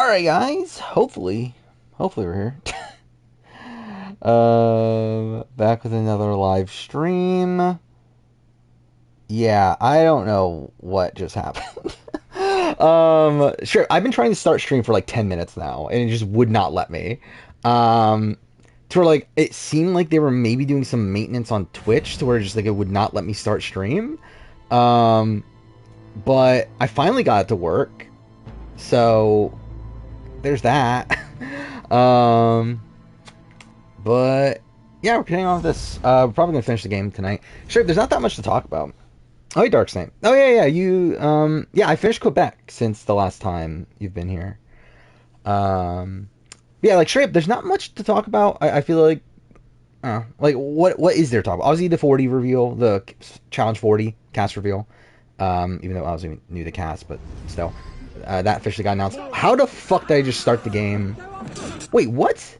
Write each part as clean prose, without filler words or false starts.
Alright, guys. Hopefully we're here. Back with another live stream. Yeah, I don't know what just happened. Sure, I've been trying to start stream for like 10 minutes now, and it just would not let me. To where like it seemed like they were maybe doing some maintenance on Twitch to where just like it would not let me start stream. But I finally got it to work. So there's that. But yeah, we're getting off this. We're probably gonna finish the game tonight. Sure, there's not that much to talk about. Oh, hey, Dark Saint. Oh yeah, yeah. I finished Quebec since the last time you've been here. Yeah, like straight up, there's not much to talk about. I feel like, like what is there to talk about? Obviously, the 40 reveal, the challenge 40 cast reveal. Even though I was even new to cast, but still, that officially got announced. How the fuck did I just start the game? Wait, what?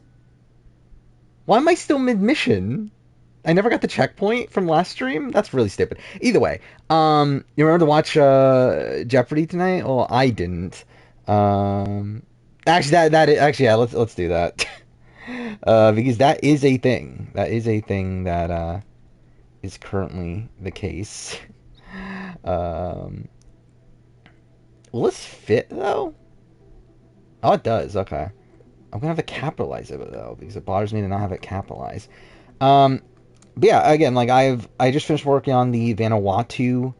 Why am I still mid-mission? I never got the checkpoint from last stream? That's really stupid. Either way, you remember to watch Jeopardy tonight? Well, I didn't. Actually, yeah, let's do that. Because that is a thing. That is a thing that is currently the case. Will this fit though? Oh, it does. Okay. I'm gonna have to capitalize it though, because it bothers me to not have it capitalized. But yeah, again, like I just finished working on the Vanuatu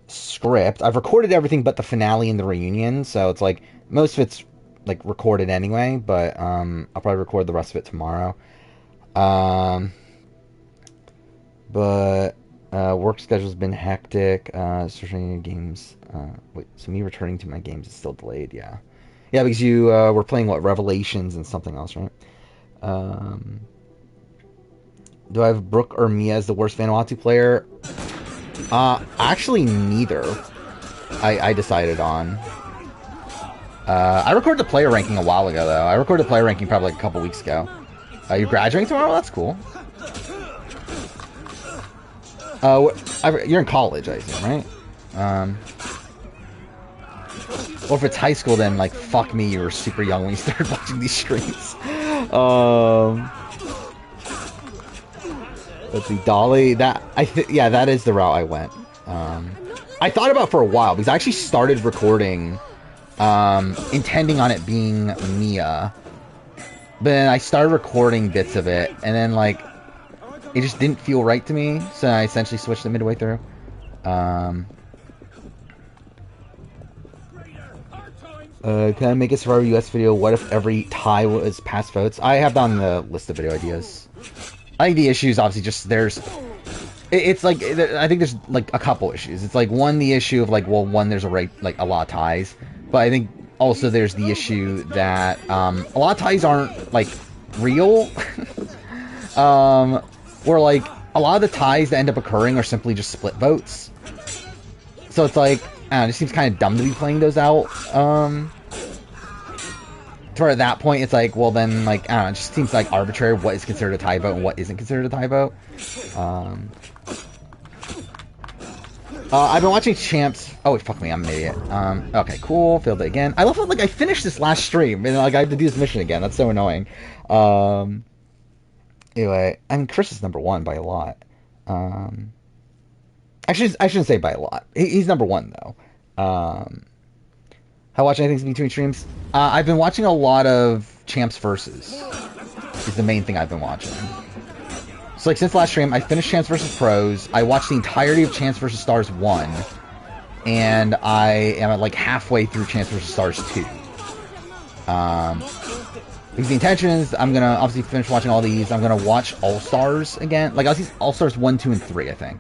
script. I've recorded everything but the finale and the reunion, so it's like most of it's like recorded anyway, but I'll probably record the rest of it tomorrow. But work schedule's been hectic. Searching games. Wait, so me returning to my games is still delayed. Yeah, yeah, because you were playing what, Revelations and something else, right? Do I have Brooke or Mia as the worst Vanuatu player? Actually, neither. I decided on. I recorded the player ranking a while ago, though. I recorded the player ranking probably like a couple weeks ago. You're graduating tomorrow? That's cool. You're in college, I assume, right? Or if it's high school, then, like, fuck me, you were super young when you started watching these streams. Let's see, Dolly, yeah, that is the route I went. I thought about it for a while, because I actually started recording, intending on it being Mia. But then I started recording bits of it, and then, like, it just didn't feel right to me, so I essentially switched it midway through. Can I make a Survivor US video? What if every tie was past votes? I have that on the list of video ideas. I think the issue is obviously just it's like, I think there's like a couple issues. It's like, one, the issue of like, well, one, there's a lot of ties, but I think also there's the issue that a lot of ties aren't like real. Where like a lot of the ties that end up occurring are simply just split votes. So it's like, I don't know, it just seems kind of dumb to be playing those out. To where at that point it's like, well then, like, I don't know, it just seems like arbitrary what is considered a tie vote and what isn't considered a tie vote. I've been watching Champs. Oh wait, fuck me, I'm an idiot. Okay, cool, failed it again. I love how, like, I finished this last stream and like I have to do this mission again. That's so annoying. Anyway, I mean, Chris is number one by a lot. I shouldn't say by a lot. He's number one though. How watch anything between streams? I've been watching a lot of Champs Versus. Is the main thing I've been watching. So like since last stream, I finished Champs Versus Pros. I watched the entirety of Champs Versus Stars 1, and I am like halfway through Champs Versus Stars 2. Because the intention is I'm gonna obviously finish watching all these. I'm gonna watch All Stars again. Like, I'll see All Stars 1, 2, and 3, I think.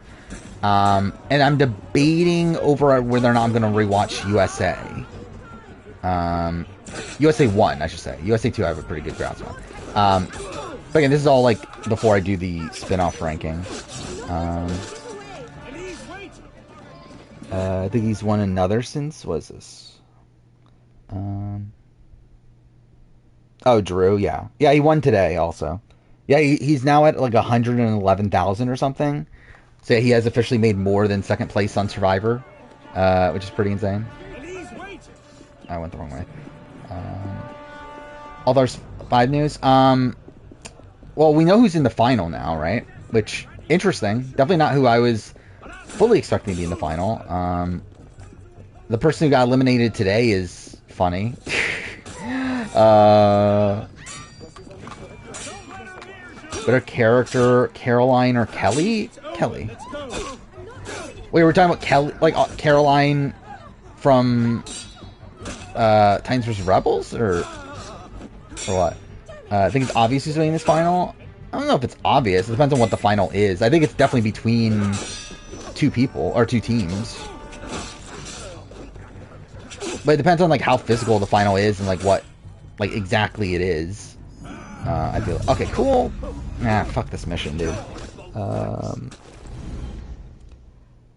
And I'm debating over whether or not I'm gonna rewatch USA. USA 1, I should say. USA 2 I have a pretty good grasp on. But again, this is all like before I do the spin-off ranking. I think he's won another since, what is this? Oh, Drew, yeah. Yeah, he won today also. Yeah, he's now at like 111,000 or something. So yeah, he has officially made more than second place on Survivor, which is pretty insane. I went the wrong way. Um, All those 5 news. Well, we know who's in the final now, right? Which, interesting. Definitely not who I was fully expecting to be in the final. The person who got eliminated today is funny. Better character, Caroline or Kelly? Kelly. Wait, we're talking about Kelly, like Caroline from Titans vs. Rebels, or what? I think it's obvious who's winning this final. I don't know if it's obvious. It depends on what the final is. I think it's definitely between 2 people or 2 teams. But it depends on like how physical the final is and like what, like exactly it is. I feel okay. Cool. Nah, fuck this mission, dude.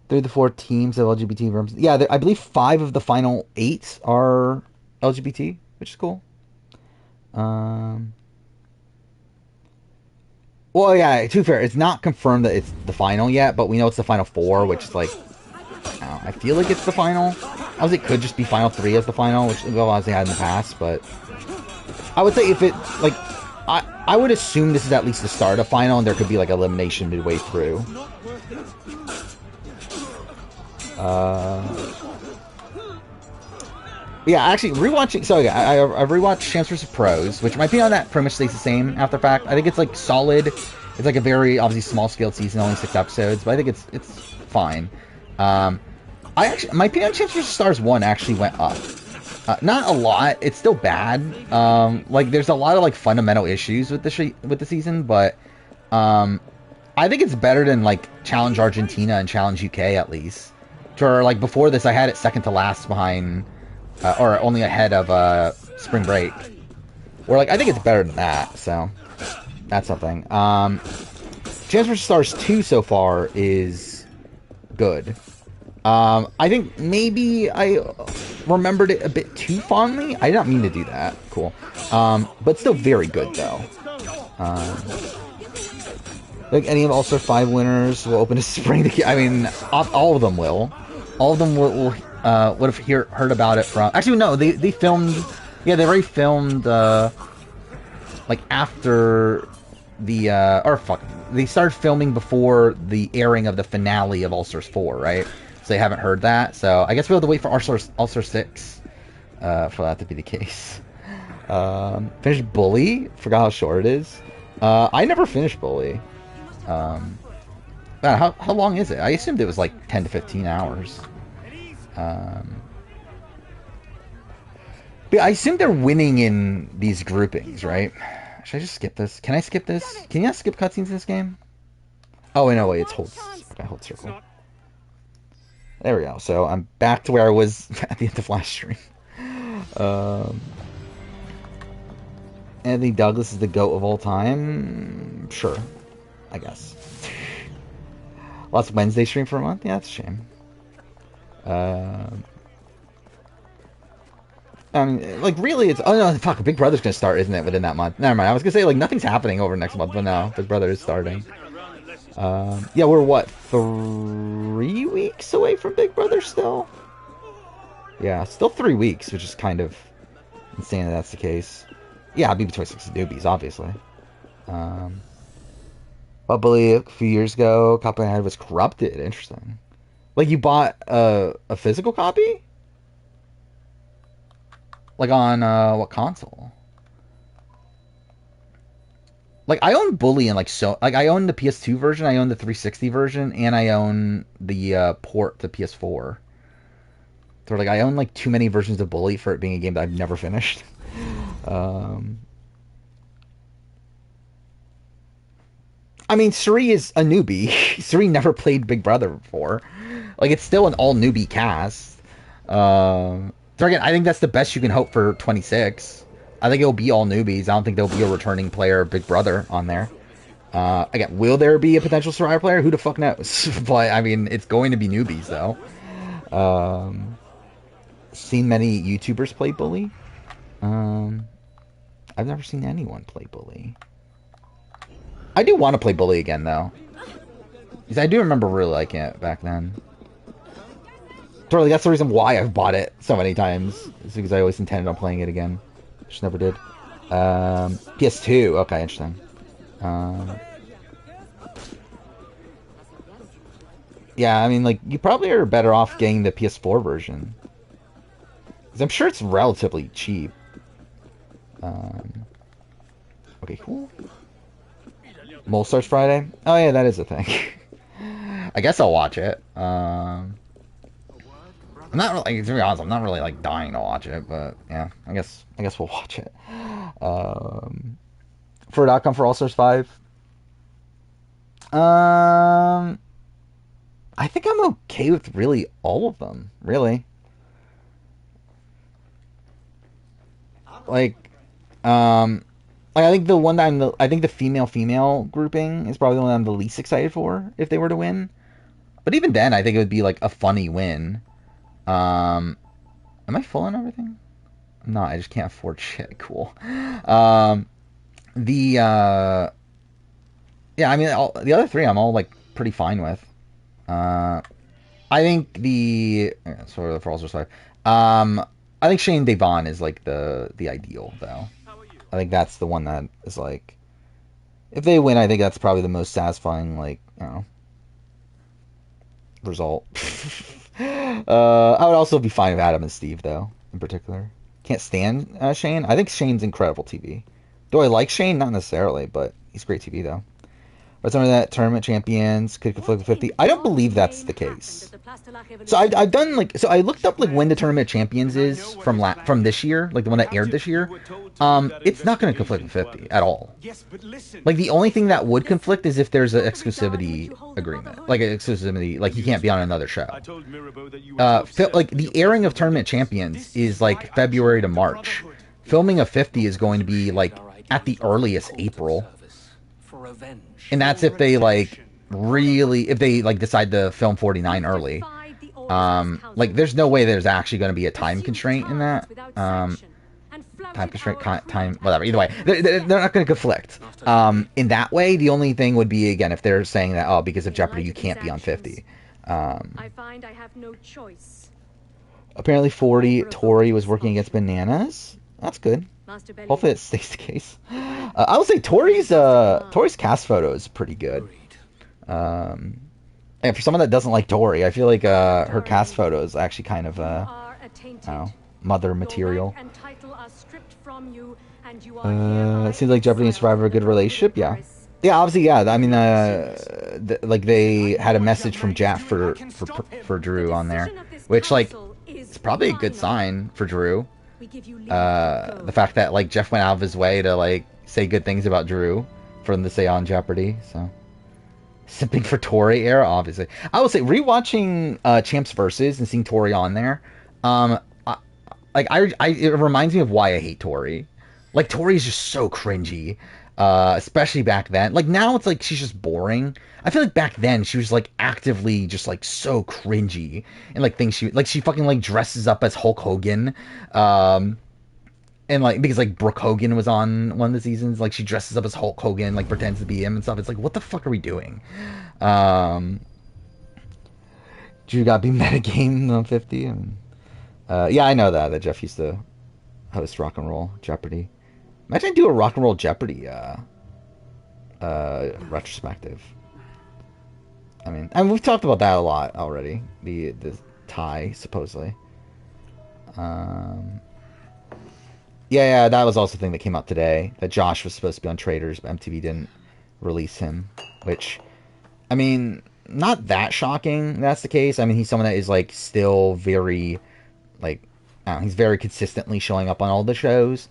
3 of the 4 teams of LGBT rooms. Yeah, I believe 5 of the final 8 are LGBT, which is cool. Well, yeah, to be fair, it's not confirmed that it's the final yet, but we know it's the final 4, which is like, I feel like it's the final. Obviously, it could just be final 3 as the final, which we've obviously had in the past, but I would say if it, like, I would assume this is at least the start of final, and there could be like elimination midway through. Yeah, actually, rewatching. So yeah, I've rewatched Champs vs. Pros, which my opinion on that pretty much stays the same after fact. I think it's like solid. It's like a very obviously small scale season, only 6 episodes, but I think it's fine. My opinion on Champs vs. Stars 1 actually went up. Not a lot. It's still bad. Like there's a lot of like fundamental issues with the season, but I think it's better than like Challenge Argentina and Challenge UK at least. Or like before this, I had it second to last behind. Or only ahead of Spring Break. Or like I think it's better than that, so that's something. Champs vs. Stars 2 so far is good. I think maybe I remembered it a bit too fondly. I didn't mean to do that. Cool. But still very good though. Like any of All-Star 5 winners will open a spring to... I mean, all of them will. All of them will would have heard about it from... Actually, no, they filmed... Yeah, they already filmed, like, after the, or fuck, they started filming before the airing of the finale of All-Stars 4, right? So they haven't heard that, so I guess we'll have to wait for All-Star 6, for that to be the case. Finished Bully, forgot how short it is. I never finished Bully. Man, how long is it? I assumed it was like 10 to 15 hours. But I assume they're winning in these groupings, right? Should I just skip this? Can I skip this? Can you skip cutscenes in this game? Oh, no, wait, it's hold circle. There we go. So I'm back to where I was at the end of last stream. Anthony Douglas is the GOAT of all time? Sure. I guess. Last Wednesday stream for a month? Yeah, that's a shame. I mean, like, really, it's... Oh, no, fuck, Big Brother's gonna start, isn't it, within that month? Never mind, I was gonna say, like, nothing's happening over next month, but no, Big Brother is starting. Yeah, we're, what, 3 weeks away from Big Brother still? Yeah, still 3 weeks, which is kind of insane that that's the case. Yeah, BB26 newbies, obviously. Bubbly a few years ago, copy I had was corrupted. Interesting. Like, you bought a physical copy? Like on what console? Like I own Bully and like I own the PS2 version, I own the 360 version, and I own the port to PS4. So like I own like too many versions of Bully for it being a game that I've never finished. I mean, Suri is a newbie. Suri never played Big Brother before. Like it's still an all newbie cast. So again, I think that's the best you can hope for 26. I think it'll be all newbies. I don't think there'll be a returning player, Big Brother, on there. Again, will there be a potential Survivor player? Who the fuck knows? But, I mean, it's going to be newbies, though. Seen many YouTubers play Bully. I've never seen anyone play Bully. I do want to play Bully again, though. Because I do remember really liking it back then. Totally, that's the reason why I've bought it so many times. It's because I always intended on playing it again. Just never did. PS2. Okay, interesting. Yeah, I mean, like, you probably are better off getting the PS4 version. Because I'm sure it's relatively cheap. Okay, cool. Mole Stars Friday? Oh yeah, that is a thing. I guess I'll watch it. I'm not really, to be honest, I'm not really like dying to watch it, but yeah, I guess we'll watch it. For an outcome for All Stars 5. I think I'm okay with really all of them, really. Like, like I think the one that I think the female grouping is probably the one I'm the least excited for if they were to win. But even then, I think it would be like a funny win. Am I full on everything? No, I just can't afford shit. Cool. The yeah, I mean, the other three I'm all like pretty fine with. I think the sort of for All Stars 5. I think Shane Devon is like the ideal though. I think that's the one that is like, if they win, I think that's probably the most satisfying, like, you know, result. I would also be fine with Adam and Steve though, in particular. Can't stand Shane. I think Shane's incredible TV. Do I like Shane? Not necessarily, but he's great TV though. But some of that tournament champions could conflict with 50. I don't believe that's the case. So I've done like, so I looked up like when the tournament champions is from this year, like the one that aired this year. It's not going to conflict with 50 at all. Like the only thing that would conflict is if there's an exclusivity agreement, like an exclusivity, like you can't be on another show. Like the airing of tournament champions is like February to March. Filming of 50 is going to be like at the earliest April. And that's if they like really, if they like decide to film 49 early. Like there's no way there's actually going to be a time constraint in that. Time constraint, time, whatever. Either way, they're not going to conflict. In that way, the only thing would be again if they're saying that because of Jeopardy you can't be on 50. I find I have no choice. Apparently, 40 Tori was working against Bananas. That's good. Hopefully it stays the case. I will say Tori's cast photo is pretty good. And for someone that doesn't like Tori, I feel like her cast photo is actually kind of mother material. It seems like Jeopardy and Survivor are a good relationship. Yeah, obviously, yeah. I mean, like they had a message from Jeff for Drew on there, which like it's probably a good sign for Drew. The fact that like Jeff went out of his way to like say good things about Drew for him to say on Jeopardy. So simping for Tori era, obviously. I will say rewatching Champs Versus and seeing Tori on there, it reminds me of why I hate Tori. Like Tori is just so cringy. Especially back then. Like now it's like she's just boring. I feel like back then she was like actively just like so cringy and like things she fucking like dresses up as Hulk Hogan. And like because like Brooke Hogan was on one of the seasons, like she dresses up as Hulk Hogan, like pretends to be him and stuff. It's like what the fuck are we doing? Drew got be metagame on 50. And, yeah, I know that Jeff used to host Rock and Roll Jeopardy. Imagine I do a Rock and Roll Jeopardy retrospective. I mean, and we've talked about that a lot already. The tie, supposedly. Yeah, that was also a thing that came out today. That Josh was supposed to be on Traders, but MTV didn't release him. Which, I mean, not that shocking that's the case. I mean, he's someone that is, like, still very, like, he's very consistently showing up on all the shows.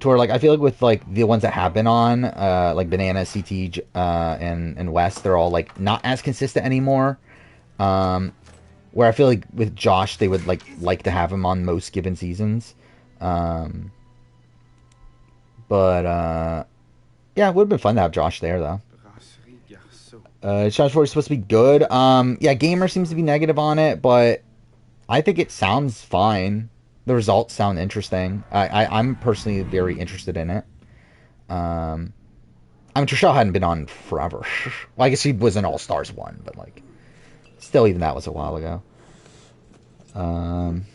To where, like, I feel like with, like, the ones that have been on, like Banana, CT, and West, they're all, like, not as consistent anymore. Where I feel like with Josh, they would, like to have him on most given seasons. But, yeah, it would have been fun to have Josh there, though. Challenge 4 is supposed to be good. Yeah, Gamer seems to be negative on it, but I think it sounds fine. The results sound interesting. I'm personally very interested in it. I mean, Trishelle hadn't been on forever. Well, I guess she was an All-Stars one, but, like, still, even that was a while ago. Um,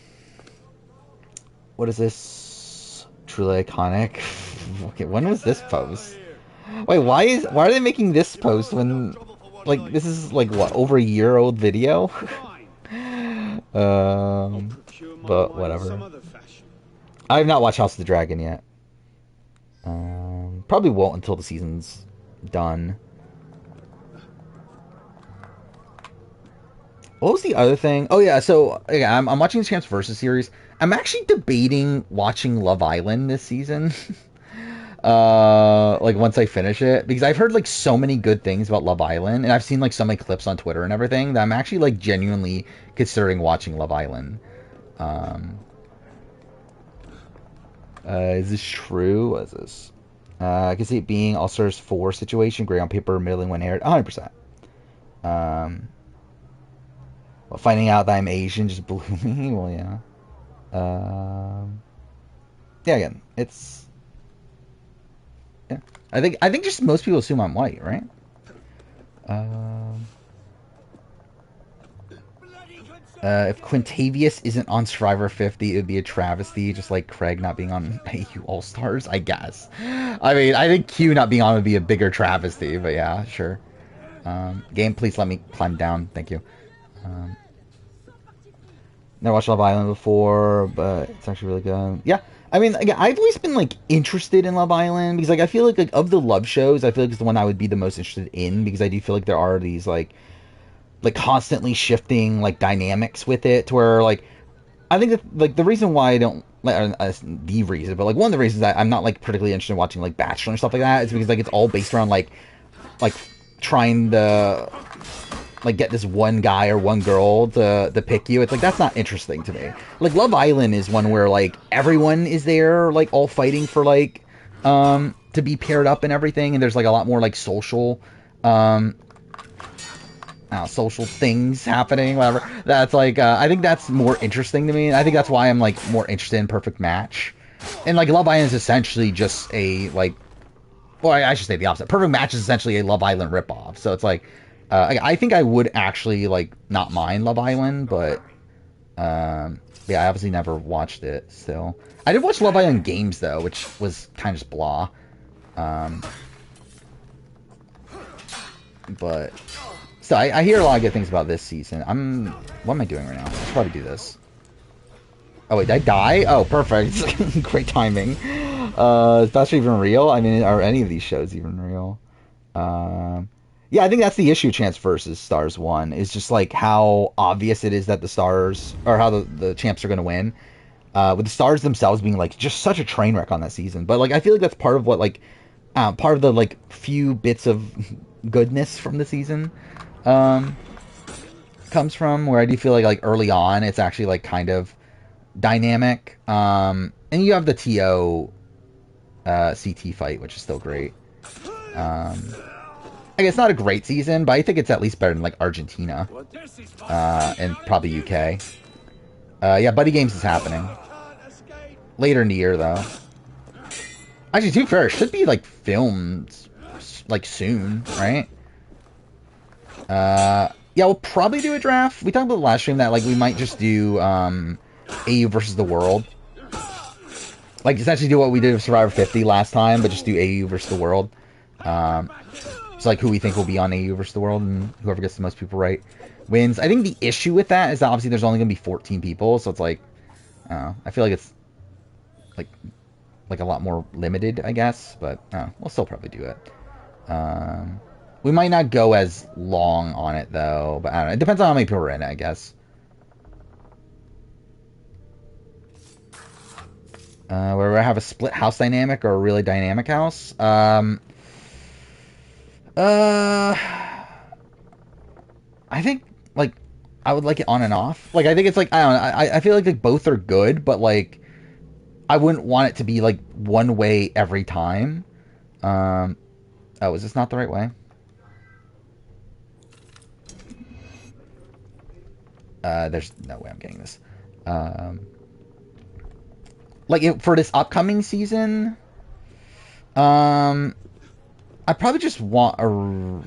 what is this? Truly iconic. Okay, when was this post? Wait, why are they making this post when like this is like what, over a year old video? um, but whatever. I have not watched House of the Dragon yet. Probably won't until the season's done. What was the other thing? Oh yeah, so yeah, I'm watching the Champs Versus series. I'm actually debating watching Love Island this season. Like once I finish it, because I've heard like so many good things about Love Island, and I've seen like so many clips on Twitter and everything that I'm actually like genuinely considering watching Love Island. Um, is this true? What is this? I can see it being All Stars 4 situation, great on paper, middling when aired, 100%. Um, well, finding out that I'm Asian just blew me. Well, yeah. Yeah, again, it's yeah. I think just most people assume I'm white, right? Um, if Quintavious isn't on Survivor 50, it would be a travesty, just like Craig not being on AU All Stars, I guess. I mean, I think Q not being on would be a bigger travesty, but yeah, sure. Game, please let me climb down. Thank you. Um, Never watched Love Island before, but it's actually really good. Yeah, I mean, again, I've always been like interested in Love Island because like I feel like of the love shows, I feel like it's the one I would be the most interested in because I do feel like there are these like constantly shifting like dynamics with it to where like I think that like the reason why I don't like the reason, but like one of the reasons I'm not like particularly interested in watching like Bachelor and stuff like that is because like it's all based around like trying to like get this one guy or one girl to pick you. It's like that's not interesting to me. Like Love Island is one where like everyone is there like all fighting for like to be paired up and everything, and there's like a lot more like social social things happening, whatever. That's like I think that's more interesting to me, and I think that's why I'm like more interested in Perfect Match. And like Love Island is essentially just a like, well, I should say the opposite. Perfect Match is essentially a Love Island ripoff. So it's like, I think I would actually like not mind Love Island, but yeah, I obviously never watched it. Still, I did watch Love Island Games though, which was kind of just blah. Um, but so I hear a lot of good things about this season. What am I doing right now? I should probably do this. Oh wait, did I die? Oh, perfect. Great timing. Is that even real? I mean, are any of these shows even real? Yeah, I think that's the issue. Champs versus Stars 1 is just like how obvious it is that the Stars or how the champs are going to win. With the Stars themselves being like just such a train wreck on that season. But like I feel like that's part of what like part of the like few bits of goodness from the season comes from, where I do feel like early on it's actually like kind of dynamic. And you have the TO CT fight, which is still great. I guess not a great season, but I think it's at least better than like Argentina and probably UK. Yeah, Buddy Games is happening later in the year though. Actually, to be fair, it should be like filmed like soon, right? Yeah, we'll probably do a draft. We talked about the last stream that like we might just do AU versus the world. Like essentially do what we did with Survivor 50 last time, but just do AU versus the world. So like who we think will be on AU versus the world, and whoever gets the most people right wins. I think the issue with that is that obviously there's only gonna be 14 people, so it's like I feel like it's like a lot more limited, I guess, but we'll still probably do it. We might not go as long on it though, but I don't know. It depends on how many people are in it, I guess. Where we have a split house dynamic or a really dynamic house. I think like I would like it on and off. Like I think it's like I don't know. I feel like both are good, but like I wouldn't want it to be like one way every time. Oh, is this not the right way? There's no way I'm getting this. Like for this upcoming season, I probably just want a.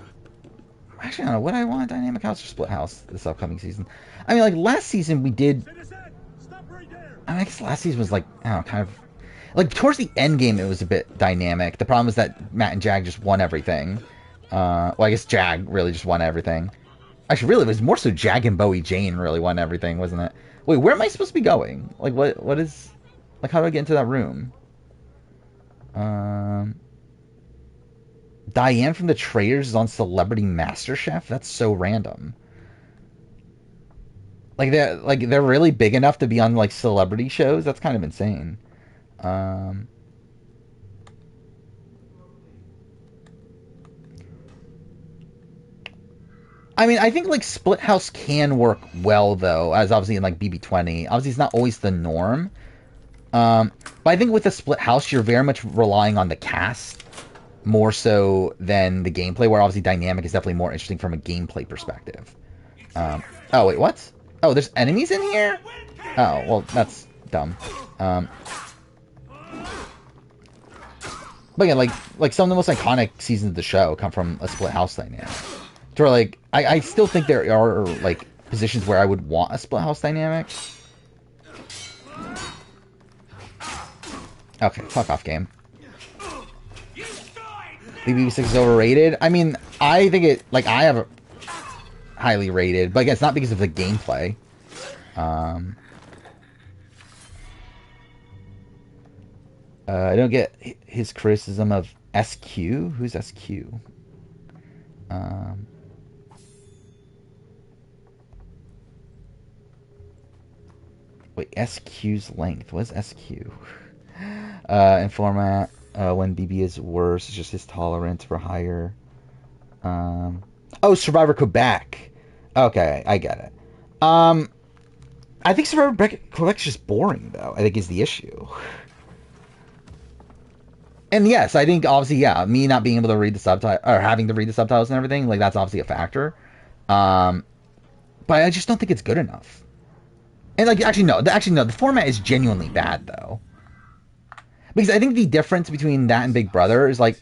Actually, I don't know what I want Dynamic House or Split House this upcoming season. I mean, like last season we did. I mean, I guess last season was like, I don't know, kind of like towards the end game it was a bit dynamic. The problem is that Matt and Jag just won everything. Well, I guess Jag really just won everything. Actually, really, it was more so Jag and Bowie Jane really won everything, wasn't it? Wait, where am I supposed to be going? Like, what is, like, how do I get into that room? Diane from the Traitors is on Celebrity MasterChef? That's so random. They're really big enough to be on like celebrity shows? That's kind of insane. Um I mean, I think like Split House can work well though, as obviously in like BB20. Obviously, it's not always the norm. But I think with a Split House, you're very much relying on the cast more so than the gameplay. Where obviously Dynamic is definitely more interesting from a gameplay perspective. Oh wait, what? Oh, there's enemies in here? Oh, well, that's dumb. But again, like some of the most iconic seasons of the show come from a Split House dynamic. To where like I still think there are like positions where I would want a Split House dynamic. Okay, fuck off, game. BB6 is overrated. I mean, I think it like I have a highly rated, but again, it's not because of the gameplay. I don't get his criticism of SQ. Who's SQ? Wait, SQ's length. What's SQ? In format, when BB is worse, it's just his tolerance for higher. Oh, Survivor Quebec. Okay, I get it. I think Survivor Quebec is just boring, though. I think is the issue. And yes, I think obviously, yeah, me not being able to read the subtitle or having to read the subtitles and everything, like that's obviously a factor. But I just don't think it's good enough. And like, actually, no, the format is genuinely bad though. Because I think the difference between that and Big Brother is like,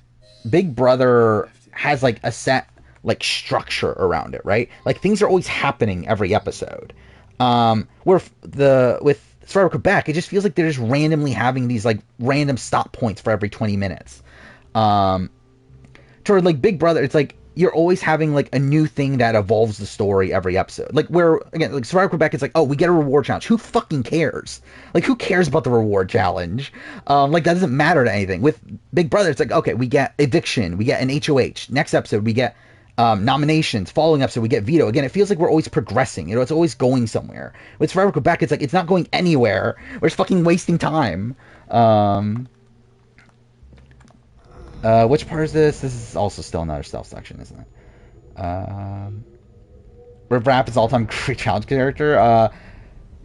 Big Brother has like a set like structure around it, right? Like things are always happening every episode. With Survivor Quebec, it just feels like they're just randomly having these like random stop points for every 20 minutes. Toward like Big Brother, it's like you're always having like a new thing that evolves the story every episode. Like where again, like Survivor Quebec, it's like, oh, we get a reward challenge. Who fucking cares? Like who cares about the reward challenge? Like that doesn't matter to anything. With Big Brother, it's like, okay, we get eviction, we get an HOH. Next episode, we get nominations. Following episode, we get veto. Again, it feels like we're always progressing. You know, it's always going somewhere. With Survivor Quebec, it's like it's not going anywhere. We're just fucking wasting time. Which part is this? This is also still another stealth section, isn't it? Rip Rap is all-time great challenge character.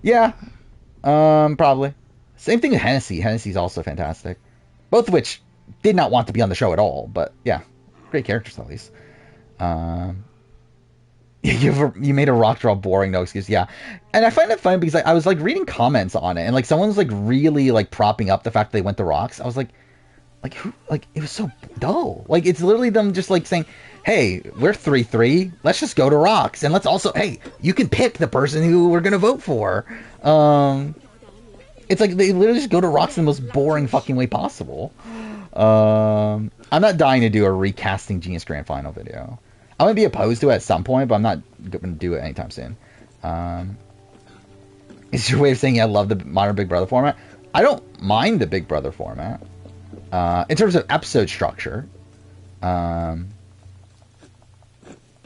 Yeah. Probably. Same thing with Hennessy. Hennessy's also fantastic. Both of which did not want to be on the show at all, but yeah, great characters at least. You made a rock draw boring, no excuse. Yeah, and I find it funny because I was like reading comments on it, and like someone was like really like propping up the fact that they went to rocks. I was like who? Like it was so dull. Like it's literally them just like saying, "Hey, we're 3-3. Let's just go to rocks, and let's also, hey, you can pick the person who we're gonna vote for." It's like they literally just go to rocks in the most boring fucking way possible. I'm not dying to do a recasting Genius Grand Final video. I'm gonna be opposed to it at some point, but I'm not gonna do it anytime soon. It's your way of saying I love the modern Big Brother format. I don't mind the Big Brother format. In terms of episode structure, I'm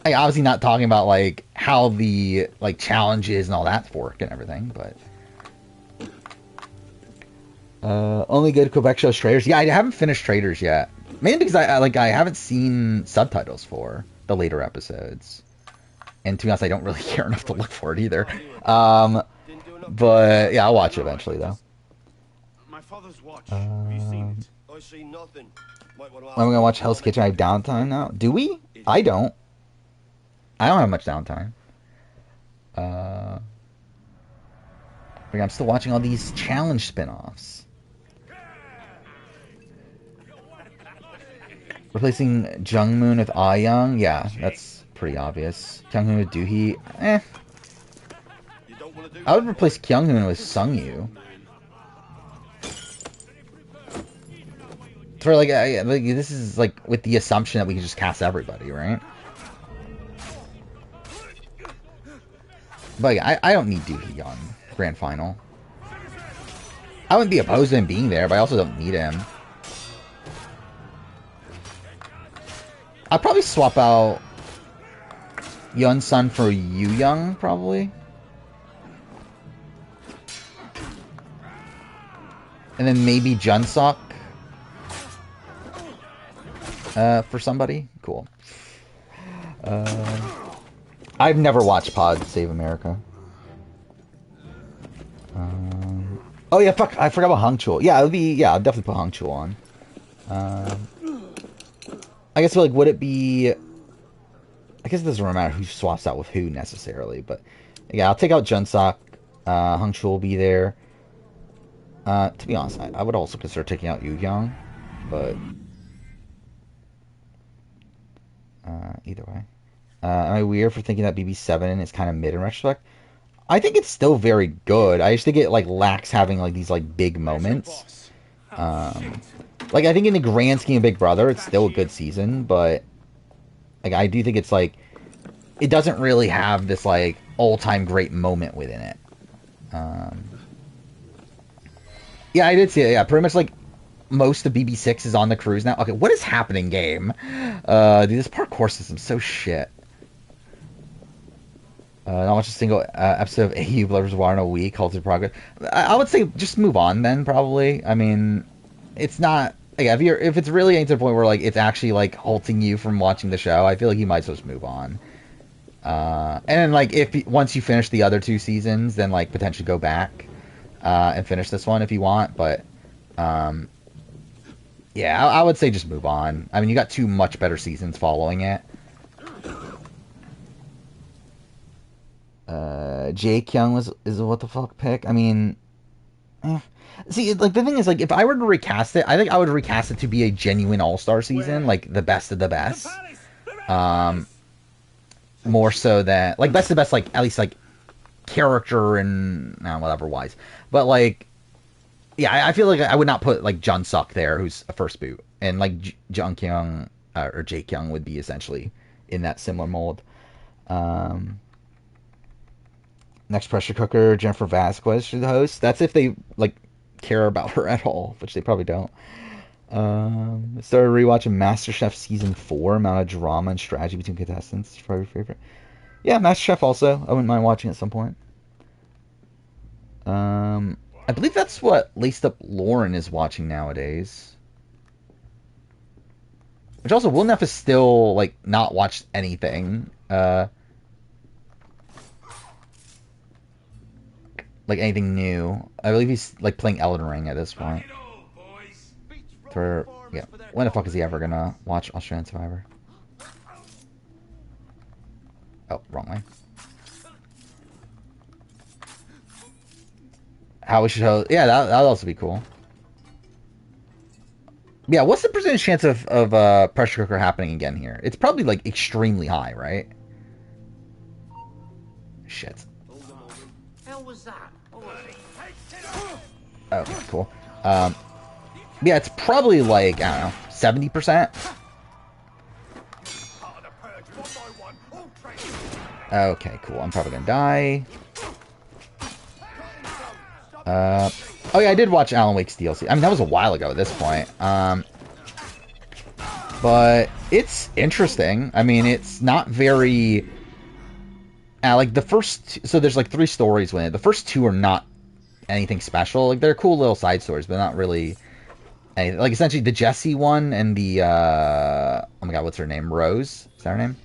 obviously not talking about like how the like challenges and all that work and everything, but only good Quebec shows Traitors. Yeah, I haven't finished Traitors yet, mainly because I haven't seen subtitles for the later episodes, and to be honest, I don't really care enough to look for it either. But yeah, I'll watch it eventually though. My father's watch. I see nothing. I'm gonna watch Hell's Kitchen. I have downtime now. Do we? I don't have much downtime. I'm still watching all these challenge spin-offs. Replacing Jungmoon with Ah Young? Yeah, that's pretty obvious. Kyung-hoon with Doohee, I would replace Kyung-hoon with Sungyu. For like this is like with the assumption that we can just cast everybody, right? But I don't need Doohee on Grand Final. I wouldn't be opposed to him being there, but I also don't need him. I'd probably swap out Yun-sun for Yu-young, probably. And then maybe Junsok for somebody. Cool. I've never watched Pod Save America. Oh yeah, fuck! I forgot about Hong Chul. Yeah, it would be. Yeah, I'll definitely put Hong Chul on. I guess like would it be? I guess it doesn't really matter who swaps out with who necessarily, but yeah, I'll take out Junsok. Hong Chul will be there. To be honest, I would also consider taking out Yu-young, but either way. Am I weird for thinking that BB7 is kind of mid in retrospect? I think it's still very good. I just think it like lacks having like these like big moments. Like I think in the grand scheme of Big Brother, it's still a good season, but like I do think it's like it doesn't really have this like all-time great moment within it. Yeah, I did see it. Yeah, pretty much like most of BB6 is on the cruise now. Okay, what is happening, game? Dude, this parkour system's so shit. Not watch a single episode of AU Blood Water in a week. Halted progress. I would say just move on then, probably. I mean, it's not... Like, if it's really getting to the point where like it's actually like halting you from watching the show, I feel like you might as well just move on. And then like once you finish the other two seasons, then like potentially go back and finish this one if you want. But yeah, I would say just move on. I mean, you got two much better seasons following it. Jake Young is a what the fuck pick. I mean, see, like the thing is, like if I were to recast it, I think I would recast it to be a genuine All-Star season, like the best of the best. More so than like best of the best, like at least like character and whatever wise. But like, yeah, I feel like I would not put like Junsok there, who's a first boot, and like Jung Kyung or Jake Young would be essentially in that similar mold. Next pressure cooker, Jennifer Vasquez should host. That's if they like care about her at all, which they probably don't. Started rewatching MasterChef season 4. Amount of drama and strategy between contestants. It's probably your favorite. Yeah, MasterChef also. I wouldn't mind watching at some point. I believe that's what Laced Up Lauren is watching nowadays. Which also, Will Neff is still like not watched anything. Like anything new. I believe he's like playing Elden Ring at this point. Yeah. When the fuck is he ever gonna watch Australian Survivor? Oh, wrong way. How we should host? Yeah, that'd also be cool. Yeah, what's the percentage chance of pressure cooker happening again here? It's probably like extremely high, right? Shit. Okay, cool. Yeah, it's probably like, I don't know, 70%? Okay, cool. I'm probably gonna die. Oh yeah, I did watch Alan Wake's DLC. I mean, that was a while ago at this point. But it's interesting. I mean, it's not very... like, the first... So there's, like, 3 stories with it. The first 2 are not anything special. Like, they're cool little side stories, but not really anything. Like, essentially, the Jessie one and the... oh my god, what's her name? Rose? Is that her name?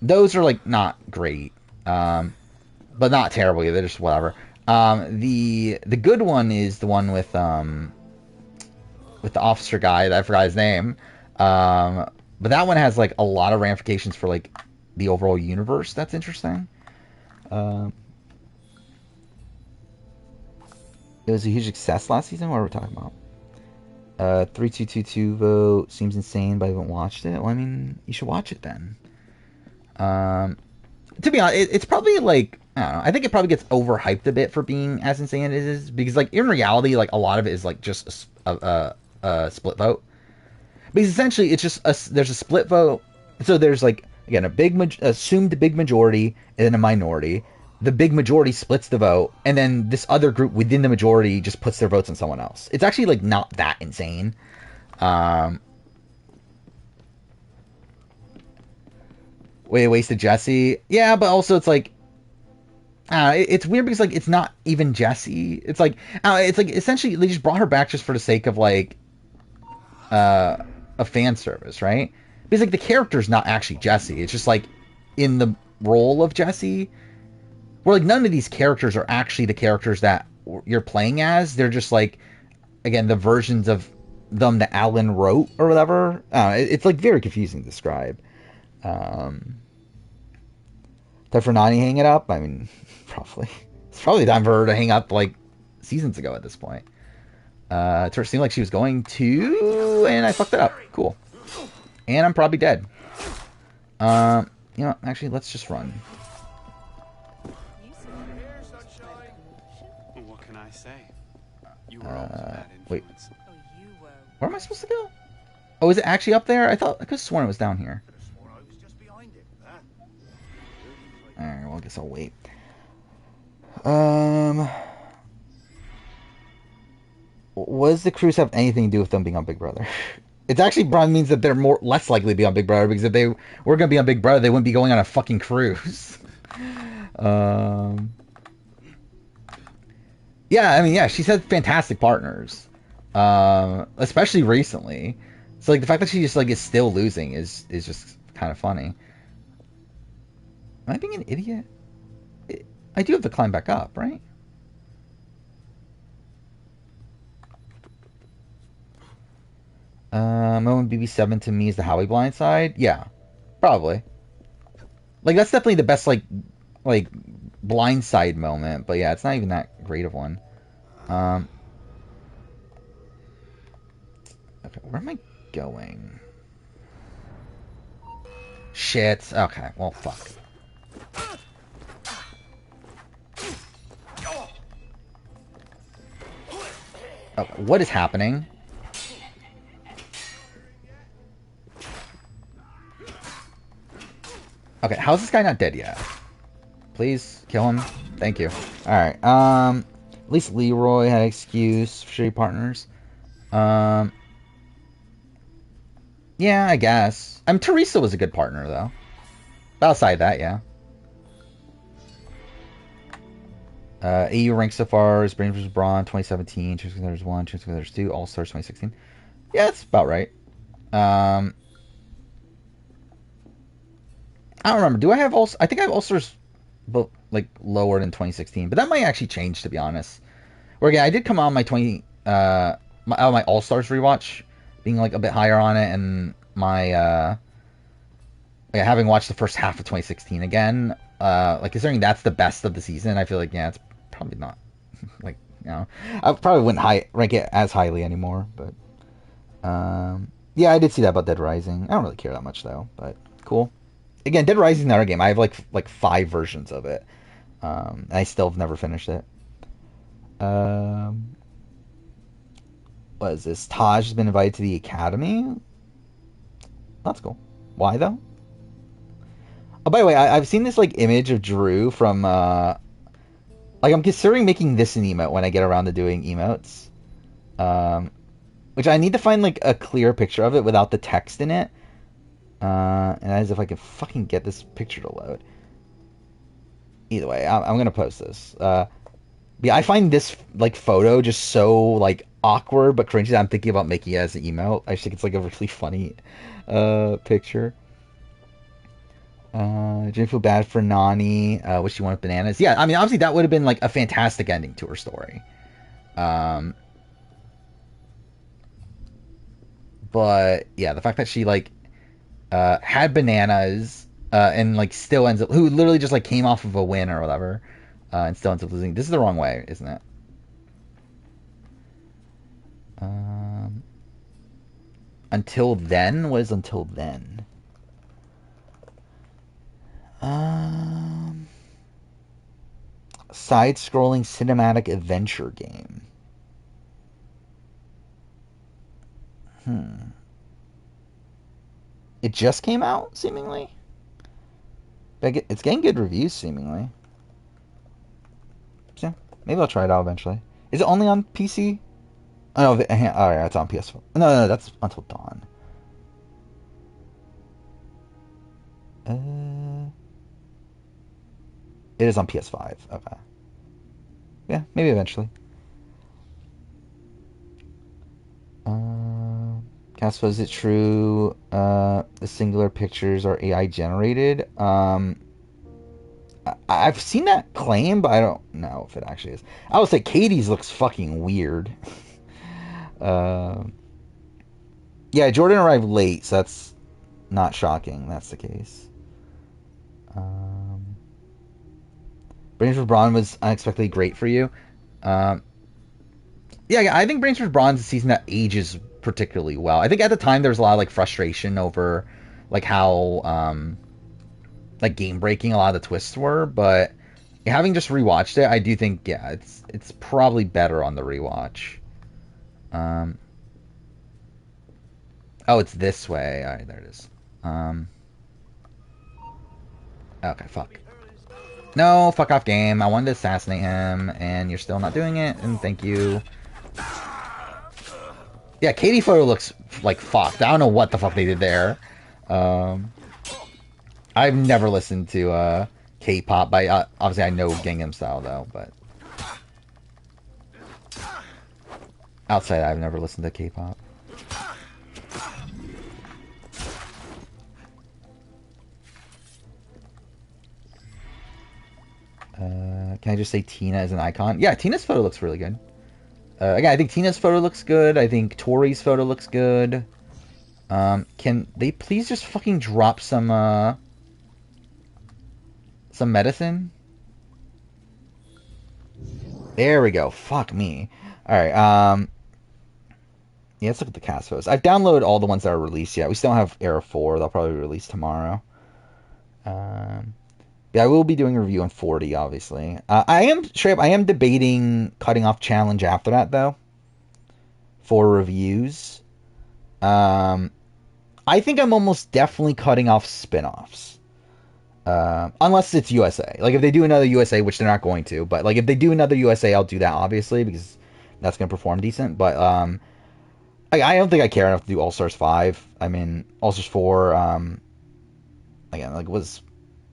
Those are, like, not great. But not terrible either. They're just whatever. The good one is the one with the officer guy that I forgot his name. But that one has like a lot of ramifications for like the overall universe. That's interesting. It was a huge success last season. What are we talking about? 3222 vote seems insane, but I haven't watched it. Well, I mean, you should watch it then. Um, to be honest, it's probably like I don't know. I think it probably gets overhyped a bit for being as insane as it is because, like, in reality, like a lot of it is like just a split vote. Because essentially, it's just there's a split vote. So there's like again a assumed big majority and then a minority. The big majority splits the vote, and then this other group within the majority just puts their votes on someone else. It's actually like not that insane. Um, Wasted Jesse. Yeah, but also it's like it's weird because like it's not even Jesse. It's like essentially they just brought her back just for the sake of like uh, a fan service, right? Because like the character's not actually Jesse. It's just like in the role of Jesse. Where like none of these characters are actually the characters that you're playing as. They're just like again the versions of them that Alan wrote or whatever. It's like very confusing to describe. Time for Nani hang it up? I mean, probably. It's probably time for her to hang up like seasons ago at this point. It seemed like she was going to, and I fucked it up. Cool. And I'm probably dead. Actually, let's just run. What can I say? You were always a bad influence. Wait. Where am I supposed to go? Oh, is it actually up there? I could have sworn it was down here. Alright, well, I guess I'll wait. What does the cruise have anything to do with them being on Big Brother? It actually probably means that they're less likely to be on Big Brother, because if they were going to be on Big Brother, they wouldn't be going on a fucking cruise. Yeah, I mean, yeah, she's had fantastic partners, especially recently. So like the fact that she just like is still losing is just kind of funny. Am I being an idiot? I do have to climb back up, right? Moment BB7 to me is the Howie Blindside. Yeah, probably. Like that's definitely the best like blindside moment. But yeah, it's not even that great of one. Okay, where am I going? Shit. Okay, well, fuck. Okay, what is happening? Okay, how's this guy not dead yet? Please kill him. Thank you. Alright, at least Leroy had an excuse for shitty partners. Yeah, I guess. Teresa was a good partner, though. But outside that, yeah. AU ranked so far is Brain vs. Brawn 2017, Truth Contenders 1, Truth Contenders 2, All Stars 2016. Yeah, that's about right. I don't remember. Do I have All? I think I have All Stars, but like lower than 2016. But that might actually change, to be honest. Where again, I did come on my my All Stars rewatch being like a bit higher on it, and my having watched the first half of 2016 again, like considering that's the best of the season, I feel like yeah, it's probably not like I probably wouldn't rank it as highly anymore. But yeah, I did see that about Dead Rising. I don't really care that much though, but cool. Again, Dead Rising is another game. I have like 5 versions of it. And I still have never finished it. What is this? Taj has been invited to the Academy? That's cool. Why though? Oh, by the way, I've seen this like image of Drew from like I'm considering making this an emote when I get around to doing emotes. Which I need to find like a clear picture of it without the text in it. And as if I can fucking get this picture to load. Either way, I'm gonna post this. Yeah, I find this like photo just so like awkward but cringy that I'm thinking about making it as an emote. I just think it's like a really funny picture. Didn't feel bad for Nani. Wish she wanted bananas. Yeah, I mean obviously that would have been like a fantastic ending to her story. But yeah, the fact that she like had bananas and like still ends up who literally just like came off of a win or whatever and still ends up losing. This is the wrong way, isn't it? Until then? What is until then? Side-scrolling cinematic adventure game. It just came out, seemingly. It's getting good reviews, seemingly. So, maybe I'll try it out eventually. Is it only on PC? Oh, no, alright, it's on PS4. No, that's Until Dawn. It is on PS5. Okay. Yeah, maybe eventually. Casper, is it true the singular pictures are AI generated? I've seen that claim, but I don't know if it actually is. I would say Katie's looks fucking weird. Yeah, Jordan arrived late, so that's not shocking. That's the case. Brains for Brawn was unexpectedly great for you. Yeah, I think Brains for Brawn is a season that ages particularly well. I think at the time there was a lot of like frustration over like how like game breaking a lot of the twists were, but having just rewatched it, I do think it's probably better on the rewatch. Oh, it's this way. All right, there it is. Okay, fuck. No, fuck off, game. I wanted to assassinate him, and you're still not doing it. And thank you. Yeah, Katie photo looks like fucked. I don't know what the fuck they did there. I've never listened to K-pop, but obviously I know Gangnam Style though. But outside, I've never listened to K-pop. Can I just say Tina is an icon? Yeah, Tina's photo looks really good. Again, I think Tina's photo looks good. I think Tori's photo looks good. Can they please just fucking drop some medicine? There we go. Fuck me. Alright, yeah, let's look at the cast photos. I've downloaded all the ones that are released yet. We still have Era 4. They'll probably release tomorrow. Yeah, I will be doing a review on 40, obviously. I am debating cutting off Challenge after that, though, for reviews. I think I'm almost definitely cutting off spin-offs. Unless it's USA. Like, if they do another USA, which they're not going to, but, like, if they do another USA, I'll do that, obviously, because that's going to perform decent. But, I don't think I care enough to do All-Stars 5. I mean, All-Stars 4, again, like, was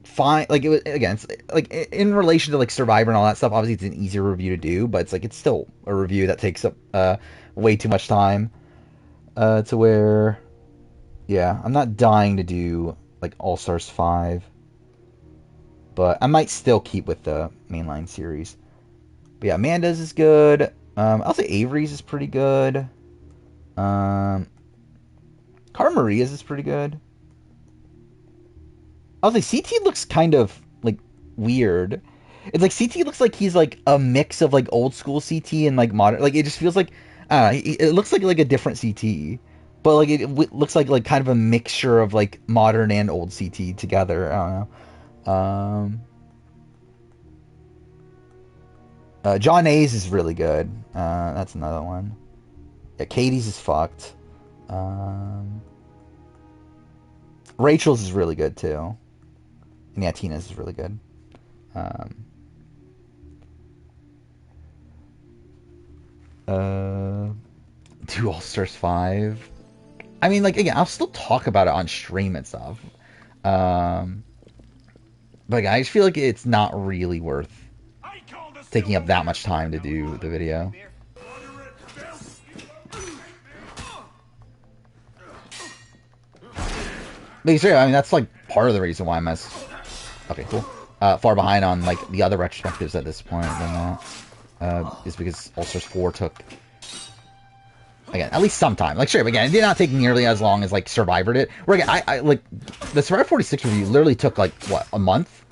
fine. Like, it was, again, it's, like, in relation to, like, Survivor and all that stuff, obviously it's an easier review to do, but it's, like, it's still a review that takes up, way too much time, to where, yeah, I'm not dying to do, like, All-Stars 5, but I might still keep with the mainline series. But yeah, Amanda's is good. I'll say Avery's is pretty good. Cara Maria's is pretty good. I'll say CT looks kind of like weird. It's like CT looks like he's like a mix of like old school CT and like modern. Like it just feels like it looks like a different CT, but like it looks like kind of a mixture of like modern and old CT together. I don't know. John A's is really good. That's another one. Yeah, Katie's is fucked. Rachel's is really good too. And yeah, Tina's is really good. Do All-Stars 5. I mean, like, again, I'll still talk about it on stream and stuff. But like, I just feel like it's not really worth taking up that much time to do the video. But I mean, that's like part of the reason why I'm okay, cool. Far behind on like the other retrospectives at this point than that. Is because All-Stars 4 took, again, at least some time. Like, sure, but again, it did not take nearly as long as like Survivor did. Where again, I like the Survivor 46 review literally took like what, a month.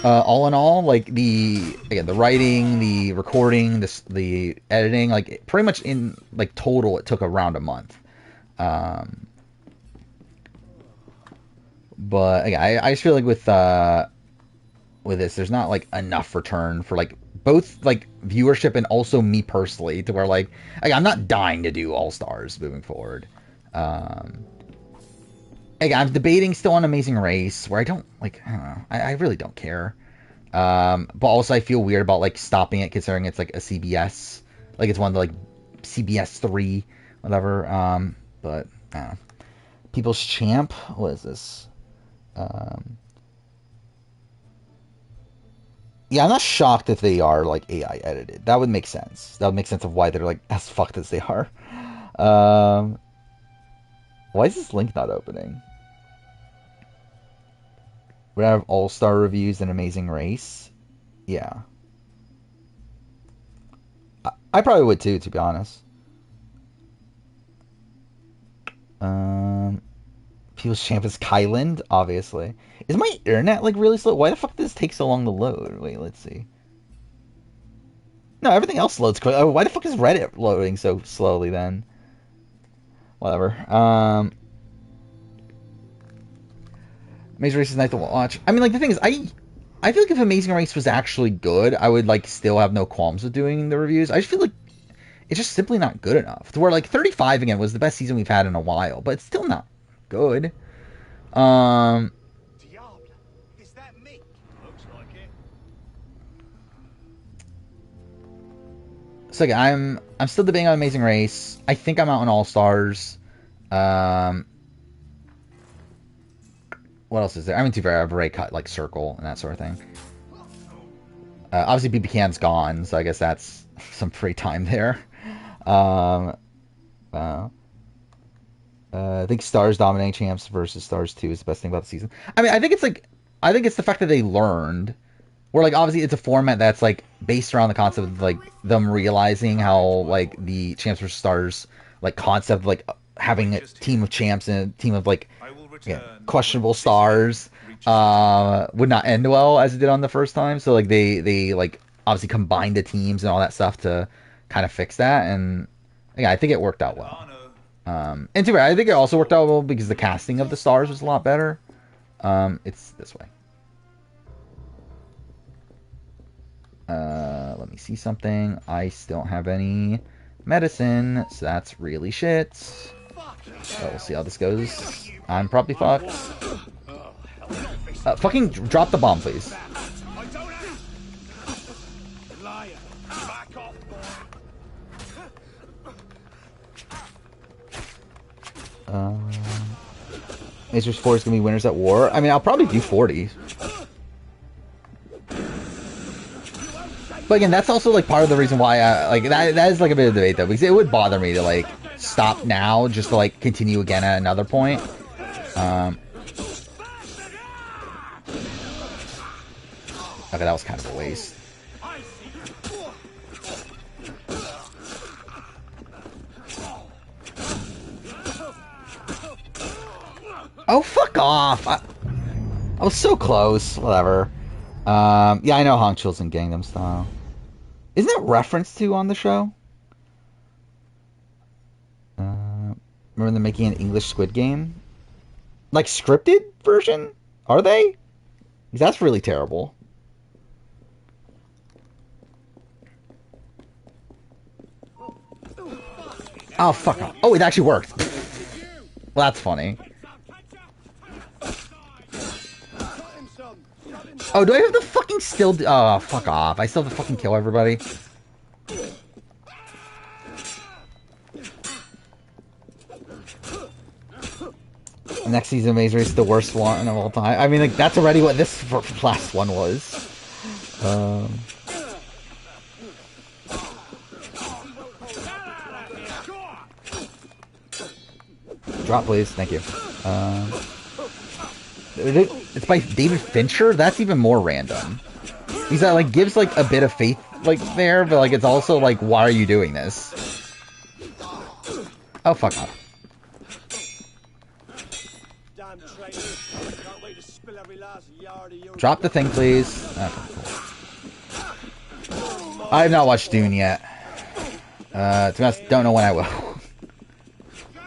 All in all, like the writing, the recording, the editing, like pretty much in like total, it took around a month. But again, I just feel like with this, there's not like enough return for like both like viewership and also me personally to where like I'm not dying to do All Stars moving forward. Again, I'm debating still on Amazing Race where I don't like. I don't know. I really don't care. But also I feel weird about like stopping it considering it's like a CBS, like it's one of the like CBS 3, whatever. But I don't know. People's Champ. What is this? Yeah, I'm not shocked if they are like AI edited. That would make sense. That would make sense of why they're like as fucked as they are. Why is this link not opening? Would I have all-star reviews and Amazing Race? Yeah. I probably would too, to be honest. People's Champ is Kyland, obviously. Is my internet like really slow? Why the fuck does this take so long to load? Wait, let's see. No, everything else loads quick. Why the fuck is Reddit loading so slowly then? Whatever. Amazing Race is nice to watch. I mean, like the thing is, I feel like if Amazing Race was actually good, I would like still have no qualms with doing the reviews. I just feel like it's just simply not good enough. To where like 35 again was the best season we've had in a while, but it's still not good. Diable, is that me? Looks like it. So again, I'm still debating on Amazing Race. I think I'm out on All Stars. What else is there? I mean, to be fair, I've already cut like Circle and that sort of thing. Obviously, BB Can's gone, so I guess that's some free time there. I think Stars dominating champs versus Stars 2 is the best thing about the season. I mean, I think it's the fact that they learned. Where like obviously it's a format that's like based around the concept of like them realizing how like the champs versus stars like concept, like having a team of champs and a team of like questionable stars would not end well as it did on the first time. So like they like obviously combined the teams and all that stuff to kind of fix that, and yeah, I think it worked out well. And to be fair, I think it also worked out well because the casting of the stars was a lot better. It's this way. Let me see something. I still don't have any medicine, so that's really shit. So we'll see how this goes. I'm probably fucked. Fucking drop the bomb, please. Mazers 4 is gonna be winners at war. I mean, I'll probably do 40. But again, that's also like part of the reason why I like that is like a bit of debate though, because it would bother me to like stop now just to like continue again at another point. Okay, that was kind of a waste. Oh, fuck off! I was so close. Whatever. Yeah, I know Hong Chil's in Gangnam Style. Isn't that referenced to on the show? Remember they're making an English Squid Game? Like, scripted version? Are they? That's really terrible. Oh, fuck off. Oh, it actually worked. Well, that's funny. Oh, do I have to fucking still... Oh, fuck off. I still have to fucking kill everybody. Next season of Maze Race is the worst one of all time. I mean, like, that's already what this last one was. Drop, please. Thank you. It's by David Fincher? That's even more random. He's that like gives like a bit of faith like there, but like it's also like, why are you doing this? Oh, fuck off. Drop the thing, please. Okay, cool. I have not watched Dune yet. To be honest, don't know when I will.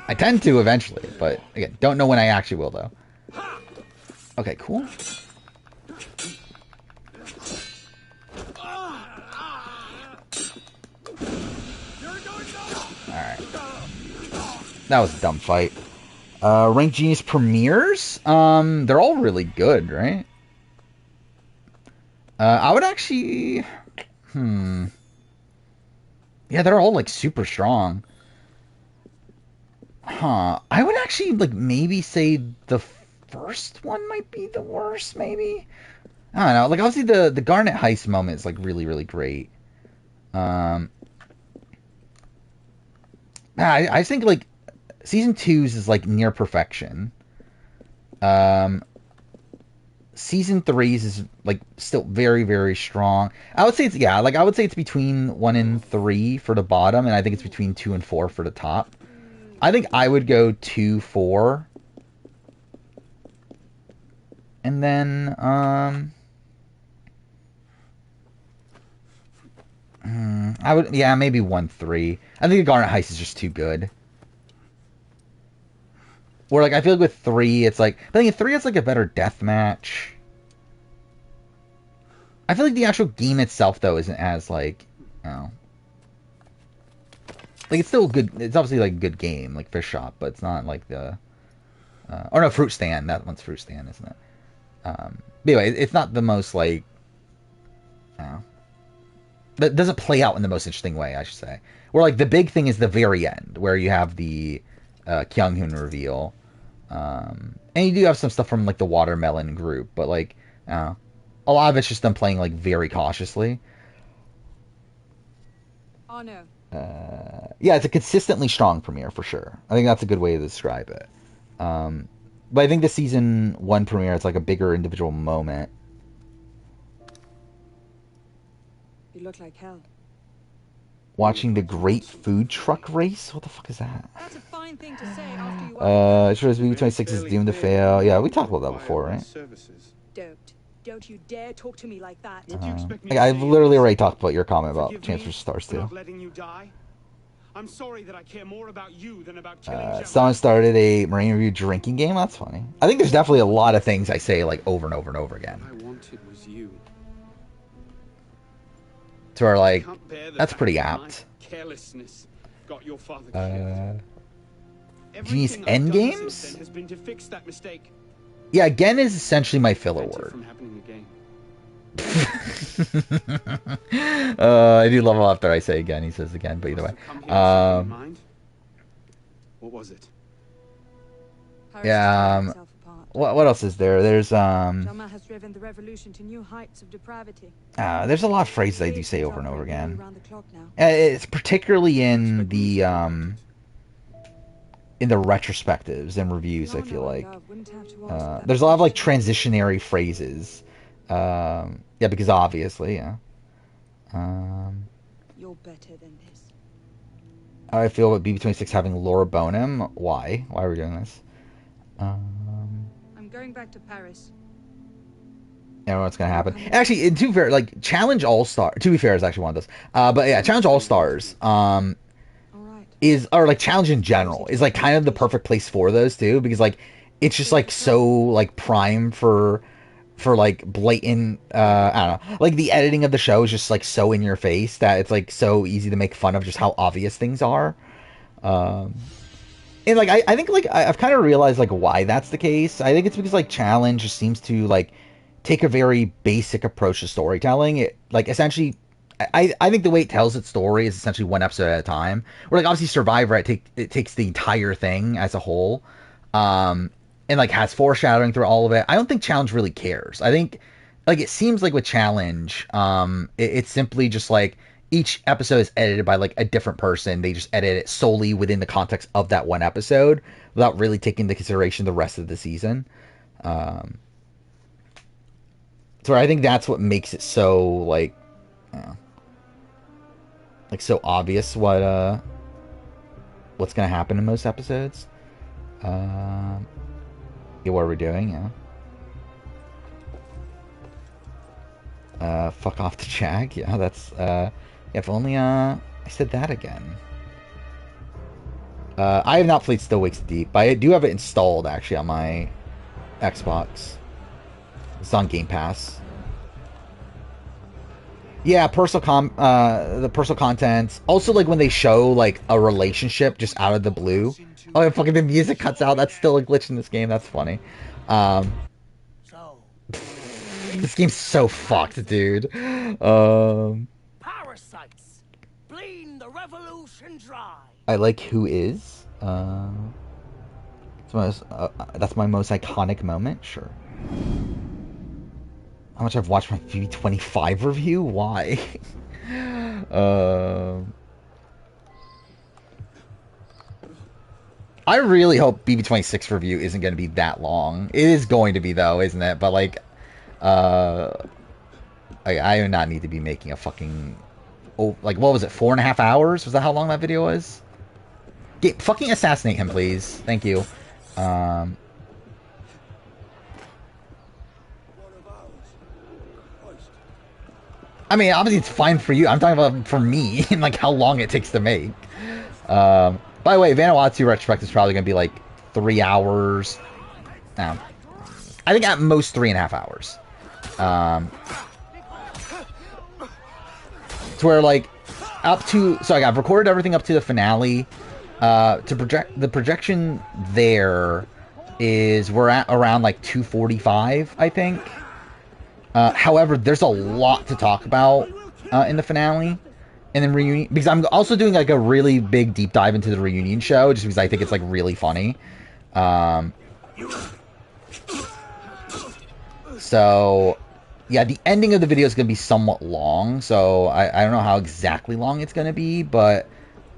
I tend to eventually, but again, don't know when I actually will though. Okay, cool. Alright. That was a dumb fight. Rank Genius premieres? They're all really good, right? I would actually... Yeah, they're all, like, super strong. Huh. I would actually, like, maybe say the first one might be the worst, maybe? I don't know. Like, obviously, the Garnet Heist moment is, like, really, really great. I think, like, Season 2's is, like, near perfection. Season 3's is, like, still very, very strong. I would say it's, yeah, like, I would say it's between 1 and 3 for the bottom, and I think it's between 2 and 4 for the top. I think I would go 2, 4. And then, I would, yeah, maybe 1, 3. I think the Garnet Heist is just too good. Where, like, I feel like with 3, it's like, I think 3 has, like, a better death match. I feel like the actual game itself, though, isn't as, like, you know, like, it's still good. It's obviously, like, a good game, like Fish Shop, but it's not, like, the, or no, Fruit Stand. That one's Fruit Stand, isn't it? But anyway, it's not the most, like, I don't know, that doesn't play out in the most interesting way, I should say. Where, like, the big thing is the very end, where you have the Kyung-hoon reveal. And you do have some stuff from, like, the Watermelon group, but, like, a lot of it's just them playing, like, very cautiously. Oh, no. Yeah, it's a consistently strong premiere, for sure. I think that's a good way to describe it. But I think the Season 1 premiere is, like, a bigger individual moment. You look like hell. Watching the Great Food Truck Race? What the fuck is that? That's a fine thing to say after you It shows BB26 is doomed to fail. Yeah, we talked about that before, right? Don't you dare talk to me like that. Like, I've literally already talked about your comment about Chance for Stars 2. I'm sorry that I care more about you than about killing Someone started a Marine Review drinking game. That's funny. I think there's definitely a lot of things I say, like, over and over and over again. What I wanted was you. To where, like, that's pretty apt. Carelessness got your father killed. Genius Everything I've done Endgames? since then has been to fix that mistake. Yeah, again is essentially my filler Prevent it word. from happening again. I do love after I say again, he says again, but either way. What was it? Yeah, what else is there? There's Jama has driven the revolution to new heights of depravity. there's a lot of phrases I do say over and over again. Around the clock now. It's particularly in the retrospectives and reviews, I feel like. There's a lot of, like, transitionary phrases. Yeah, because obviously, yeah. You're better than this. I feel about BB26 having Laura Bonham. Why? Why are we doing this? I'm going back to Paris. I don't know what's gonna happen. Actually, to be fair, like, Challenge All Star. To be fair, is actually one of those. But yeah, Challenge All Stars. Is, or like Challenge in general is, like, kind of the perfect place for those too, because, like, it's just, like, so, like, prime for like blatant, I don't know, like, the editing of the show is just, like, so in your face that it's, like, so easy to make fun of just how obvious things are. And, like, I think, like, I've kind of realized, like, why that's the case. I think it's because, like, Challenge just seems to, like, take a very basic approach to storytelling. It, like, essentially, I think the way it tells its story is essentially one episode at a time. Where, like, obviously Survivor, it takes the entire thing as a whole, and, like, has foreshadowing through all of it. I don't think Challenge really cares. I think, like, it seems like with Challenge, it's simply just, like, each episode is edited by, like, a different person. They just edit it solely within the context of that one episode without really taking into consideration the rest of the season. So I think that's what makes it so, like, like, so obvious what's gonna happen in most episodes. Yeah, what are we doing? Yeah. Fuck off to Jag. Yeah, that's, if only, I said that again. I have not played Still Wakes Deep, but I do have it installed actually on my Xbox. It's on Game Pass. Yeah, the personal content. Also, like when they show like a relationship just out of the blue. Oh, and fucking the music cuts out. That's still a glitch in this game. That's funny. This game's so fucked, dude. Parasites, bleed the revolution dry. I like Who Is. That's my most iconic moment. Sure. How much I've watched my VB25 review? Why? I really hope BB26 review isn't going to be that long. It is going to be though, isn't it? But like, I do not need to be making a fucking, like what was it? 4.5 hours? Was that how long that video was? Fucking assassinate him, please. Thank you. I mean, obviously it's fine for you. I'm talking about for me and like how long it takes to make. By the way, Vanuatu Retrospect is probably going to be like 3 hours. I think at most 3.5 hours. To where like up to, so I've recorded everything up to the finale. The projection there is we're at around like 2:45, I think. However, there's a lot to talk about in the finale, and then reunion, because I'm also doing like a really big deep dive into the reunion show, just because I think it's like really funny. So yeah, the ending of the video is going to be somewhat long, so I don't know how exactly long it's going to be, but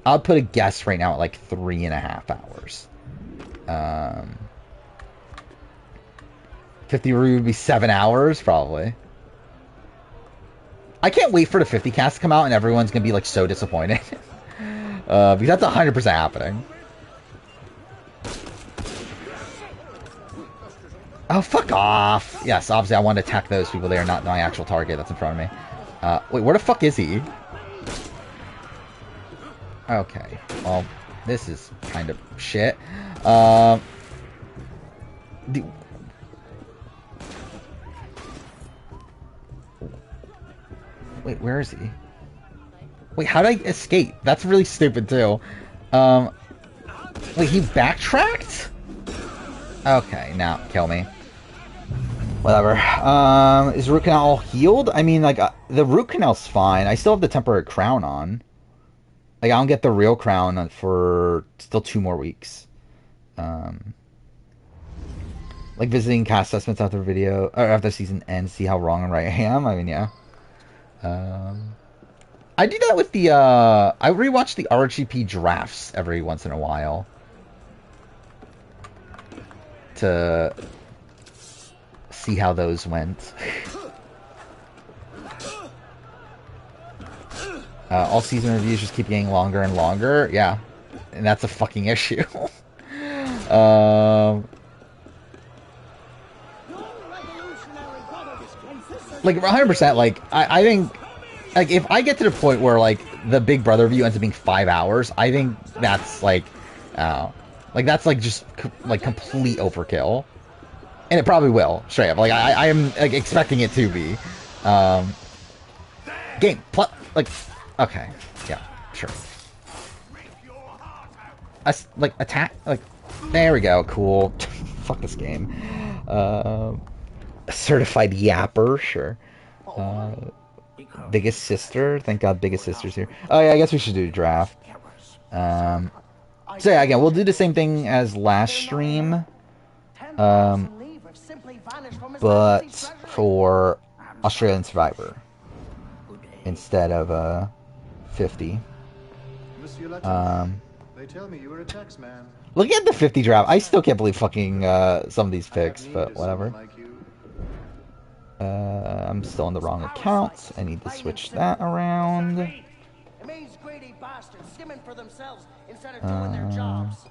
I'll put a guess right now at like 3.5 hours. 50 review would be 7 hours, probably. I can't wait for the 50 cast to come out and everyone's going to be like so disappointed. Because that's 100% happening. Oh, fuck off. Yes, obviously I want to attack those people. They are not my actual target that's in front of me. Wait, where the fuck is he? Okay, well, this is kind of shit. Wait, where is he? Wait, how did I escape? That's really stupid, too. Wait, he backtracked? Okay, now, kill me. Whatever. Is root canal all healed? I mean, like, the root canal's fine. I still have the temporary crown on. Like, I don't get the real crown for still 2 more weeks. Like, visiting cast assessments after video, or after season ends, see how wrong and right I am. I mean, yeah. I do that with the, I rewatch the RGP drafts every once in a while. To see how those went. All season reviews just keep getting longer and longer. Yeah. And that's a fucking issue. Like 100%, like I think, like if I get to the point where like the Big Brother review ends up being 5 hours, I think that's like that's like just like complete overkill, and it probably will straight up. Like I am like expecting it to be. Like okay, yeah, sure. Like attack, like there we go, cool. Fuck this game. Certified yapper, sure. Biggest sister, thank God Biggest Sister's here. Oh yeah, I guess we should do a draft. So yeah, again, we'll do the same thing as last stream. But for Australian Survivor instead of 50. They tell me you were a tax man. Looking at the 50 draft, I still can't believe fucking some of these picks, but whatever. I'm still on the wrong account. I need to switch that around. It means greedy bastards skimming for themselves instead of doing their jobs.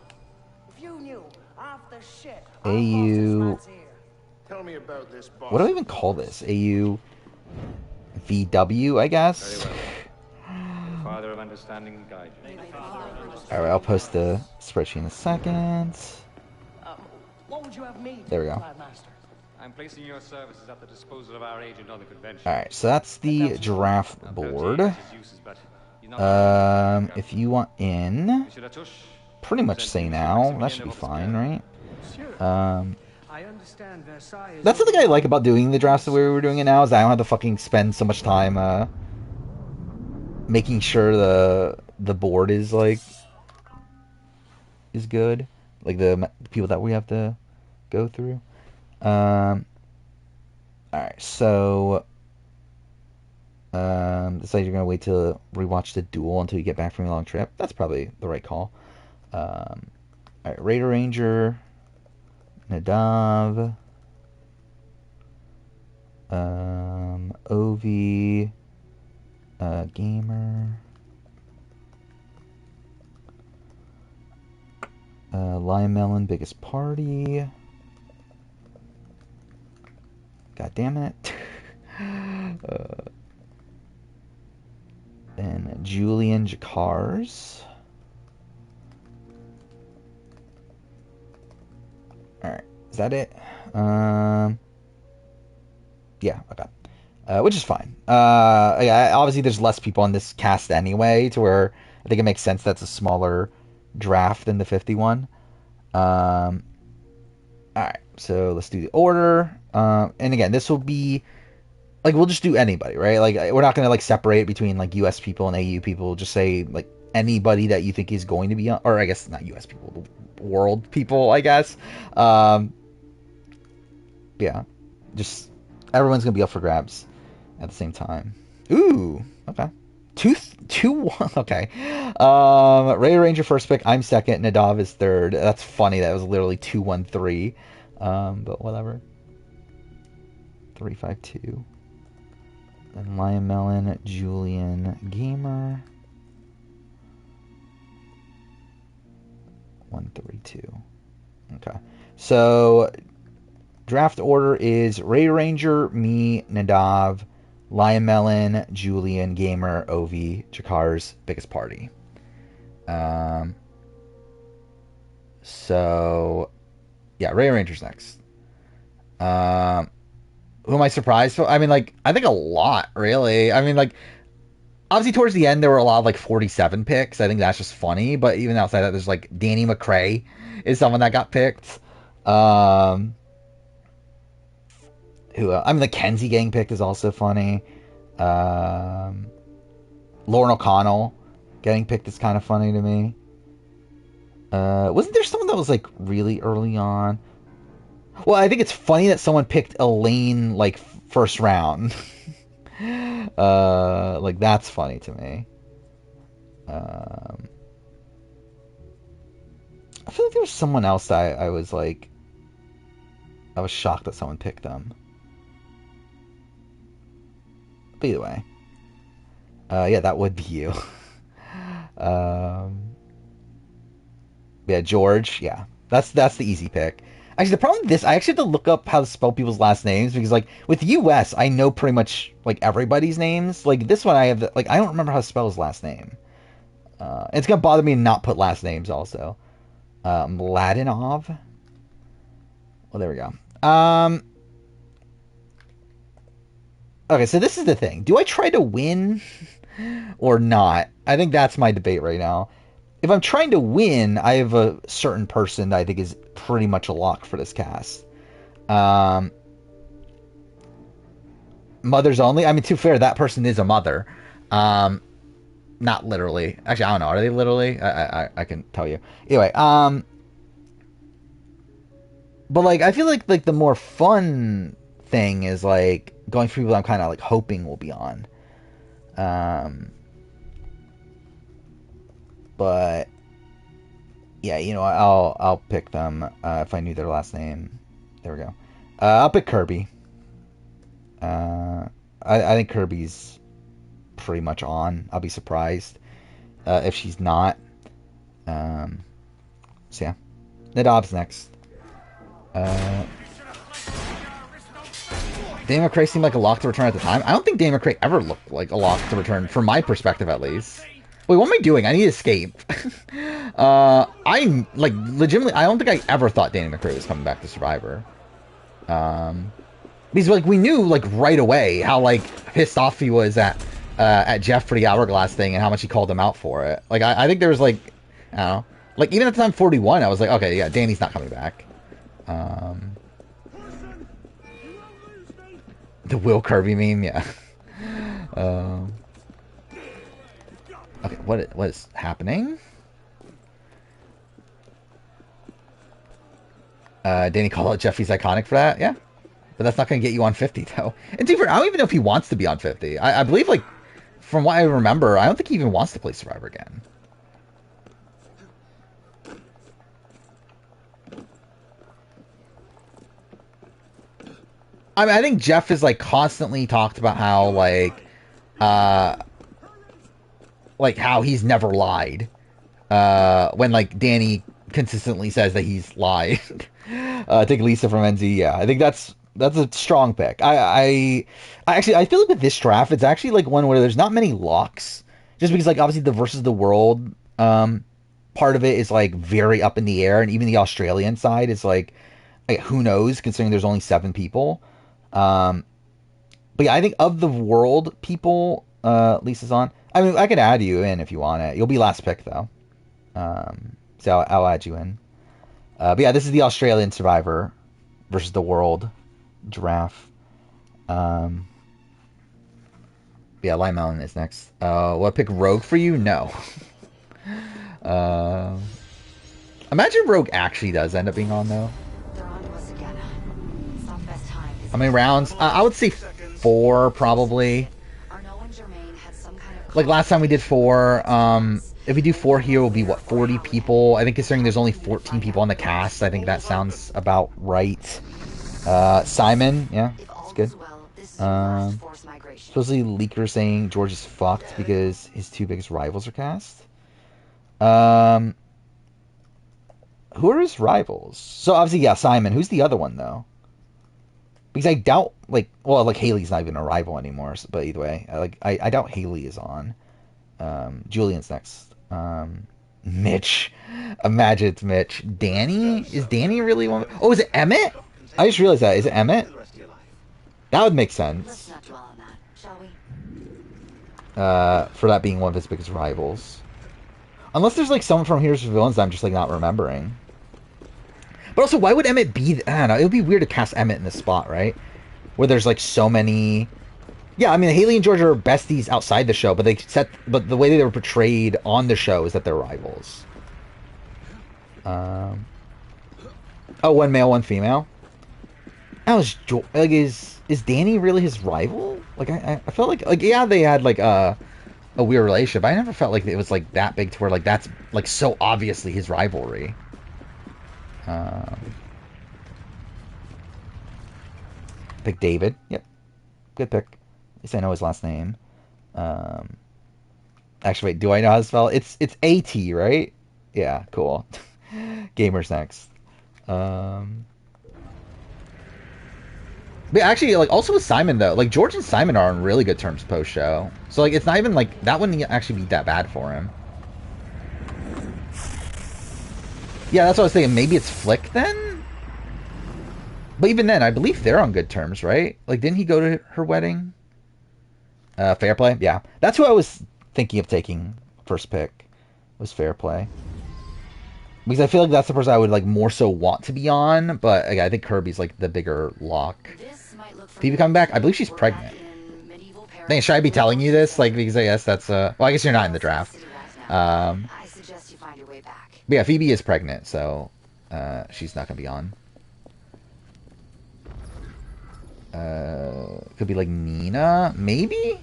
If you knew half the shit AU. Tell me about this boss. What do I even call this? AU VW, I guess. Father of understanding, guide you. Alright, I'll post the spreadsheet in a second. What would you have me do, There we go. Prime Master? I'm placing your services at the disposal of our agent on the convention. Alright, so that's the draft board. If you want in, Monsieur Latouche, pretty much say now. That should be fine, right? I understand Versailles is That's the thing I like about doing the drafts the way we were doing it now, is I don't have to fucking spend so much time making sure the board is like is good, like the people that we have to go through. All right, so decide you're gonna wait to rewatch the duel until you get back from your long trip. That's probably the right call. All right, Raider Ranger, Nadav, Ovi, Gamer, Lion Melon, Biggest Party. God damn it. Then Julian Jacars. Alright, is that it? Yeah, okay. Which is fine. Yeah, obviously there's less people on this cast anyway, to where I think it makes sense that's a smaller draft than the 51. Alright, so let's do the order. And again, this will be, like, we'll just do anybody, right? Like, we're not going to, like, separate between, like, US people and AU people. We'll just say, like, anybody that you think is going to be on, or I guess not US people, the world people, I guess. Yeah, just everyone's going to be up for grabs at the same time. Ooh, okay. 2-1, okay. Ray Ranger first pick, I'm second, Nadav is third. That's funny, that was literally 2-1-3. But whatever. 3-5-2. Then Lion Melon, Julian Gamer. 1-3-2. Okay. So draft order is Ray Ranger, me, Nadav, Lion Melon, Julian Gamer, Ovi, Jacars, Biggest Party. So yeah, Ray Ranger's next. Who am I surprised for? I mean, like, I think a lot, really. I mean, like, obviously towards the end there were a lot of, like, 47 picks. I think that's just funny. But even outside that, there's, like, Danny McCrae is someone that got picked. Who? I mean, the Kenzie getting picked is also funny. Lauren O'Connell getting picked is kind of funny to me. Wasn't there someone that was, like, really early on? Well, I think it's funny that someone picked Elaine, like, first round. Like, that's funny to me. I feel like there was someone else that I was, like, I was shocked that someone picked them. But either way. Yeah, that would be you. Yeah, George, yeah. That's the easy pick. Actually, the problem with this, I actually have to look up how to spell people's last names, because, like, with US, I know pretty much, like, everybody's names. Like, this one I have, like, I don't remember how to spell his last name. It's gonna bother me to not put last names, also. Mladinov? Well, there we go. Okay, so this is the thing. Do I try to win or not? I think that's my debate right now. If I'm trying to win, I have a certain person that I think is pretty much a lock for this cast. Mothers only? I mean, to be fair, that person is a mother. Not literally. Actually, I don't know. Are they literally? I can tell you. Anyway, but, like, I feel like the more fun thing is, like, going for people I'm kind of, like, hoping will be on. But yeah, you know, I'll pick them if I knew their last name. There we go. I'll pick Kirby. I think Kirby's pretty much on. I'll be surprised if she's not. So yeah, Nadav's next. Daniel McCrae seemed like a lock to return at the time. I don't think Daniel McCrae ever looked like a lock to return, from my perspective at least. Wait, what am I doing? I need to escape. I'm, like, legitimately, I don't think I ever thought Danny McRae was coming back to Survivor. Because, like, we knew, like, right away how, like, pissed off he was at Jeff for the Hourglass thing and how much he called him out for it. Like, I think there was, like, I don't know. Like, even at the time 41, I was like, okay, yeah, Danny's not coming back. The Will Kirby meme, yeah. Okay, what is happening? Danny called out Jeffy's iconic for that, yeah. But that's not going to get you on 50, though. And I don't even know if he wants to be on 50. I believe, like, from what I remember, I don't think he even wants to play Survivor again. I mean, I think Jeff has, like, constantly talked about how, like how he's never lied. When, like, Danny consistently says that he's lied. Take Lisa from NZ, yeah. I think that's a strong pick. I actually, I feel like with this draft, it's actually, like, one where there's not many locks. Just because, like, obviously the versus the world, part of it is, like, very up in the air. And even the Australian side is, like who knows, considering there's only 7 people. But yeah, I think of the world people, Lisa's on. I mean, I could add you in if you want it. You'll be last pick, though. So I'll add you in. But yeah, this is the Australian Survivor versus the world draft. Yeah, Lime Mountain is next. Will I pick Rogue for you? No. Imagine Rogue actually does end up being on, though. How many rounds? I would say 4, probably. Like last time we did 4. If we do 4 here, will be what, 40 people? I think considering there's only 14 people on the cast, I think that sounds about right. Simon, yeah, that's good. Supposedly leaker saying George is fucked because his 2 biggest rivals are cast. Who are his rivals? So obviously, yeah, Simon. Who's the other one though? Because I doubt, like, well, like, Haley's not even a rival anymore, but either way, I doubt Haley is on. Julian's next. Mitch. Imagine it's Mitch. Danny? Is Danny really one? Oh, is it Emmett? I just realized that. Is it Emmett? That would make sense. For that being one of his biggest rivals. Unless there's, like, someone from Heroes for Villains that I'm just, like, not remembering. But also, why would Emmett be... I don't know. It would be weird to cast Emmett in this spot, right? Where there's, like, so many... Yeah, I mean, Haley and George are besties outside the show, but but the way they were portrayed on the show is that they're rivals. Oh, 1 male, 1 female. That was... Like, is Danny really his rival? Like, I felt like... yeah, they had, like, a weird relationship. I never felt like it was, like, that big to where, like, that's, like, so obviously his rivalry. Pick David. Yep. Good pick. At least I know his last name. Actually, wait, do I know how to spell it? It's A-T, right? Yeah, cool. Gamer's next. But actually, like, also with Simon, though, like, George and Simon are on really good terms post-show. So, like, it's not even, like, that wouldn't actually be that bad for him. Yeah, that's what I was thinking. Maybe it's Flick, then? But even then, I believe they're on good terms, right? Like, didn't he go to her wedding? Fair Play? Yeah. That's who I was thinking of taking first pick, was Fair Play. Because I feel like that's the person I would, like, more so want to be on, but I think Kirby's, like, the bigger lock. Phoebe coming back? I believe she's pregnant. Dang, should I be telling you this? Like, because I guess that's, well, I guess you're not in the draft. But yeah, Phoebe is pregnant, so, she's not gonna be on. Could be, like, Nina? Maybe?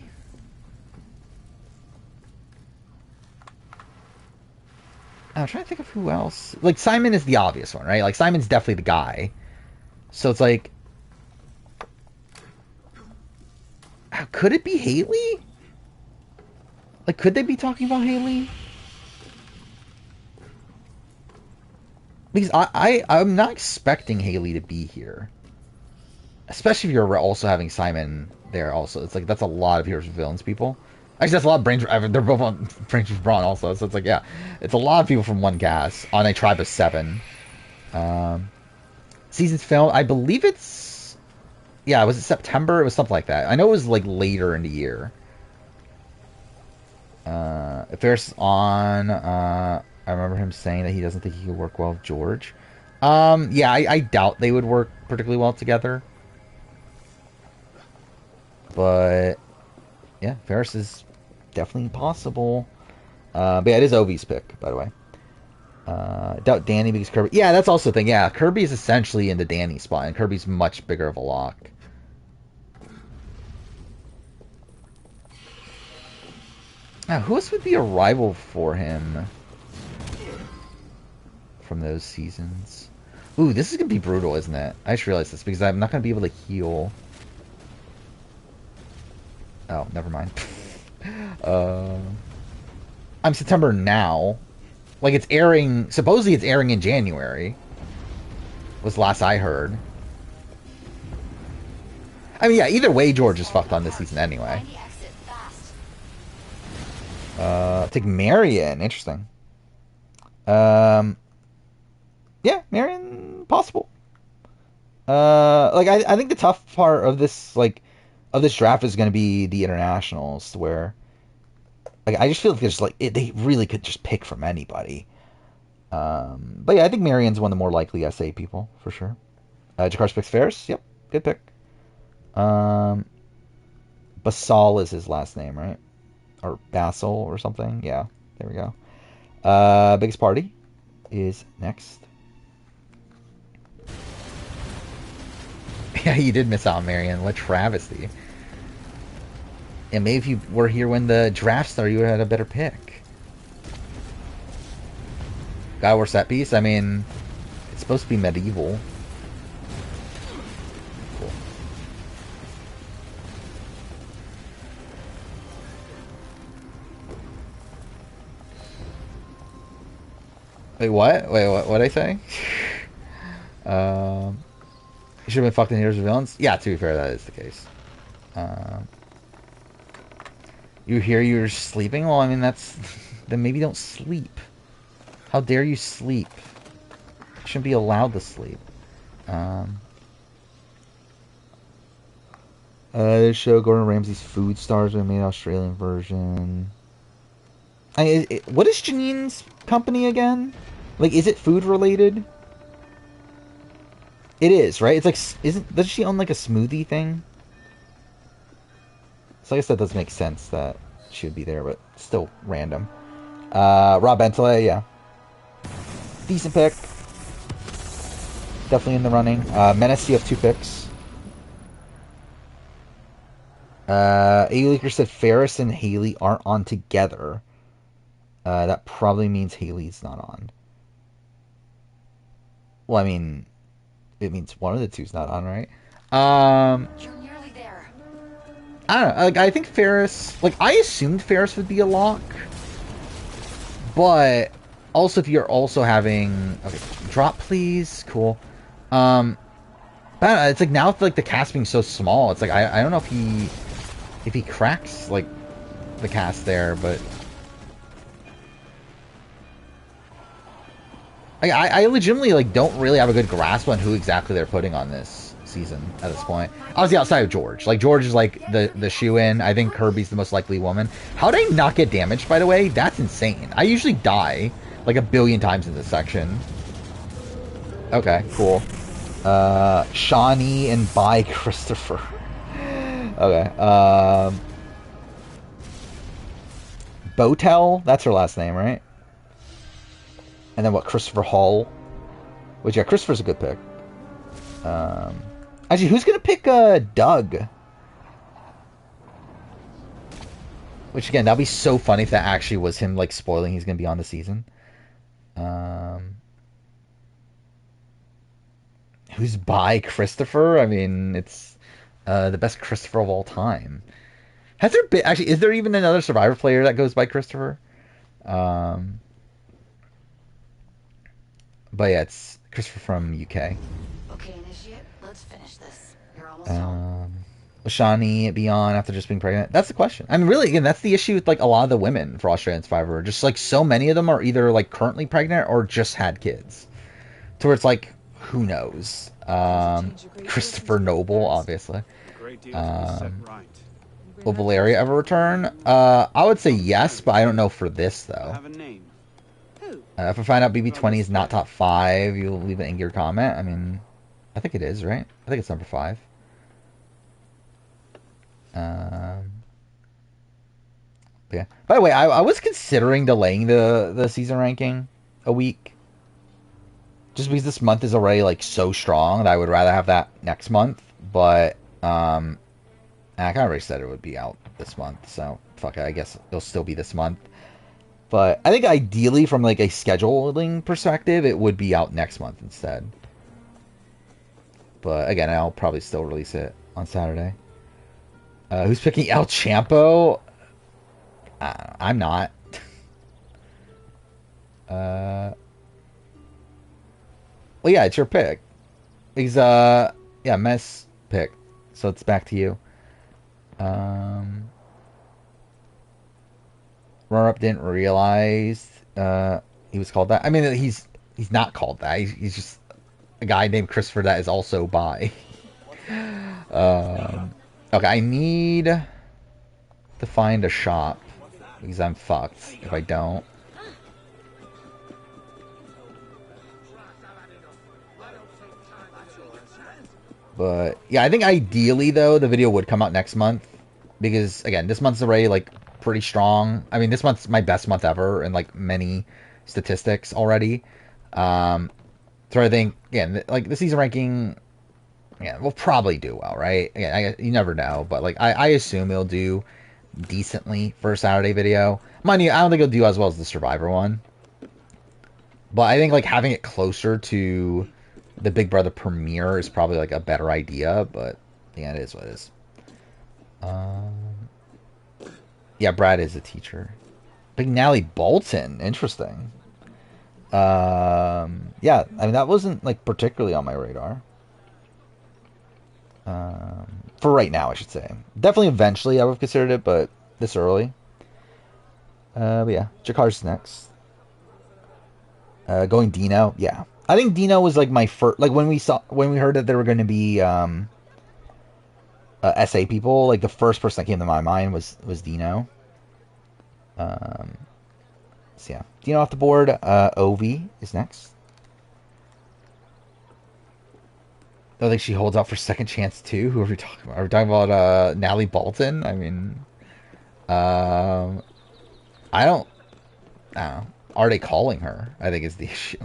I'm trying to think of who else. Like, Simon is the obvious one, right? Like, Simon's definitely the guy. So it's like... could it be Haley? Like, could they be talking about Haley? Because I'm not expecting Haley to be here. Especially if you're also having Simon there also. It's like, that's a lot of Heroes of Villains people. Actually, that's a lot of brains. They're both on Brains of Brawn also, so it's like, yeah, it's a lot of people from one cast on a tribe of 7. Seasons filmed, I believe it's, yeah, was it September? It was something like that. I know it was like later in the year. If there's on, I remember him saying that he doesn't think he could work well with George. Yeah, I doubt they would work particularly well together. But yeah, Ferris is definitely possible. But yeah, it is Ovi's pick, by the way. Doubt Danny because Kirby. Yeah, that's also the thing. Yeah, Kirby is essentially in the Danny spot, and Kirby's much bigger of a lock. Now, who else would be a rival for him from those seasons? Ooh, this is going to be brutal, isn't it? I just realized this because I'm not going to be able to heal. Oh, never mind. I'm September now. Like, it's airing... Supposedly it's airing in January. Was the last I heard. I mean, yeah, either way, George is fucked on this season anyway. Take Marion. Interesting. Yeah, Marion, possible. Like, I think the tough part of this, like, of this draft is going to be the internationals, where, like, I just feel like there's, like, they really could just pick from anybody. But yeah, I think Marion's one of the more likely SA people, for sure. Jakar picks Ferris. Yep, good pick. Basal is his last name, right? Or Basil or something. Yeah, there we go. Biggest Party is next. Yeah, you did miss out on Marion. What travesty. And maybe if you were here when the draft started, you would have had a better pick. God War set piece? I mean, it's supposed to be medieval. Cool. Wait, what? Wait, what'd I say? You should have been fucked in Heroes of Villains? Yeah, to be fair, that is the case. You hear you're sleeping? Well, I mean, that's... Then maybe don't sleep. How dare you sleep? You shouldn't be allowed to sleep. This show, Gordon Ramsay's Food Stars, we made an Australian version. What is Janine's company again? Like, is it food related? It is, right? It's like, does she own like a smoothie thing? So I guess that does make sense that she would be there, but still random. Rob Bentley, yeah. Decent pick. Definitely in the running. Menace, you have 2 picks. A-Leaker said Ferris and Haley aren't on together. That probably means Haley's not on. Well, I mean, it means one of the two's not on, right? You're nearly there. I don't know. Like, I think Ferris... Like, I assumed Ferris would be a lock. But also, if you're also having... Okay, drop, please. Cool. But I don't know, it's like, now with, like, the cast being so small, it's like, I don't know if he cracks, like, the cast there, but... I legitimately, like, don't really have a good grasp on who exactly they're putting on this season at this point. Obviously, outside of George. Like, George is, like, the shoe-in. I think Kirby's the most likely woman. How did I not get damaged, by the way? That's insane. I usually die, like, a billion times in this section. Okay, cool. Shawnee and Bai Christopher. Okay, Botel? That's her last name, right? And then what, Christopher Hall? Which, yeah, Christopher's a good pick. Actually, who's going to pick Doug? Which, again, that'd be so funny if that actually was him, like, spoiling he's going to be on the season. Who's by Christopher? I mean, it's the best Christopher of all time. Has there been... Actually, is there even another Survivor player that goes by Christopher? But yeah, it's Christopher from UK. Okay, Initiate, let's finish this. You're almost home. Will Shani be on after just being pregnant? That's the question. I mean, really, again, that's the issue with like a lot of the women for Australian Survivor. Just like so many of them are either like currently pregnant or just had kids. To where it's like, who knows? Christopher Noble, obviously. A great deal to be set Um, right. will Valeria ever return? I would say yes, but I don't know for this I though. have a name. Who? If I find out BB20 is not top 5, you'll leave an in-gear comment. I mean, I think it is, right? I think it's number 5. Yeah. By the way, I was considering delaying the season ranking a week, just because this month is already like so strong that I would rather have that next month. But I kind of already said it would be out this month, so fuck it. I guess it'll still be this month. But I think ideally, from like a scheduling perspective, it would be out next month instead. But again, I'll probably still release it on Saturday. Who's picking El Champo? I'm not. Well, yeah, it's your pick. He's yeah, Mess pick. So it's back to you. Runner-up didn't realize he was called that. I mean, he's not called that. He's just a guy named Christopher that is also bi. Okay, I need to find a shop because I'm fucked if I don't. But yeah, I think ideally though the video would come out next month because again, this month's already like pretty strong. I mean, this month's my best month ever in like many statistics already. So I think again, like the season ranking, yeah, we'll probably do well, right? Again, you never know, but like I assume it'll do decently for a Saturday video. Mind you, I don't think it'll do as well as the Survivor one. But I think like having it closer to the Big Brother premiere is probably like a better idea. But yeah, it is what it is. Yeah, Brad is a teacher. Big Nally Bolton, interesting. Yeah, I mean that wasn't like particularly on my radar. For right now, I should say. Definitely eventually I would have considered it, but this early. But yeah, Jakar's next. Going Dino, yeah. I think Dino was like my first, like when we heard that there were going to be SA people, like the first person that came to my mind was Dino. So yeah, Dino off the board. Ovi is next. I think she holds out for second chance too. Who are we talking about? Are we talking about Nally Bolton? I mean, I don't know. Are they calling her? I think is the issue.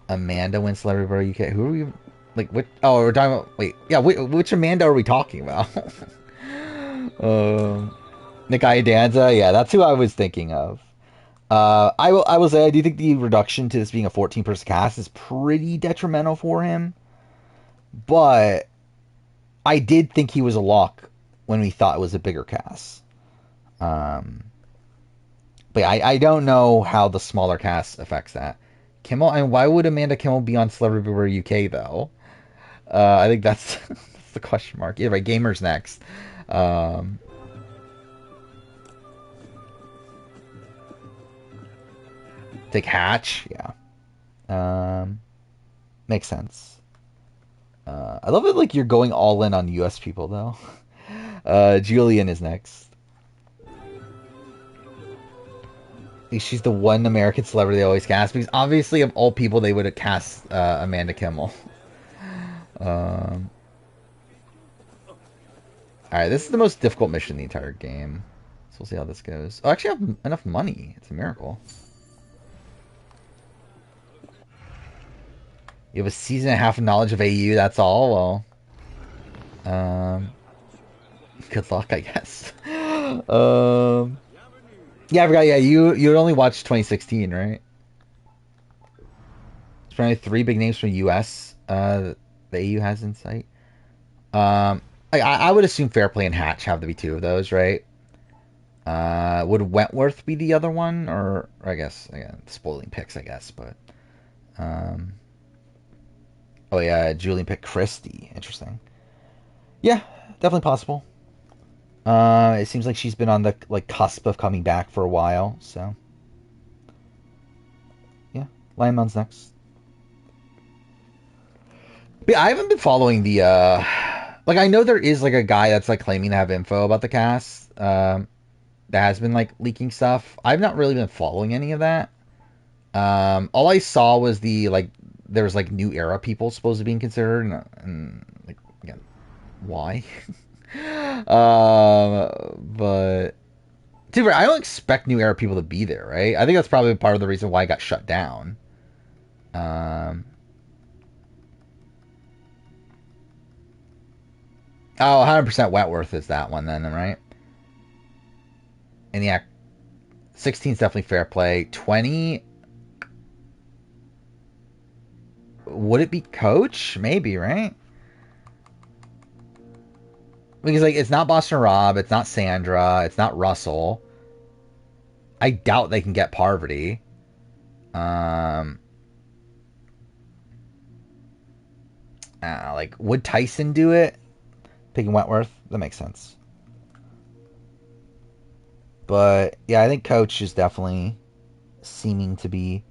Amanda wins Celebrity Brother UK. Who are we? Like, what? Oh, we're talking about. Wait, yeah. Which Amanda are we talking about? Nikai Danza. Yeah, that's who I was thinking of. I will say I do think the reduction to this being a 14-person cast is pretty detrimental for him. But I did think he was a lock when we thought it was a bigger cast. But I don't know how the smaller cast affects that. Kimmel, and why would Amanda Kimmel be on Celebrity Big Brother UK though? I think that's that's the question mark. Yeah, right. Gamers next. Take Hatch, yeah. Makes sense. I love it. Like you're going all in on U.S. people though. Julian is next. She's the one American celebrity they always cast because obviously of all people they would have cast Amanda Kimmel. Alright, this is the most difficult mission in the entire game. So we'll see how this goes. Oh, I actually have enough money. It's a miracle. You have a season and a half of knowledge of AU, that's all? Well, good luck, I guess. Yeah, I forgot. Yeah, you had only watched 2016, right? There's probably 3 big names from US the AU has in sight. I would assume Fairplay and Hatch have to be 2 of those, right? Would Wentworth be the other one, or I guess again spoiling picks, I guess, but Oh yeah, Julian picked Christie. Interesting. Yeah, definitely possible. It seems like she's been on the like cusp of coming back for a while. So yeah, Lion Moun's next. But yeah, I haven't been following the like I know there is like a guy that's like claiming to have info about the cast that has been like leaking stuff. I've not really been following any of that. All I saw was the like there was like new era people supposed to be considered and like again why but to be fair, I don't expect new era people to be there, right? I think that's probably part of the reason why I got shut down. Oh, 100% Wentworth is that one then, right? And yeah, 16 is definitely fair play. 20, would it be Coach? Maybe, right? Because like it's not Boston Rob, it's not Sandra, it's not Russell. I doubt they can get Parvati. Like would Tyson do it? Picking Wentworth, that makes sense. But yeah, I think Coach is definitely seeming to be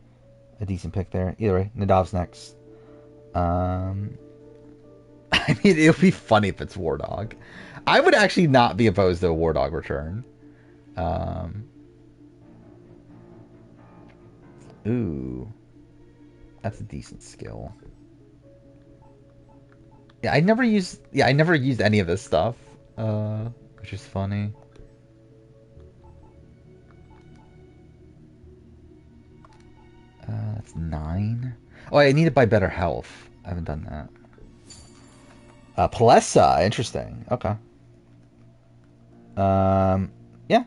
a decent pick there. Either way, Nadav's next. I mean, it would be funny if it's War Dog. I would actually not be opposed to a War Dog return. Ooh, that's a decent skill. Yeah, I never used any of this stuff, which is funny. That's 9. Oh, I need to buy better health. I haven't done that. Palessa, interesting. Okay. Yeah,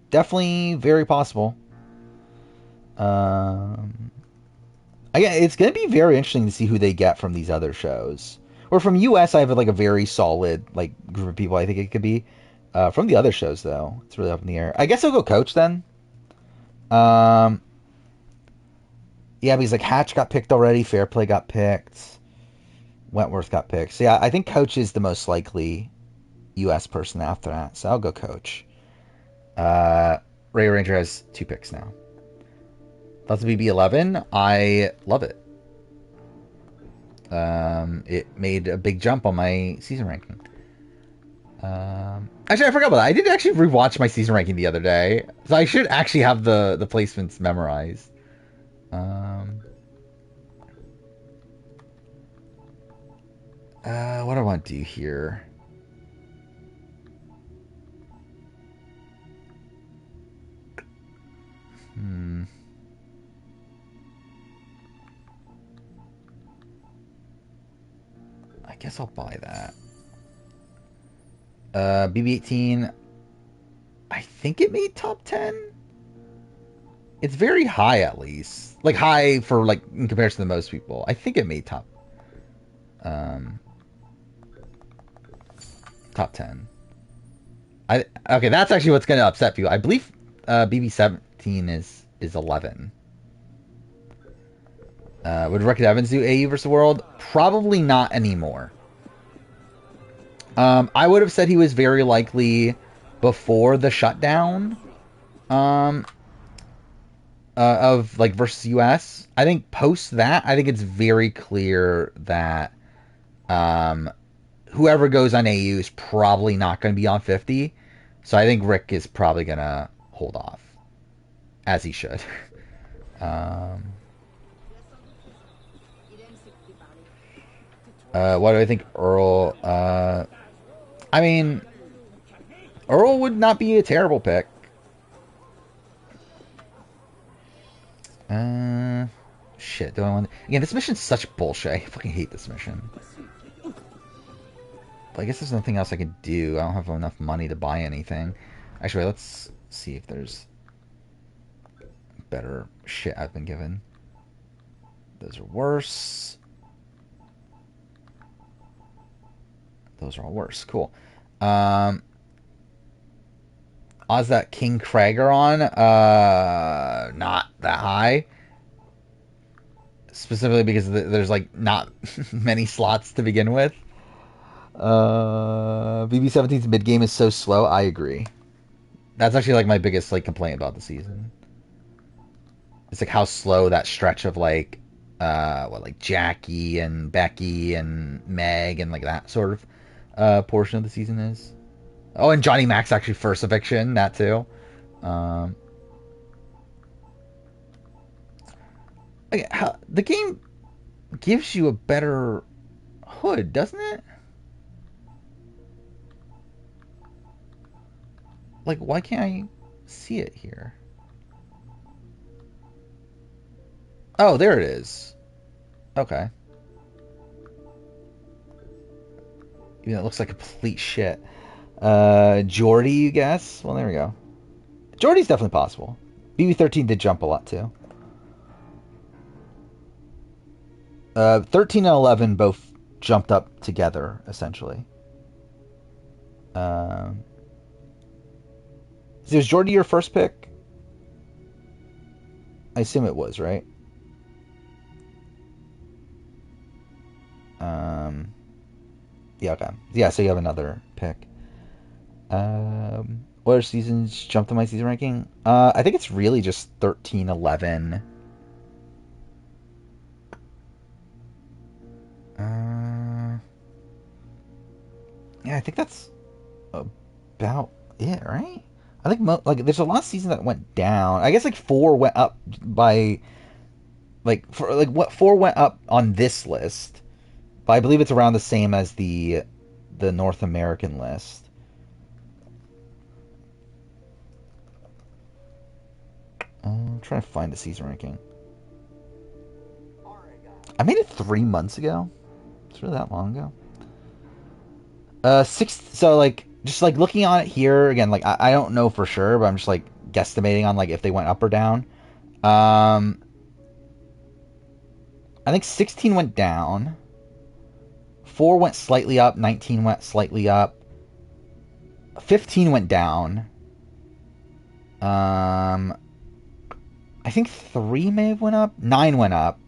definitely very possible. Again, it's gonna be very interesting to see who they get from these other shows. Or from US, I have like a very solid like group of people I think it could be. From the other shows though, it's really up in the air. I guess I'll go Coach then. Yeah, because like Hatch got picked already, Fairplay got picked, Wentworth got picked. So yeah, I think Coach is the most likely US person after that. So I'll go Coach. Ray Ranger has 2 picks now. That's BB11. I love it. It made a big jump on my season ranking. Actually, I forgot about that. I did actually rewatch my season ranking the other day, so I should actually have the placements memorized. What do I want to do here? I guess I'll buy that. BB18. I think it made top 10. It's very high, at least. Like high for like in comparison to most people. I think it made top 10. Okay, that's actually what's gonna upset people. I believe BB17 is 11. Would Rick Evans do AU versus World? Probably not anymore. I would have said he was very likely before the shutdown of like versus US. I think post that, I think it's very clear that whoever goes on AU is probably not going to be on 50. So I think Rick is probably going to hold off, as he should. What do I think Earl? I mean, Earl would not be a terrible pick. Shit, do I want to... Again, this mission's such bullshit. I fucking hate this mission. But I guess there's nothing else I can do. I don't have enough money to buy anything. Actually, let's see if there's better shit I've been given. Those are worse. Those are all worse. Cool. Ozat King Krager on. Not that high. specifically because there's like not many slots to begin with. BB17's mid game is so slow. I agree. That's actually like my biggest like complaint about the season. It's like how slow that stretch of like like Jackie and Becky and Meg and like that sort of portion of the season is. Oh, and Johnny Mac's actually first eviction, that too. The game gives you a better HUD, doesn't it? Like, why can't I see it here? Oh, there it is. Okay. Even though it looks like complete shit. Jordy, you guess? Well, there we go. Jordy's definitely possible. BB13 did jump a lot, too. 13 and 11 both jumped up together, essentially. So was Jordy your first pick? I assume it was, right? Yeah, okay. Yeah, so you have another pick. What other seasons jumped in my season ranking? I think it's really just 13, 11. Yeah, I think that's about it, right? I think like there's a lot of seasons that went down. I guess like 4 went up by what 4 went up on this list, but I believe it's around the same as the North American list. I'm trying to find the season ranking. I made it 3 months ago. It's really that long ago. 6. So like just like looking on it here again, like I don't know for sure, but I'm just like guesstimating on like if they went up or down. I think 16 went down. 4 went slightly up. 19 went slightly up. 15 went down. I think 3 may have went up. 9 went up.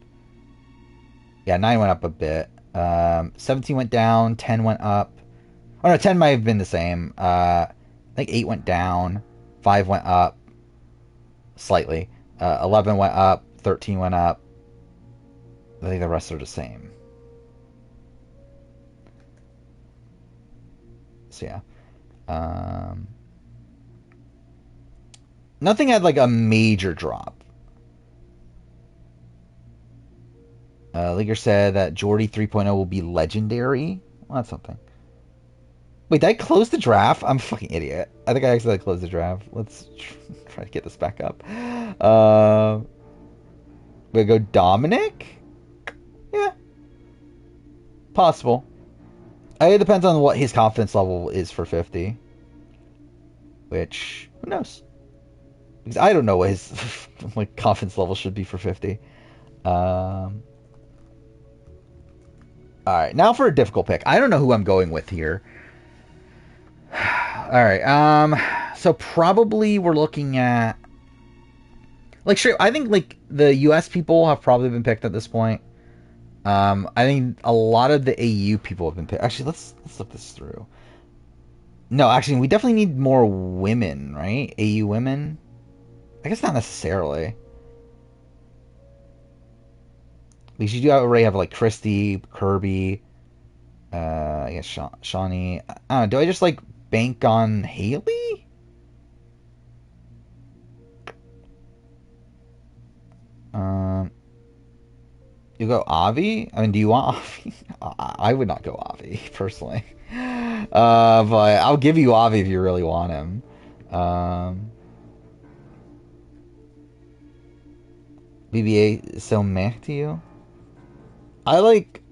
Yeah, 9 went up a bit. 17 went down. 10 went up. Oh no, 10 might have been the same. I think 8 went down. 5 went up. Slightly. 11 went up. 13 went up. I think the rest are the same. So yeah. Nothing had like a major drop. Liger said that Jordy 3.0 will be legendary. Well, that's something. Wait, did I close the draft? I'm a fucking idiot. I think I accidentally closed the draft. Let's try to get this back up. We go Dominic? Yeah. Possible. It depends on what his confidence level is for 50. Which, who knows? Because I don't know what his like confidence level should be for 50. Alright, now for a difficult pick. I don't know who I'm going with here. Alright, so probably we're looking at... Like, sure, I think, like, the US people have probably been picked at this point. I think a lot of the AU people have been picked. Actually, let's look this through. No, actually, we definitely need more women, right? AU women? I guess not necessarily. Because you do already have, like, Christy, Kirby, I guess Shawnee. I don't know, do I just, like, bank on Haley? You go Avi? I mean, do you want Avi? I would not go Avi, personally. But I'll give you Avi if you really want him. BB-8 is so meh to you? I like...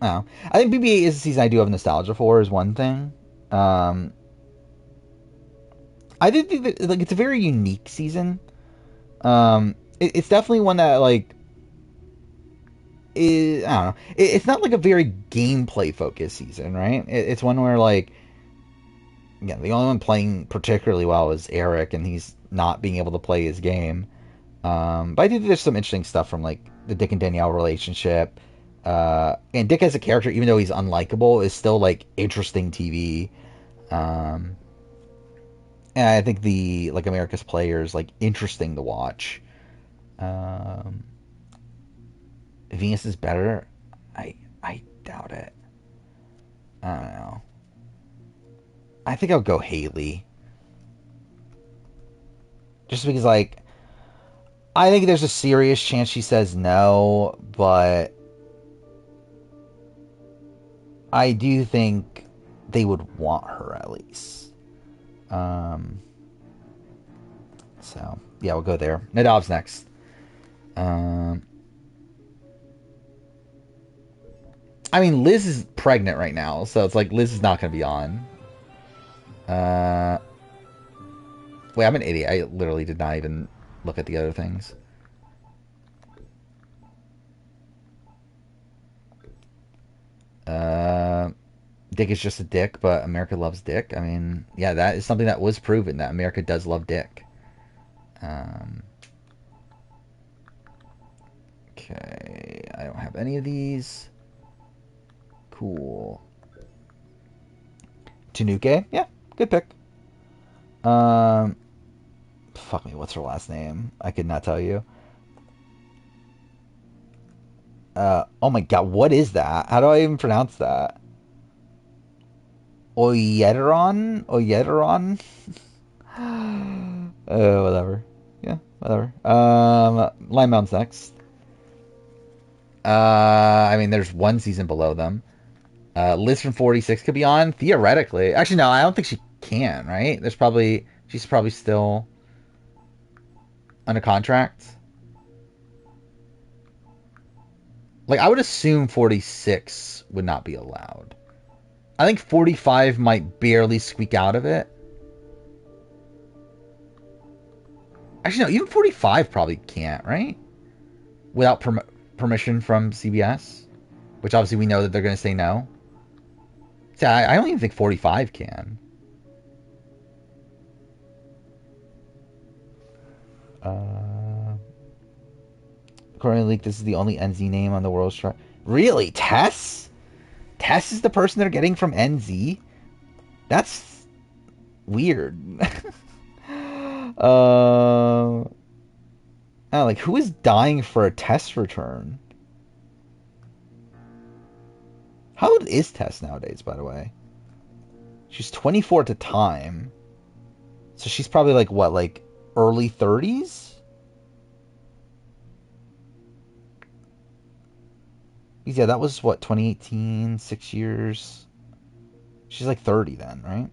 I don't know. I think BB-8 is a season I do have nostalgia for, is one thing. I did think that, like, it's a very unique season. It's definitely one that, like... I don't know. It's not like a very gameplay focused season, right? It's one where, like, again, the only one playing particularly well is Eric, and he's not being able to play his game. But I do think there's some interesting stuff from, like, the Dick and Danielle relationship. And Dick as a character, even though he's unlikable, is still like interesting TV. And I think the like America's Players like interesting to watch. Venus is better. I doubt it. I don't know. I think I'll go Haley. Just because like I think there's a serious chance she says no, but I do think they would want her at least. So yeah, we'll go there. Nadav's next. I mean, Liz is pregnant right now, so it's like Liz is not going to be on. Wait, I'm an idiot. I literally did not even look at the other things. Dick is just a dick, but America loves Dick. I mean, yeah, that is something that was proven, that America does love Dick. Okay, I don't have any of these. Cool. Tanuke? Yeah, good pick. Fuck me, what's her last name? I could not tell you. Oh my god, what is that? How do I even pronounce that? Oyederon? Oyederon? Whatever. Yeah, whatever. Lime Mountain's next. I mean, there's one season below them. Liz from 46 could be on, theoretically. Actually, no, I don't think she can, right? She's probably still under contract. Like, I would assume 46 would not be allowed. I think 45 might barely squeak out of it. Actually, no, even 45 probably can't, right? Without permission from CBS. Which obviously we know that they're going to say no. See, I don't even think 45 can. According to leak, this is the only NZ name on the World's chart. Really? Tess? Tess is the person they're getting from NZ? That's weird. Like, who is dying for a Tess return? How old is Tess nowadays, by the way? She's 24 at the time. So she's probably like, what, like early 30s? Yeah, that was what, 2018, 6 years. She's like 30 then, right?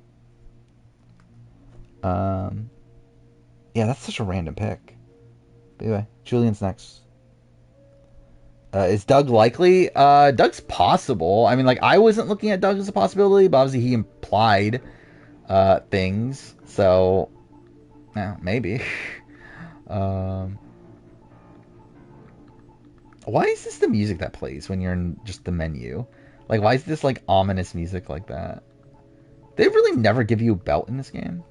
Yeah, that's such a random pick. But anyway, Julian's next. Is Doug likely? Doug's possible. I mean, like, I wasn't looking at Doug as a possibility, but obviously he implied things. So, yeah, maybe. Why is this the music that plays when you're in just the menu? Like, why is this, like, ominous music like that? They really never give you a belt in this game?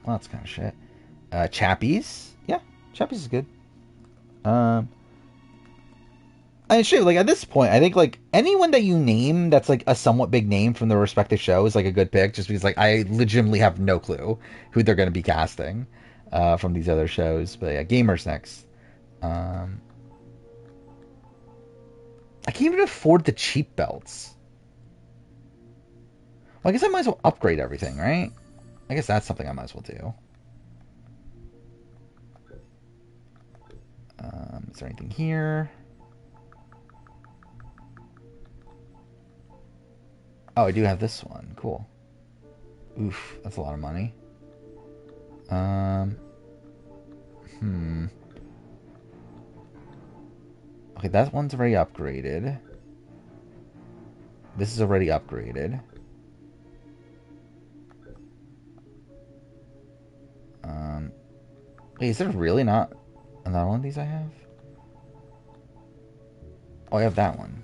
Well, that's kind of shit. Chappies? Yeah, Chappies is good. I shoot, like, at this point, I think, like, anyone that you name that's, like, a somewhat big name from the respective show is, like, a good pick, just because, like, I legitimately have no clue who they're going to be casting from these other shows. But, yeah, Gamer's next. I can't even afford the cheap belts. Well, I guess I might as well upgrade everything, right? I guess that's something I might as well do. Is there anything here? Oh, I do have this one. Cool. Oof, that's a lot of money. Okay, that one's already upgraded. This is already upgraded. Wait, is there really not another one of these I have? Oh, I have that one.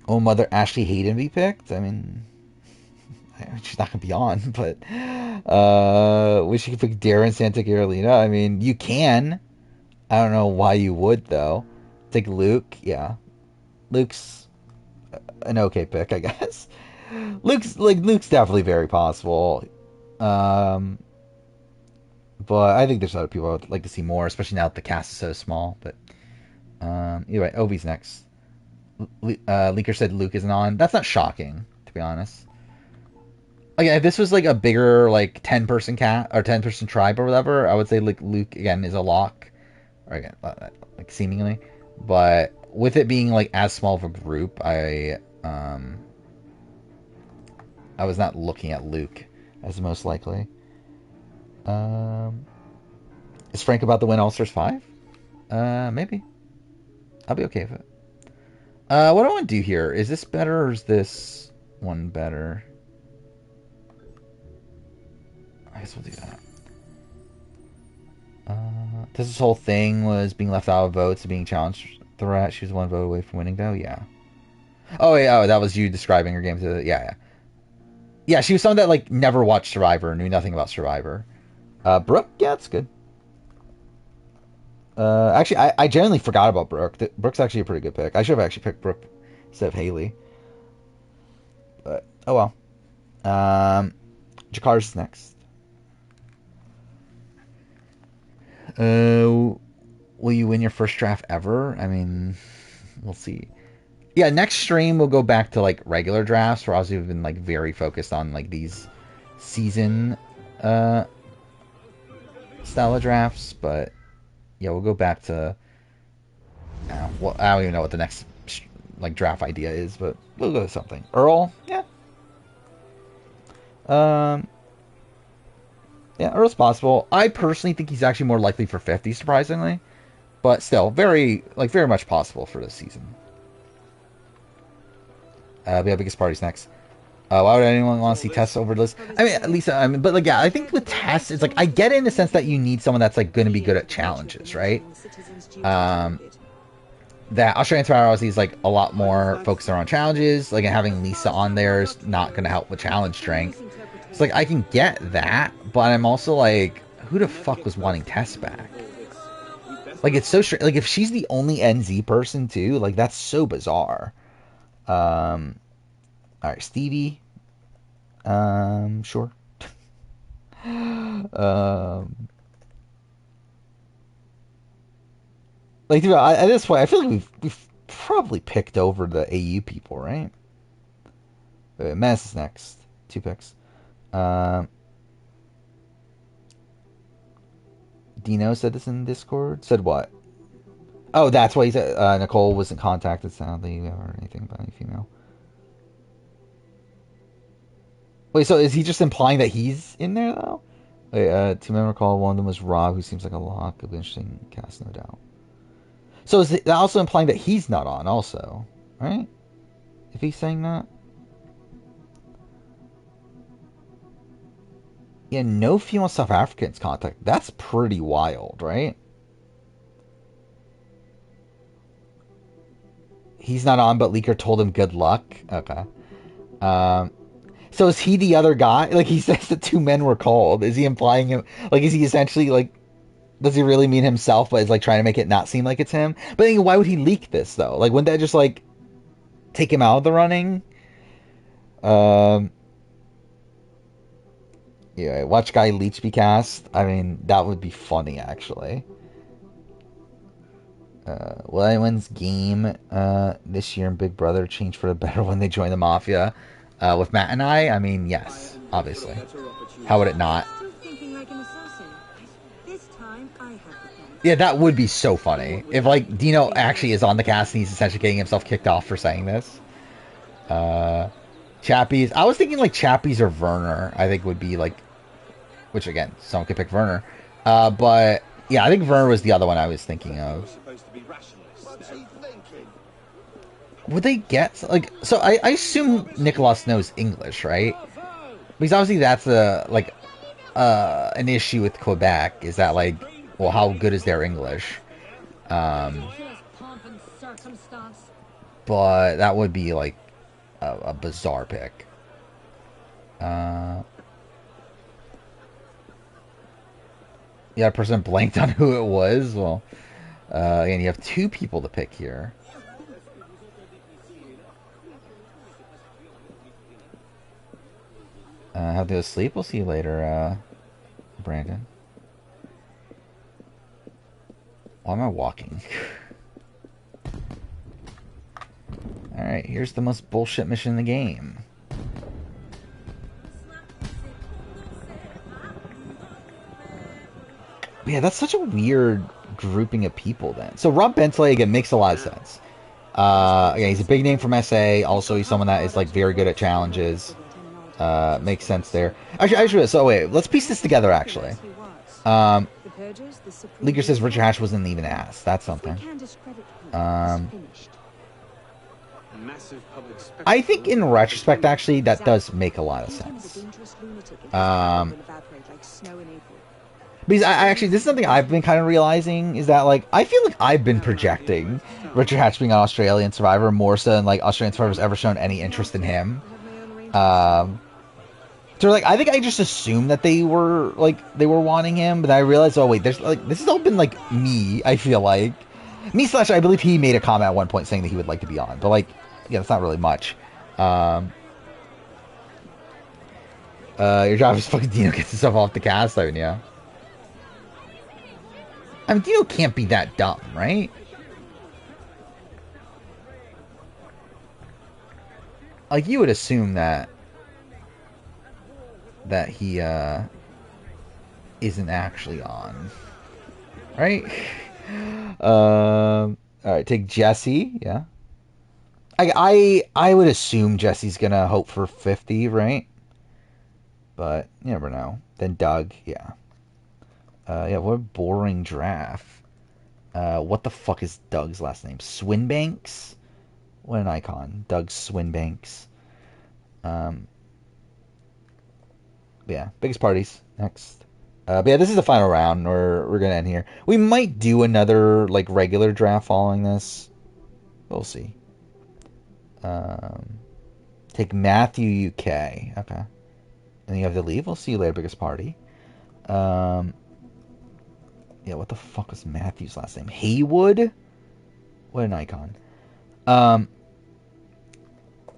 Oh, Mother Ashley Hayden be picked? I mean, She's not gonna be on, but wish you could pick Darren, Santa Carolina. I mean, you can. I don't know why you would though. Take Luke, yeah. Luke's an okay pick, I guess. Luke's definitely very possible. But I think there's other people I would like to see more, especially now that the cast is so small. But you're right. Obi's next. Leaker said Luke isn't on. That's not shocking, to be honest. Again, if this was like a bigger, like 10-person cat or 10-person tribe or whatever, I would say like Luke again is a lock, or again like seemingly. But with it being like as small of a group, I was not looking at Luke as the most likely. Is Frank about to win All Stars 5? Maybe. I'll be okay with it. What do I want to do here? Is this better or is this one better? I guess we'll do that. This whole thing was being left out of votes, being challenged threat. She was one vote away from winning, though. Yeah. Oh, yeah. Oh, that was you describing her game to. Yeah. Yeah, she was someone that like never watched Survivor, knew nothing about Survivor. Brooke, yeah, it's good. Actually, I genuinely forgot about Brooke. Brooke's actually a pretty good pick. I should have actually picked Brooke instead of Haley. But oh well. Jakarta's next. Will you win your first draft ever? I mean, we'll see. Yeah, next stream we'll go back to like regular drafts. Where obviously we've been like very focused on like these season style of drafts, but yeah, we'll go back to. Well, I don't even know what the next like draft idea is, but we'll go with something. Earl, yeah. Yeah, Earl's possible. I personally think he's actually more likely for 50, surprisingly, but still very much possible for this season. We have biggest parties next. Why would anyone want to see Tess over this? I mean, Lisa, but like, yeah, I think with Tess, it's like, I get it in the sense that you need someone that's like going to be good at challenges, right? That Australian Survivor obviously is like a lot more focused around challenges. Like, and having Lisa on there is not going to help with challenge strength. It's like, I can get that, but I'm also like, who the fuck was wanting Tess back? Like, it's so strange. Like, if she's the only NZ person too, like, that's so bizarre. Alright, Stevie. Sure. Like, dude, at this point, I feel like we've probably picked over the AU people, right? Menace is next. 2 picks. Dino said this in Discord. Said what? Oh, that's why he said Nicole wasn't contacted, sadly, or anything about any female. Wait, so is he just implying that he's in there, though? Wait, 2 men recall, one of them was Rob, who seems like a lock. It'll be interesting cast, no doubt. So is that also implying that he's not on, also? Right? If he's saying that? Yeah, no female South Africans contact. That's pretty wild, right? He's not on, but Leaker told him good luck. Okay. So is he the other guy? Like, he says the 2 men were called. Is he implying him? Like, is he essentially, like, does he really mean himself, but is, like, trying to make it not seem like it's him? But then, why would he leak this, though? Like, wouldn't that just, like, take him out of the running? Yeah, watch Guy Leach be cast. I mean, that would be funny, actually. Will anyone's game this year in Big Brother change for the better when they join the Mafia? With Matt and I mean, yes, obviously. How would it not? Yeah, that would be so funny. If, like, Dino actually is on the cast and he's essentially getting himself kicked off for saying this. Chappies. I was thinking, like, Chappies or Werner, I think would be, like... Which, again, someone could pick Werner. But, yeah, I think Werner was the other one I was thinking of. Would they get... Like, so I assume Nicholas knows English, right? Because obviously that's an issue with Quebec, is that, like... Well, how good is their English? But that would be, like, a bizarre pick. Yeah, a person blanked on who it was. Well, again, you have two people to pick here. Have to go to sleep. We'll see you later, Brandon. Why am I walking? Alright, here's the most bullshit mission in the game. Yeah, that's such a weird grouping of people then. So Rob Bentley, again, makes a lot of sense. Again, he's a big name from SA. Also, he's someone that is, like, very good at challenges. Makes sense there. Actually, so wait, let's piece this together, actually. Leaker says Richard Hatch wasn't even asked. That's something. I think in retrospect, actually, that does make a lot of sense. Because actually, this is something I've been kind of realizing, is that, like, I feel like I've been projecting Richard Hatch being an Australian survivor more so than, like, Australian survivors ever shown any interest in him. So, like, I think I just assumed that they were wanting him, but I realized, oh, wait, there's, like, this has all been, like, me, I feel like. Me / I believe he made a comment at one point saying that he would like to be on, but, like, yeah, that's not really much. Your job is fucking Dino gets himself off the cast, I mean, yeah. I mean, Dino can't be that dumb, right? Like, you would assume that he isn't actually on, right? All right, take Jesse. Yeah, I would assume Jesse's gonna hope for 50, right? But you never know. Then Doug, yeah. Yeah, what a boring draft. What the fuck is Doug's last name? Swinbanks? What an icon. Doug Swinbanks. Yeah, biggest parties. Next. But yeah, this is the final round. We're going to end here. We might do another, like, regular draft following this. We'll see. Take Matthew UK. Okay. And you have to leave. We'll see you later, biggest party. Yeah, what the fuck was Matthew's last name? Haywood? What an icon. But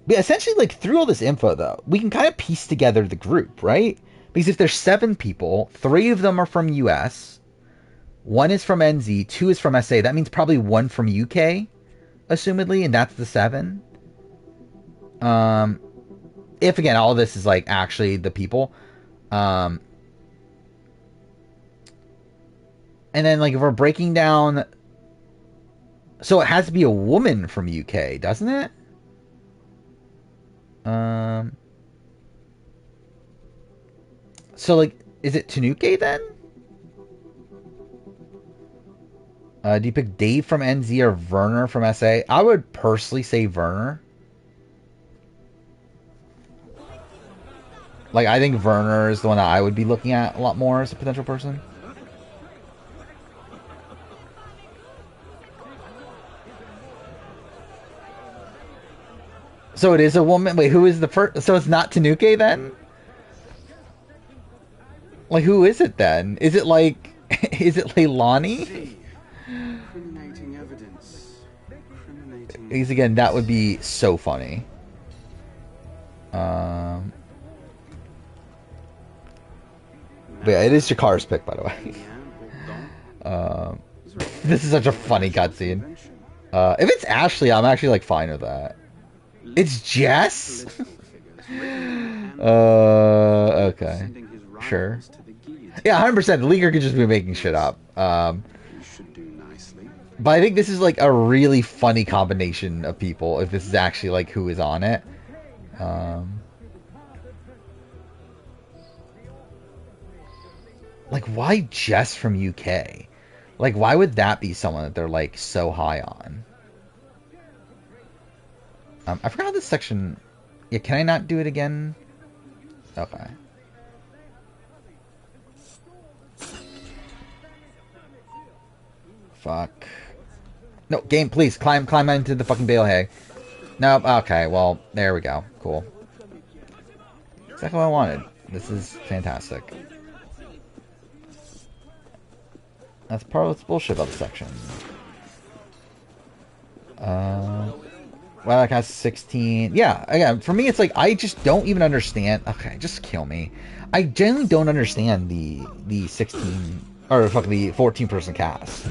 yeah, essentially, like, through all this info, though, we can kind of piece together the group, right? Because if there's 7 people, 3 of them are from US, 1 is from NZ, 2 is from SA. That means probably 1 from UK, assumedly, and that's the 7. If, again, all this is, like, actually the people. And then, like, if we're breaking down... So it has to be a woman from UK, doesn't it? So, like, is it Tanuke then? Do you pick Dave from NZ or Werner from SA? I would personally say Werner. Like, I think Werner is the one that I would be looking at a lot more as a potential person. So it is a woman? Wait, who is the first? So it's not Tanuke then? Like, who is it then? Is it like... Is it Leilani? Because again, that would be so funny. But yeah, it is Jakar's pick, by the way. This is such a funny cutscene. If it's Ashley, I'm actually, like, fine with that. It's Jess? Okay. Sure. Yeah, 100%. The leaker could just be making shit up. But I think this is, like, a really funny combination of people, if this is actually, like, who is on it. Like, why Jess from UK? Like, why would that be someone that they're, like, so high on? I forgot how this section... Yeah, can I not do it again? Okay. Fuck. No, game, please. Climb into the fucking bale hay. Nope, okay, well, there we go. Cool. exactly what I wanted. This is fantastic. That's part of what's bullshit about the section. Well, has 16. Yeah, again, for me, it's like, I just don't even understand. Okay, just kill me. I genuinely don't understand the 16, or fuck, the 14-person cast.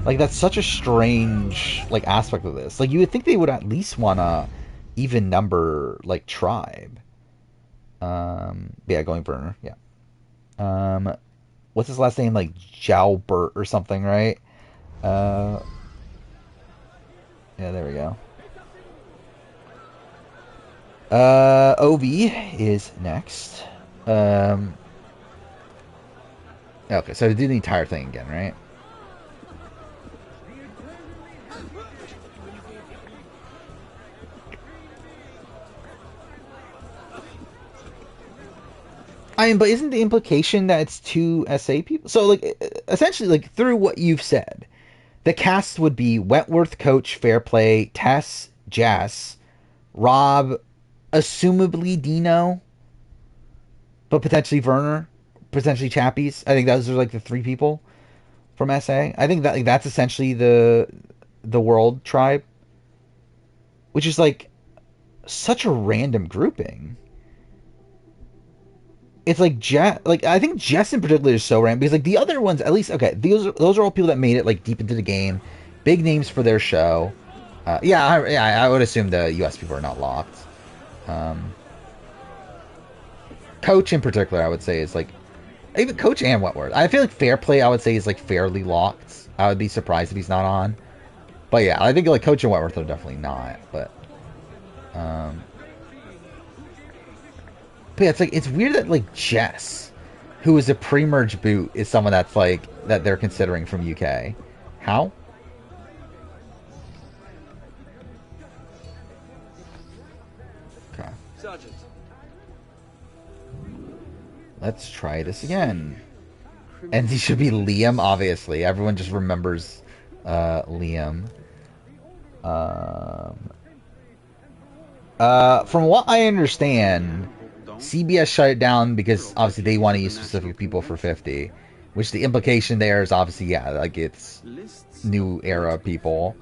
Like, that's such a strange, like, aspect of this. Like, you would think they would at least want a even number, like, tribe. Yeah, going burner, yeah. What's his last name? Like, Jalbert or something, right? Yeah, there we go. OV is next. Okay, so I do the entire thing again, right? I mean, but isn't the implication that it's two SA people? So, like, essentially, like, through what you've said, the cast would be Wentworth, Coach, Fairplay, Tess, Jess, Rob, assumably Dino, but potentially Werner, potentially Chappies. I think those are, like, the three people from SA. I think that, like, that's essentially the world tribe, which is, like, such a random grouping. It's like I think Jess in particular is so random because, like, the other ones, at least, okay, those are all people that made it, like, deep into the game, big names for their show. I would assume the US people are not locked. Coach in particular, I would say, is like, even Coach and Wentworth. I feel like Fairplay, I would say, is, like, fairly locked. I would be surprised if he's not on. But yeah, I think, like, Coach and Wentworth are definitely not. But yeah, it's like, it's weird that, like, Jess, who is a pre-merge boot, is someone that's, like, that they're considering from UK. How? Okay. Sergeant. Let's try this again. And he should be Liam, obviously. Everyone just remembers Liam. From what I understand, CBS shut it down because obviously they want to use specific people for 50, which the implication there is obviously, yeah, like, it's new era people.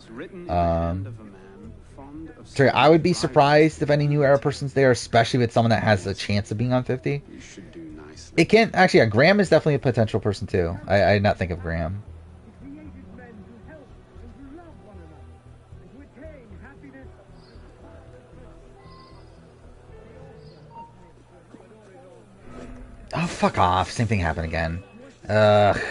So I would be surprised if any new era person's there, especially with someone that has a chance of being on 50. It can't actually. Yeah, Graham is definitely a potential person too. I did not think of Graham. Oh, fuck off. Same thing happened again. Ugh.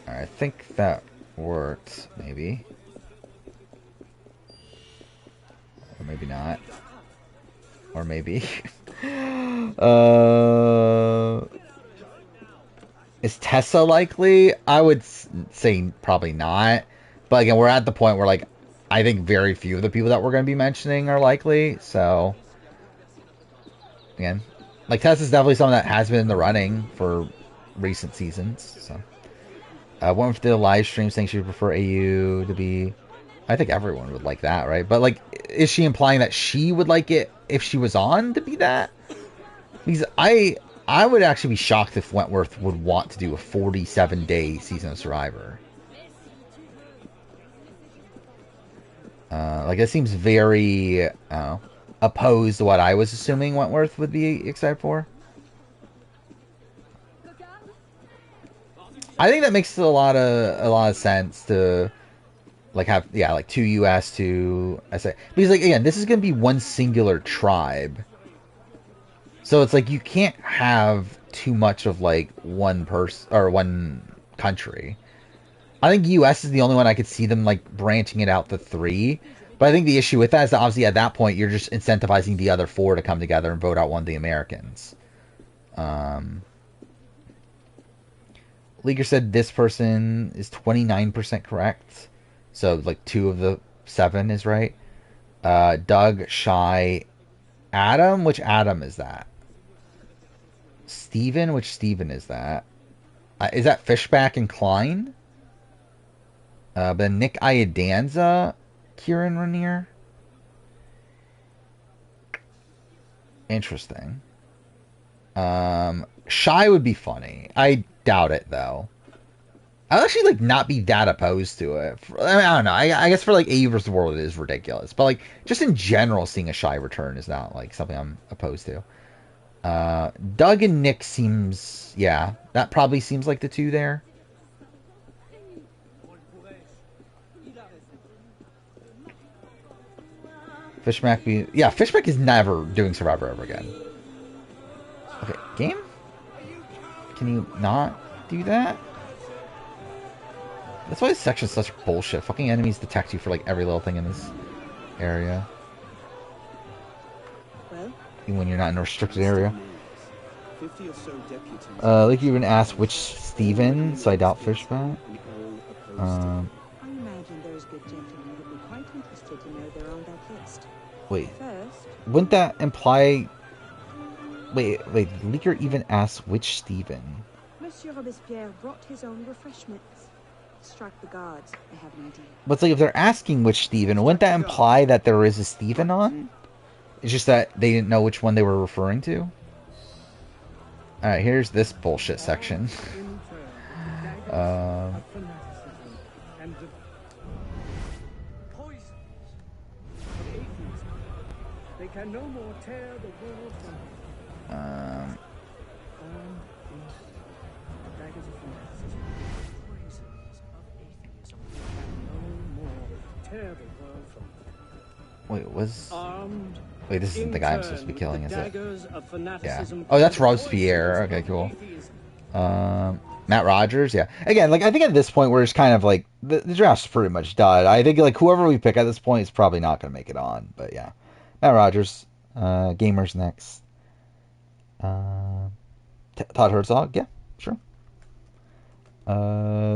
Alright, I think that worked, maybe. Or maybe not. Or maybe. Is Tessa likely? I would say probably not. But again, we're at the point where, like, I think very few of the people that we're going to be mentioning are likely. So, again, like, Tessa's definitely someone that has been in the running for recent seasons. So, one of the live stream saying she would prefer AU to be. I think everyone would like that, right? But, like, is she implying that she would like it if she was on to be that? Because I would actually be shocked if Wentworth would want to do a 47-day season of Survivor. Like, it seems very opposed to what I was assuming Wentworth would be excited for. I think that makes a lot of sense to, like, have, yeah, like, 2 US, 2 SA. Because, like, again, this is going to be one singular tribe. So it's like you can't have too much of, like, one person or one country. I think US is the only one I could see them, like, branching it out to 3. But I think the issue with that is that obviously at that point you're just incentivizing the other 4 to come together and vote out one of the Americans. Leaker said this person is 29% correct. So, like, 2 of the 7 is right. Doug, Shy, Adam. Which Adam is that? Steven? Which Steven is that? Is that Fishback and Klein? But Nick Iadanza, Kieran Rainier. Interesting. Shy would be funny. I doubt it though. I'd actually like not be that opposed to it. I mean, I don't know. I guess for like AU versus the World, it is ridiculous. But like just in general, seeing a Shy return is not like something I'm opposed to. Doug and Nick seems, yeah, that probably seems like the two there. Fishback Fishback is never doing Survivor ever again. Okay, game? Can you not do that? That's why this section's such bullshit. Fucking enemies detect you for like every little thing in this area. Well, even when you're not in a restricted area. 50 or so deputies. Like you even asked which Steven, so I doubt Fishback. I imagine those good gentlemen would be quite interested to know they're on that list. Wait, First, wouldn't that imply... Wait, Leaker even asked which Steven? Monsieur Robespierre brought his own refreshments. Strike the guards, I have an idea. But it's like if they're asking which Steven, wouldn't that imply that there is a Steven on? It's just that they didn't know which one they were referring to? Alright, here's this bullshit section. They can no more tear the world from daggers of fanaticism, poisons of atheism. No more tear the world from Wait, this isn't the guy I'm supposed to be killing, is it? daggers of Yeah. fanaticism. Oh, that's Robespierre. Okay, cool. Matt Rogers, yeah. Again, like I think at this point we're just kind of like the draft's pretty much done. I think like whoever we pick at this point is probably not going to make it on. But yeah, Matt Rogers, Gamers next. Todd Herzog, yeah, sure.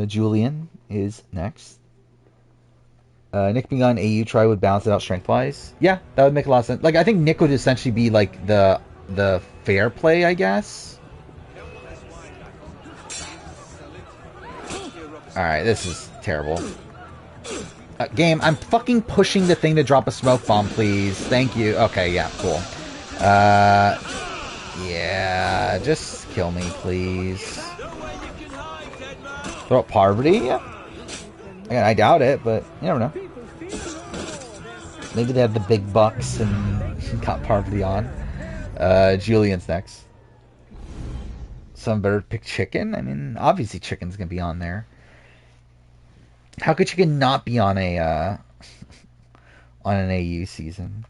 Julian is next. Nick being on AU try would balance it out strength wise. Yeah, that would make a lot of sense. Like I think Nick would essentially be like the fair play, I guess. Alright, this is terrible. Game, I'm fucking pushing the thing to drop a smoke bomb, please. Thank you. Okay, yeah, cool. Yeah, just kill me, please. Throw up Parvati? Again, I doubt it, but you never know. Maybe they have the big bucks and got Parvati on. Julian's next. Some better pick Chicken. I mean, obviously Chicken's gonna be on there. How could Chicken not be on a on an AU season?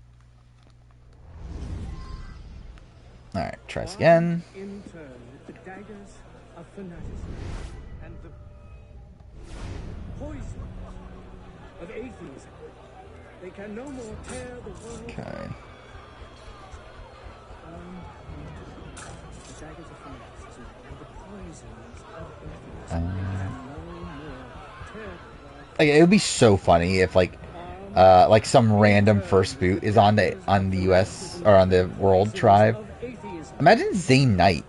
All right, try this again. In turn, with the daggers of fanaticism and the poisons of atheism, they can no more tear the world. Okay. The daggers of fanaticism and the poisons of atheism can no more tear the world. Like it would be so funny if like some random first boot is on the US or on the World Tribe. Imagine Zane Knight.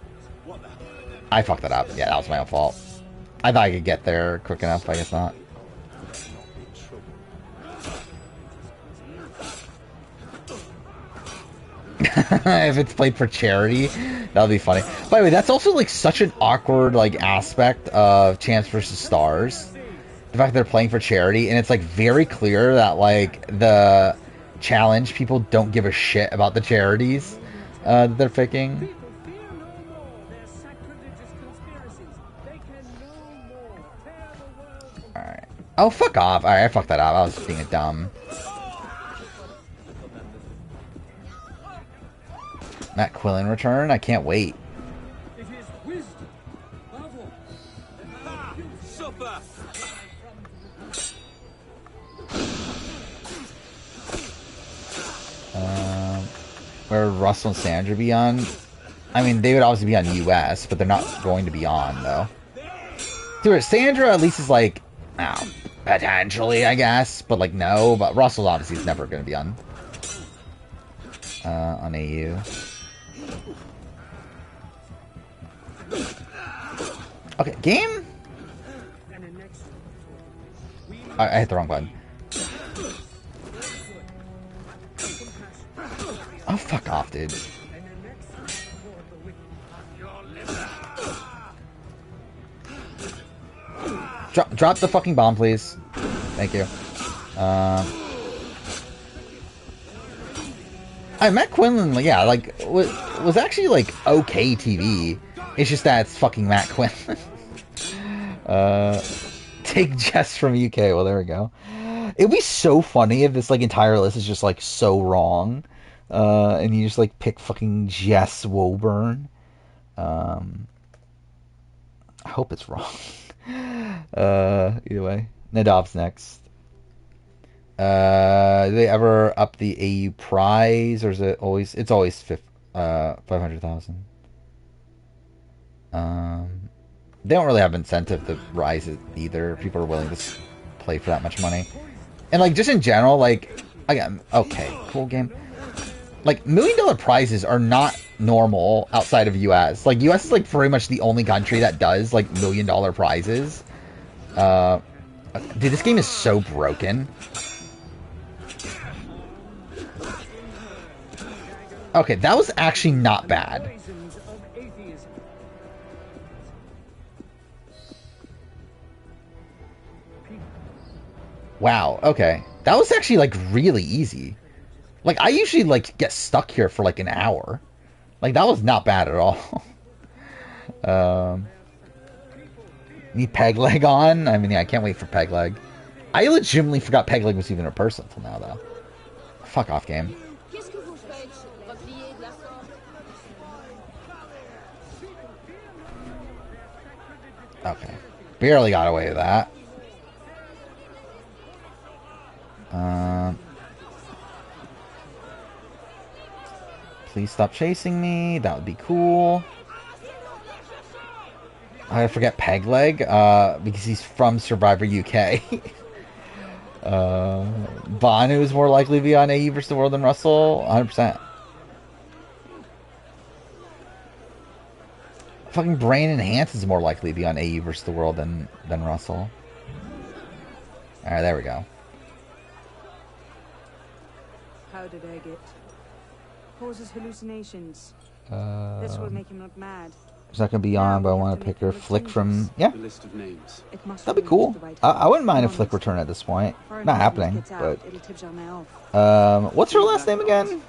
I fucked that up. Yeah, that was my own fault. I thought I could get there quick enough. I guess not. If it's played for charity, that would be funny. By the way, that's also like such an awkward like aspect of Champs versus Stars. The fact that they're playing for charity, and it's like very clear that like the challenge people don't give a shit about the charities that they're picking. Alright. Oh, fuck off. Alright, I fucked that up. I was being a dumb. Matt Quillen return? I can't wait. It is wisdom. Bravo. Supper. Where would Russell and Sandra be on? I mean, they would obviously be on US, but they're not going to be on, though. Dude, Sandra at least is like, oh, potentially, I guess, but like, no. But Russell obviously is never going to be on AU. Okay, game? And the next we I hit the wrong button. Oh, fuck off, dude. Drop the fucking bomb, please. Thank you. Matt Quinlan, yeah, like, was actually, like, okay TV. It's just that it's fucking Matt Quinlan. Take Jess from UK. Well, there we go. It'd be so funny if this, like, entire list is just, like, so wrong. And you just, like, pick fucking Jess Woburn. I hope it's wrong. Either way. Nadav's next. Do they ever up the AU prize, or is it always? It's always 500,000. They don't really have incentive to rise it either. People are willing to play for that much money, and like just in general, like again, okay, cool game. Like $1 million prizes are not normal outside of US. Like US is like pretty much the only country that does like $1 million prizes. Dude, this game is so broken. Okay, that was actually not bad. Wow, okay. That was actually like really easy. Like I usually like get stuck here for like an hour. Like that was not bad at all. Need Peg Leg on? I mean, yeah, I can't wait for Peg Leg. I legitimately forgot Peg Leg was even a person until now, though. Fuck off, game. Okay. Barely got away with that. Please stop chasing me. That would be cool. I forget Peg Leg, because he's from Survivor UK. Banu is more likely to be on AE versus the World than Russell. 100%. Fucking Brain Enhance is more likely to be on AE versus the World than Russell. Alright, there we go. How did I get? Causes hallucinations. This will make him look mad. It's not going to be on, but I want to pick her. Flick from... Yeah. That'd be cool. I wouldn't mind a Flick return at this point. Not happening, but... what's her last name again?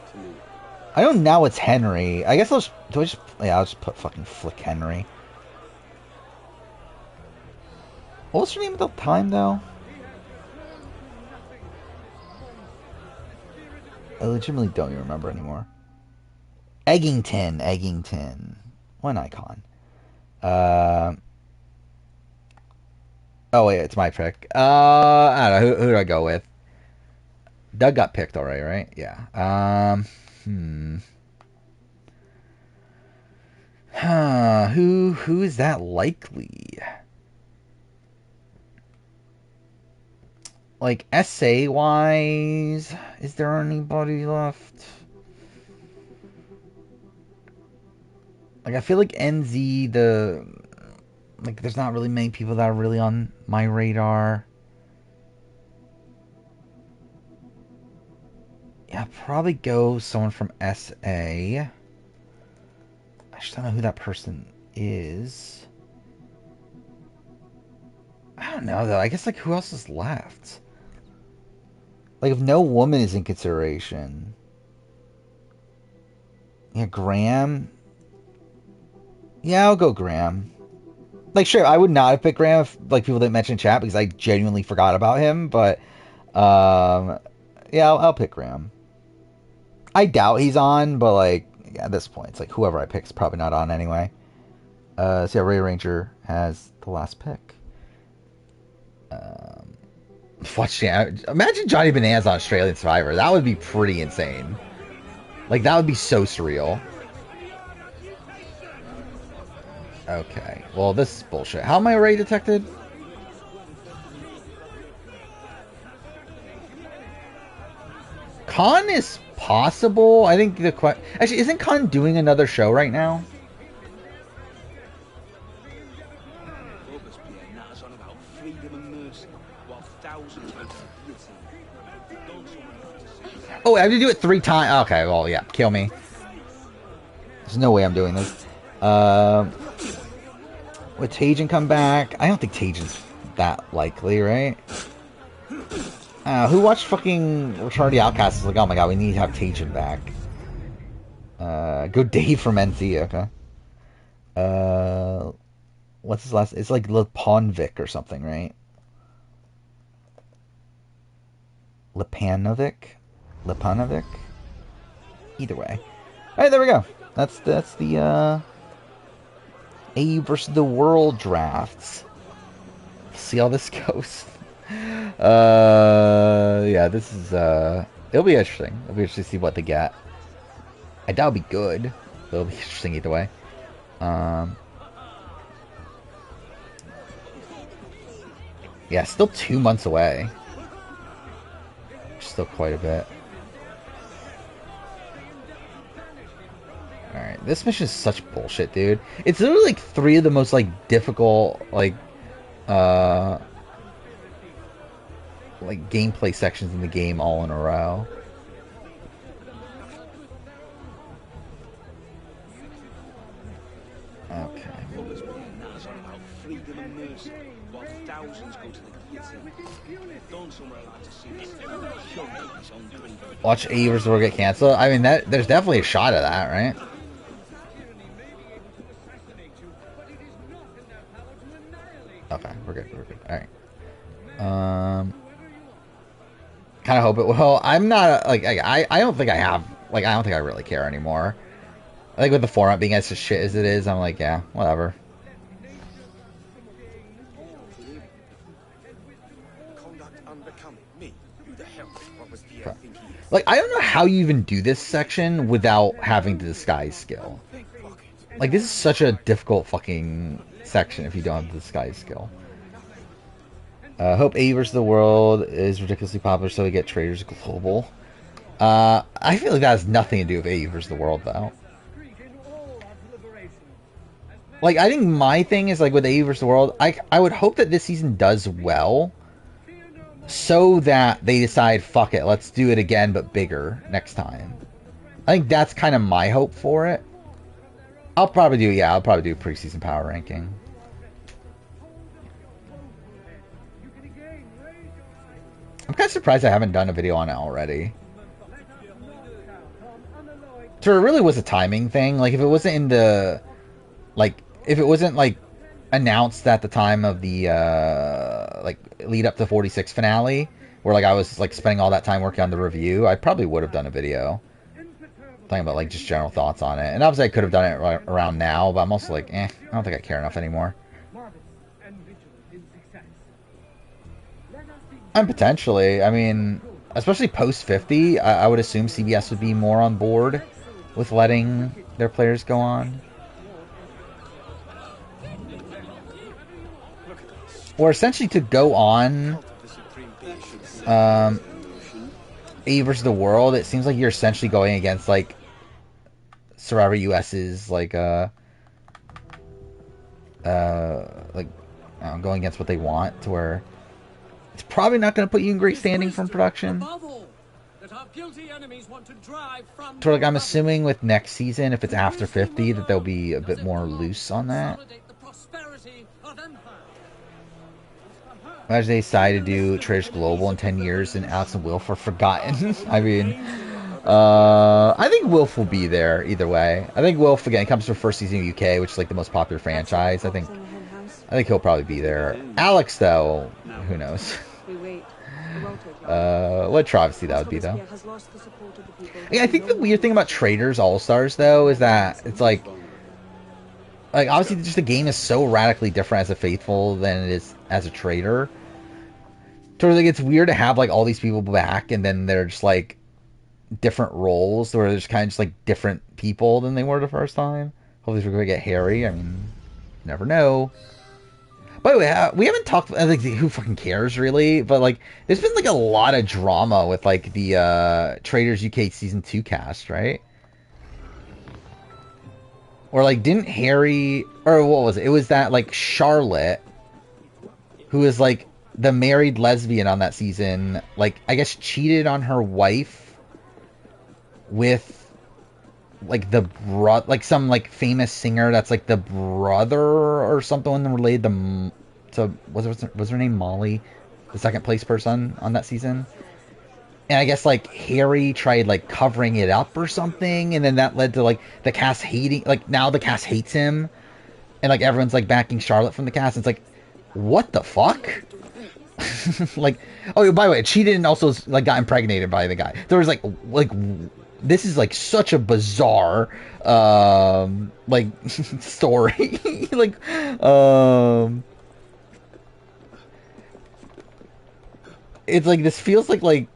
I know now it's Henry. I guess I'll just... I'll just put fucking Flick Henry. What was her name at the time, though? I legitimately don't even remember anymore. Eggington. One icon. Oh wait, it's my pick. I don't know. Who do I go with? Doug got picked already, right? Yeah. Who is that likely? Like essay wise, is there anybody left? Like, I feel like NZ, there's not really many people that are really on my radar. Yeah, I'll probably go someone from SA. I just don't know who that person is. I don't know, though. I guess, like, who else is left? Like, if no woman is in consideration. Yeah, Graham. Yeah, I'll go Graham. Like, sure, I would not have picked Graham if, like, people didn't mention chat because I genuinely forgot about him, but, yeah, I'll pick Graham. I doubt he's on, but, like, at this point, it's like, whoever I pick is probably not on anyway. So, yeah, Ray Ranger has the last pick. Imagine Johnny Bananas on Australian Survivor. That would be pretty insane. Like, that would be so surreal. Okay, well, this is bullshit. How am I already detected? Khan is possible. I think actually, isn't Khan doing another show right now? Oh, I have to do it 3 times. Okay, well, yeah, kill me. There's no way I'm doing this. Would Tajin come back? I don't think Tajin's that likely, right? Who watched fucking Return of the Outcast is like, oh my god, we need to have Tajin back. Go Dave from NC, okay. What's his last? It's like Leponvik or something, right? Lepanovic? Either way. Alright, there we go. That's the A versus the World drafts. See how this goes. Yeah, this is it'll be interesting. It'll be interesting to see what they get. I doubt it'll be good, but it'll be interesting either way. Yeah, still 2 months away. Still quite a bit. Alright, this mission is such bullshit, dude. It's literally like 3 of the most like difficult like gameplay sections in the game all in a row. Okay. Watch A vs. World get canceled. I mean, there's definitely a shot of that, right? Okay, we're good. All right. Kind of hope it will. I'm not like I don't think I have like I don't think I really care anymore. I think with the format being as shit as it is, I'm like, yeah, whatever. Like, I don't know how you even do this section without having the disguise skill. Like, this is such a difficult fucking section if you don't have the disguise skill. Hope A vs. the World is ridiculously popular, so we get Traders Global. I feel like that has nothing to do with A vs. the World, though. Like, I think my thing is, like, with A vs. the World, I would hope that this season does well, so that they decide, fuck it, let's do it again, but bigger next time. I think that's kind of my hope for it. I'll probably do preseason power ranking. I'm kind of surprised I haven't done a video on it already. So it really was a timing thing. Like, if it wasn't in the... Like, if it wasn't, like, announced at the time of the, like, lead up to 46 finale, where, like, I was, like, spending all that time working on the review, I probably would have done a video. Talking about, like, just general thoughts on it. And obviously I could have done it right around now, but I'm also like, I don't think I care enough anymore. And potentially, I mean, especially post 50, I would assume CBS would be more on board with letting their players go on. Or essentially to go on A vs. the World, it seems like you're essentially going against, like, Survivor US's, like, going against what they want, to where it's probably not going to put you in great standing from production. So, like, I'm assuming with next season, if it's after 50, that they'll be a bit more loose on that. Imagine they decide to do Traders Global in 10 years and Alex and Wilf are forgotten. I mean, I think Wilf will be there either way. I think Wilf, again, comes from first season of UK, which is like the most popular franchise. I think he'll probably be there. Alex, though, who knows? What travesty that would be, though. Yeah, I think the weird thing about Traders All-Stars, though, is that it's like obviously just the game is so radically different as a Faithful than it is as a Trader. So like it's weird to have like all these people back and then they're just like different roles where they're just kind of just like different people than they were the first time. Hopefully we're gonna get Harry. I mean, never know. By the way, we haven't talked like who fucking cares really, but like there's been like a lot of drama with like the Traders UK season 2 cast, right? Or like didn't Harry, or what was it? It was that like Charlotte, who is like the married lesbian on that season, like, I guess cheated on her wife with, like, like, some, like, famous singer that's, like, the brother or something related to was her name Molly, the second place person on that season? And I guess, like, Harry tried, like, covering it up or something, and then that led to, like, the cast hating, like, now the cast hates him, and, like, everyone's, like, backing Charlotte from the cast. It's like, what the fuck? Like, oh, by the way, she didn't also, like, got impregnated by the guy. There was, like, this is, like, such a bizarre, like, story. Like, it's like, this feels like,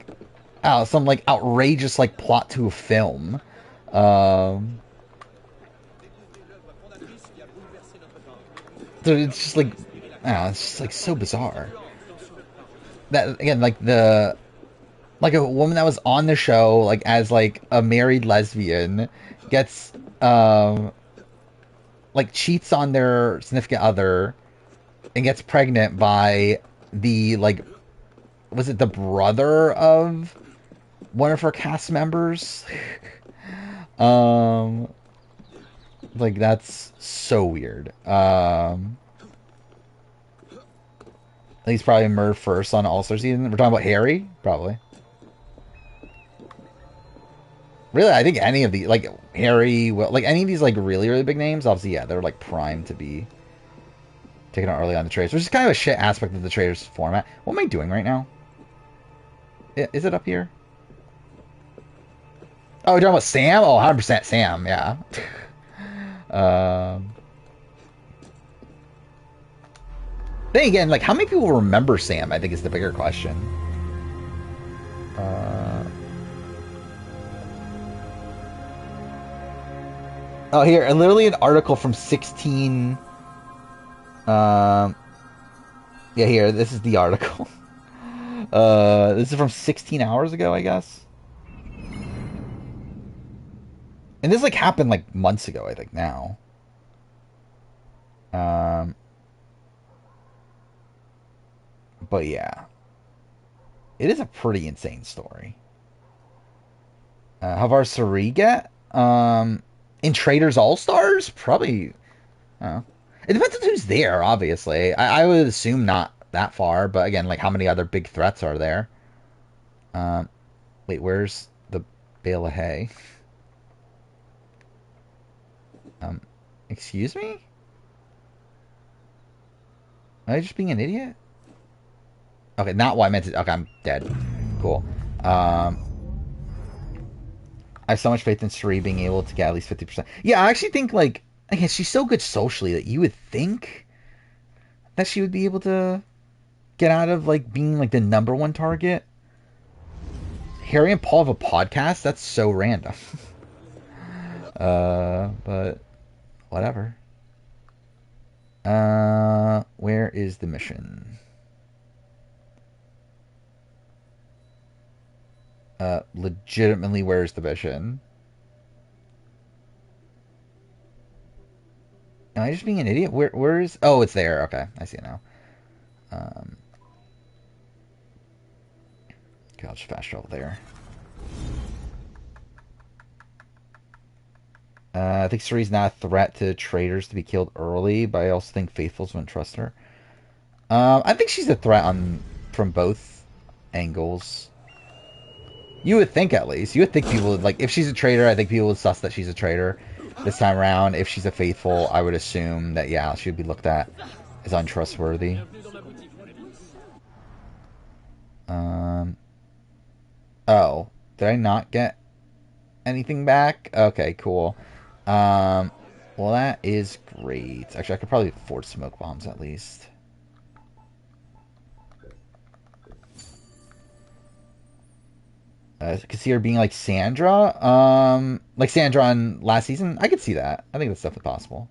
some, like, outrageous, like, plot to a film. So it's just, like, I don't know, it's just, like, so bizarre. That, again, like, a woman that was on the show, like, as, like, a married lesbian, gets, like, cheats on their significant other, and gets pregnant by the, like, was it the brother of one of her cast members? Like, that's so weird. He's probably murdered first on All-Star season. We're talking about Harry? Probably. Really, I think any of these, like, Harry, like, any of these, like, really, really big names, obviously, yeah, they're, like, primed to be taken out early on the trades, which is kind of a shit aspect of the traders format. What am I doing right now? Is it up here? Oh, we're talking about Sam? Oh, 100% Sam, yeah. Then again, like, how many people remember Sam, I think, is the bigger question. Oh, here, literally an article from 16... yeah, here, this is the article. This is from 16 hours ago, I guess. And this, like, happened, like, months ago, I think, now. But, yeah. It is a pretty insane story. How far does Suri get? In Traders All-Stars? Probably, I don't know. It depends on who's there, obviously. I would assume not that far, but again, like, how many other big threats are there? Wait, where's the bale of hay? Excuse me? Am I just being an idiot? Okay, not what I meant to... Okay, I'm dead. Cool. I have so much faith in Suri being able to get at least 50%. Yeah, I actually think, like... Again, she's so good socially that you would think that she would be able to get out of, like, being, like, the #1 target. Harry and Paul have a podcast? That's so random. But... Whatever. Where is the mission? Legitimately, where's the mission? Am I just being an idiot? Where is... Oh, it's there. Okay, I see it now. Okay, I'll just fast travel there. I think Suri's not a threat to traders to be killed early, but I also think Faithfuls wouldn't trust her. I think she's a threat from both angles. You would think, at least. You would think people would, like, if she's a traitor, I think people would suss that she's a traitor this time around. If she's a faithful, I would assume that, yeah, she would be looked at as untrustworthy. Oh, did I not get anything back? Okay, cool. Well, that is great. Actually, I could probably afford smoke bombs at least. I could see her being like Sandra. Like Sandra on last season. I could see that. I think that's definitely possible.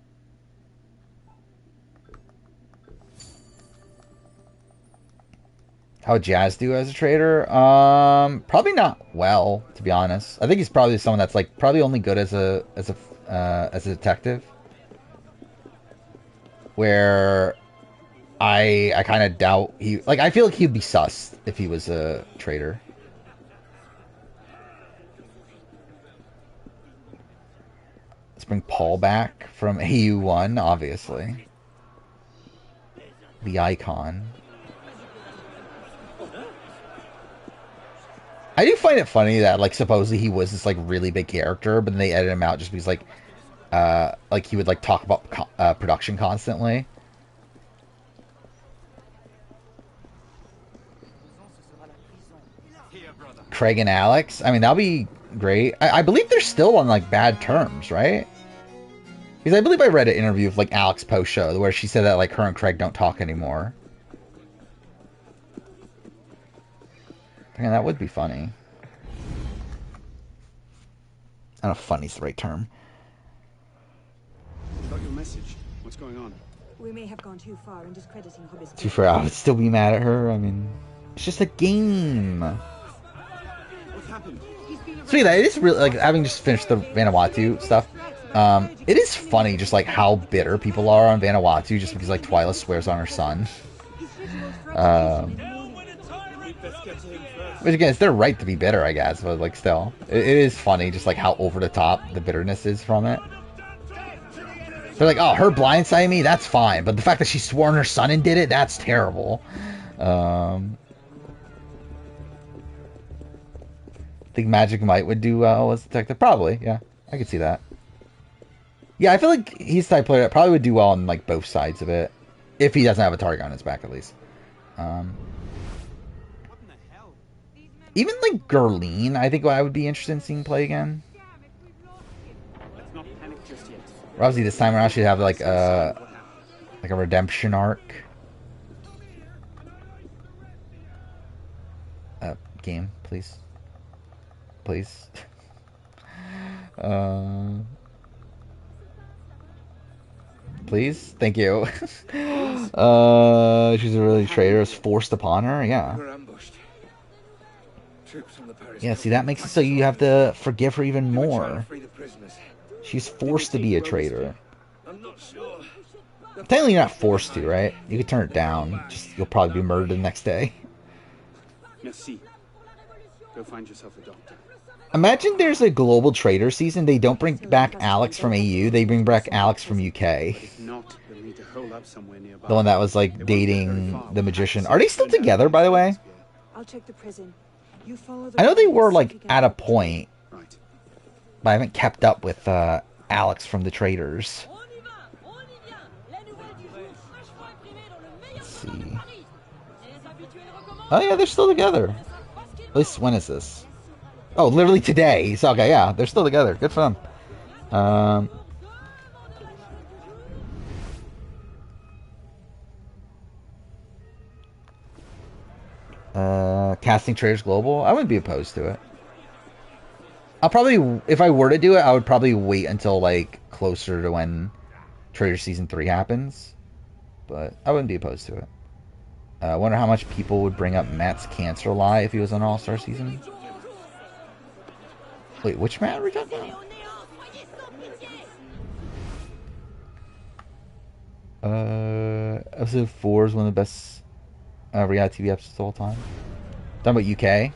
How would Jazz do as a trader? Probably not well, to be honest. I think he's probably someone that's like probably only good as a detective. Where I kind of doubt he... Like, I feel like he'd be sus if he was a traitor. Let's bring Paul back from AU1, obviously. The icon. I do find it funny that, like, supposedly he was this, like, really big character, but then they edited him out just because, like he would, like, talk about production constantly. Craig and Alex. I mean, that'll be great. I believe they're still on, like, bad terms, right? Because I believe I read an interview with, like, Alex post-show where she said that, like, her and Craig don't talk anymore. Man, that would be funny. I don't know if funny's the right term. Got your message. What's going on? We may have gone too far in discrediting Robespierre. Too far, I would still be mad at her. I mean, it's just a game. What happened? Speaking of that, it is really, like, having just finished the Vanuatu stuff, it is funny just, like, how bitter people are on Vanuatu just because, like, Twyla swears on her son. Which, again, it's their right to be bitter, I guess, but, like, still. It is funny just, like, how over the top the bitterness is from it. They're like, oh, her blindsiding me? That's fine. But the fact that she swore on her son and did it, that's terrible. Think Magic Mike would do well as detective? Probably, yeah. I could see that. Yeah, I feel like he's the type of player that probably would do well on, like, both sides of it. If he doesn't have a target on his back, at least. Even, like, Gerline, I think I would be interested in seeing play again. Obviously, this time around, she'd have, like a redemption arc. Game, please. Please. Please? Thank you. She's a really traitor. It's forced upon her, yeah. Yeah, see, that makes it so you have to forgive her even more. She's forced to be a traitor. Technically, you're not forced to, right? You could turn it down. Just you'll probably be murdered the next day. Merci. Go find yourself a doctor. Imagine there's a global traitor season. They don't bring back Alex from AU. They bring back Alex from UK. If not, you'll need to hole up somewhere nearby. The one that was, like, dating the magician. Are they still together, by the way? I'll check the prison. You follow the I know they were, like, at a point. But I haven't kept up with Alex from the Traitors. Let's see. Oh yeah, they're still together. At least, when is this? Oh, literally today. So, okay, yeah, they're still together. Good for them. Casting Traitors Global? I wouldn't be opposed to it. I'll probably, if I were to do it, I would probably wait until, like, closer to when Traitors Season 3 happens. But I wouldn't be opposed to it. I wonder how much people would bring up Matt's cancer lie if he was on All-Star Season. Wait, which Matt are we talking about? Episode 4 is one of the best reality TV episodes of all time. Talking about UK?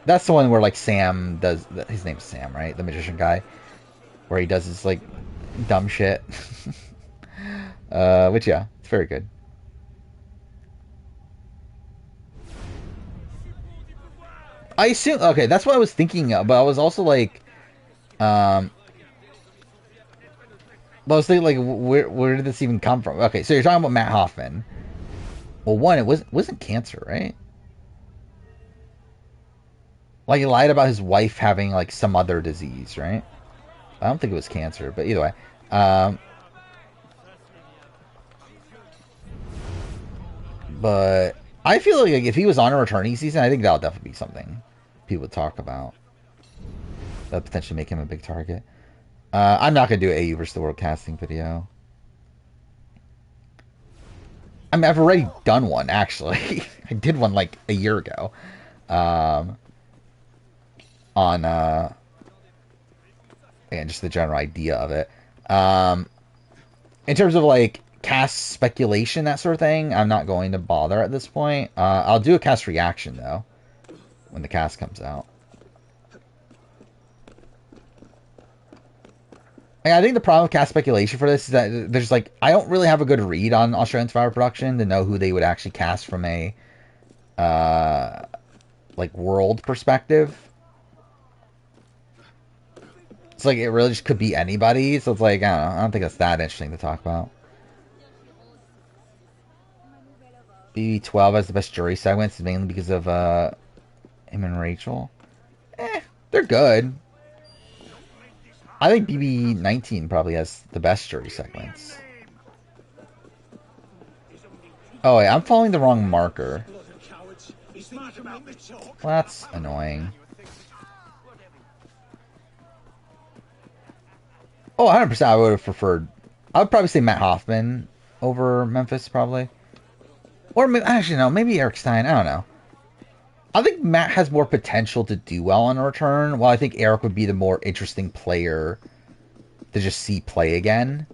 That's the one where, like, Sam does... His name's Sam, right? The magician guy. Where he does his, like, dumb shit. Which, yeah, it's very good. I assume... Okay, that's what I was thinking of, but I was also, like... But I was thinking, like, where did this even come from? Okay, so you're talking about Matt Hoffman. Well, one, it wasn't cancer, right? Like, he lied about his wife having, like, some other disease, right? I don't think it was cancer, but either way. But I feel like if he was on a returning season, I think that'll definitely be something people would talk about. That would potentially make him a big target. I'm not going to do an AU versus the World casting video. I mean, I've already done one, actually. I did one, like, a year ago. On and just the general idea of it. In terms of, like, cast speculation, that sort of thing, I'm not going to bother at this point. I'll do a cast reaction, though, when the cast comes out. I think the problem with cast speculation for this is that there's like, I don't really have a good read on Australian Survivor production to know who they would actually cast from a like world perspective. It's like it really just could be anybody, so it's like I don't know, I don't think that's that interesting to talk about. BB12 has the best jury segments mainly because of him and Rachel. They're good. I think BB19 probably has the best jury segments. Oh, wait, I'm following the wrong marker. Well, that's annoying. Oh, 100% I would have preferred... I would probably say Matt Hoffman over Memphis, probably. Or, actually, no, maybe Eric Stein. I don't know. I think Matt has more potential to do well on a return, while I think Eric would be the more interesting player to just see play again.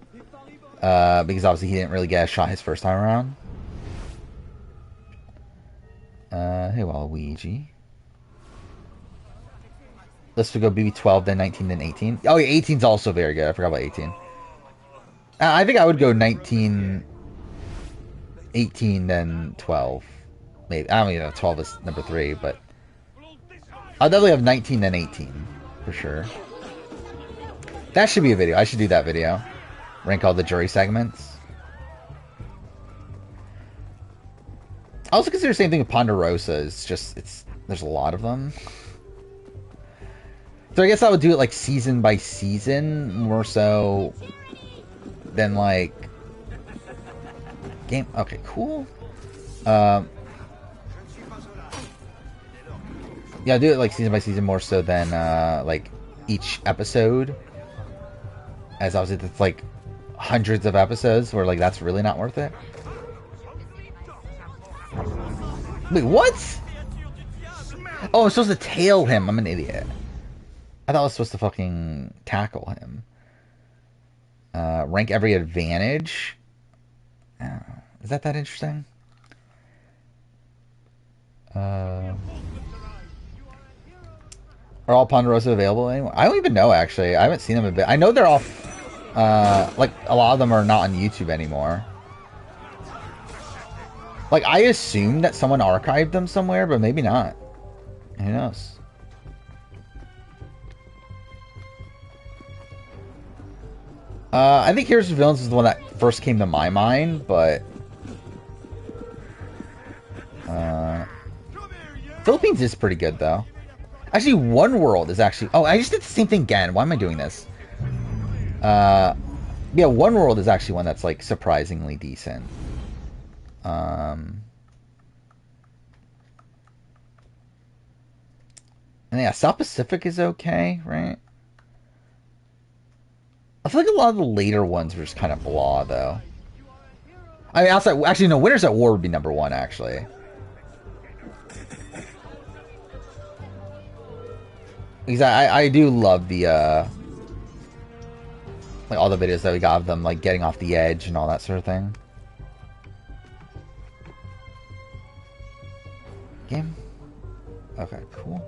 Because obviously he didn't really get a shot his first time around. Hey, Waluigi. Let's go BB12, then 19, then 18. Oh, yeah, 18's also very good. I forgot about 18. I think I would go 19, 18, then 12. Maybe. I don't even know if 12 is number 3, but I'll definitely have 19, then 18. For sure. That should be a video. I should do that video. Rank all the jury segments. I also consider the same thing with Ponderosa. It's just, there's a lot of them. So I guess I would do it like season by season, more so than like game. Okay, cool. Yeah, I'll do it like season by season more so than like each episode, as obviously it's like hundreds of episodes where like that's really not worth it. Wait, what? Oh, I'm supposed to tail him. I'm an idiot. I thought I was supposed to fucking tackle him. Rank every advantage. Is that interesting? Are all Ponderosa available anymore? I don't even know, actually. I haven't seen them a bit. I know they're all... like, a lot of them are not on YouTube anymore. Like, I assumed that someone archived them somewhere, but maybe not. Who knows? I think Heroes and Villains is the one that first came to my mind, but... Philippines is pretty good, though. Actually, One World is actually... Oh, I just did the same thing again. Why am I doing this? Yeah, One World is actually one that's, like, surprisingly decent. And yeah, South Pacific is okay, right? I feel like a lot of the later ones were just kind of blah, though. I mean, outside... Actually, no, Winners at War would be number 1, actually. Because I do love the, like, all the videos that we got of them, like, getting off the edge and all that sort of thing. Game? Okay, cool.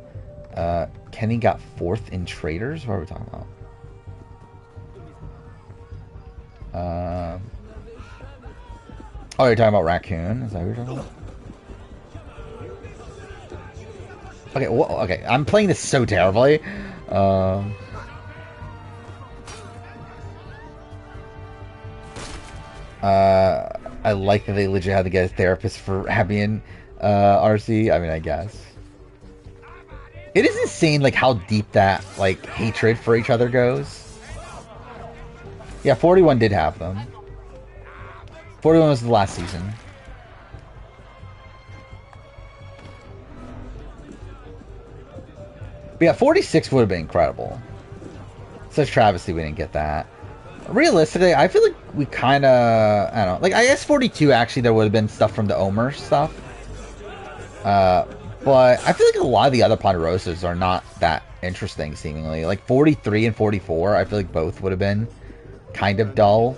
Kenny got 4th in Traders? What are we talking about? Oh, you're talking about Raccoon? Is that what you're talking about? Okay, well, okay, I'm playing this so terribly. I like that they legit had to get a therapist for Abby RC. I mean, I guess. It is insane, like, how deep that, like, hatred for each other goes. Yeah, 41 did have them. 41 was the last season. But yeah, 46 would have been incredible. Such travesty we didn't get that. Realistically, I feel like we kind of... I don't know. Like, I guess 42, actually, there would have been stuff from the Omer stuff. But I feel like a lot of the other Ponderosas are not that interesting, seemingly. Like, 43 and 44, I feel like both would have been kind of dull.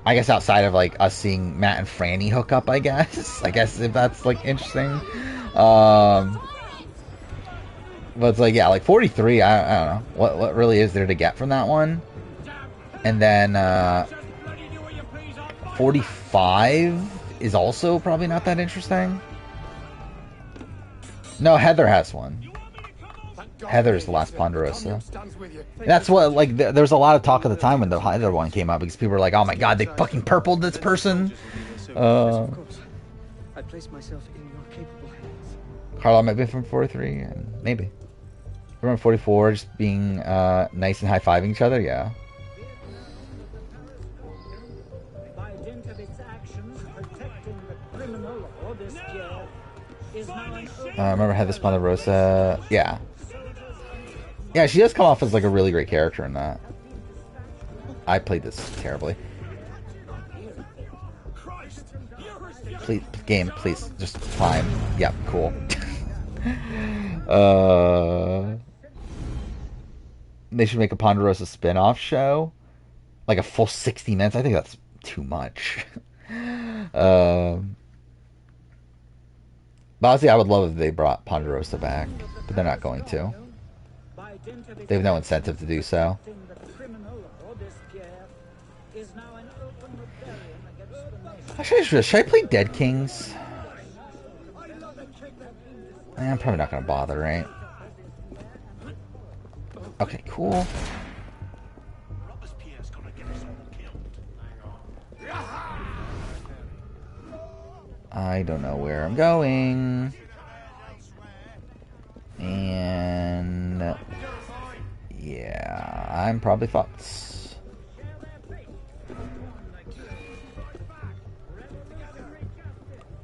I guess outside of like us seeing Matt and Franny hook up, I guess. I guess if that's like interesting. But it's like, yeah, like 43, I don't know. What really is there to get from that one? And then 45 is also probably not that interesting. No, Heather has one. Heather's the last Ponderosa. That's what, like, there was a lot of talk at the time when the Heather one came out because people were like, oh my god, they fucking purpled this person. Of course. I place myself in your capable hands. Carla might be from 43, and maybe. Everyone 44 just being nice and high-fiving each other, yeah. By dint of its actions protecting the criminal or this year is now an I remember Heather Ponderosa, yeah. Yeah, she does come off as like a really great character in that. I played this terribly. Please, game, please, just climb. Yep, cool. They should make a Ponderosa spin-off show. Like a full 60 minutes. I think that's too much. But honestly, I would love if they brought Ponderosa back. But they're not going to. They have no incentive to do so. Should I play Dead Kings? I'm probably not going to bother, right? Okay, cool. I don't know where I'm going. And yeah, I'm probably fucked.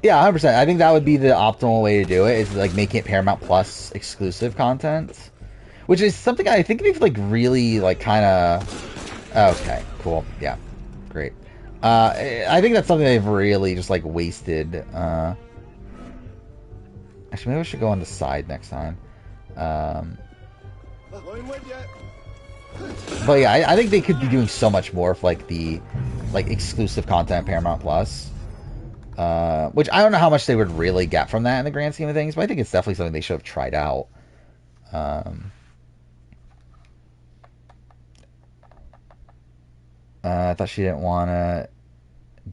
Yeah, 100%. I think that would be the optimal way to do it, is like making it Paramount Plus exclusive content. Which is something I think they've like really like kind of... Okay, cool. Yeah, great. I think that's something they've really just like wasted. Actually, maybe we should go on the side next time. But yeah, I think they could be doing so much more for like the like exclusive content Paramount Plus. Which I don't know how much they would really get from that in the grand scheme of things, but I think it's definitely something they should have tried out. I thought she didn't want to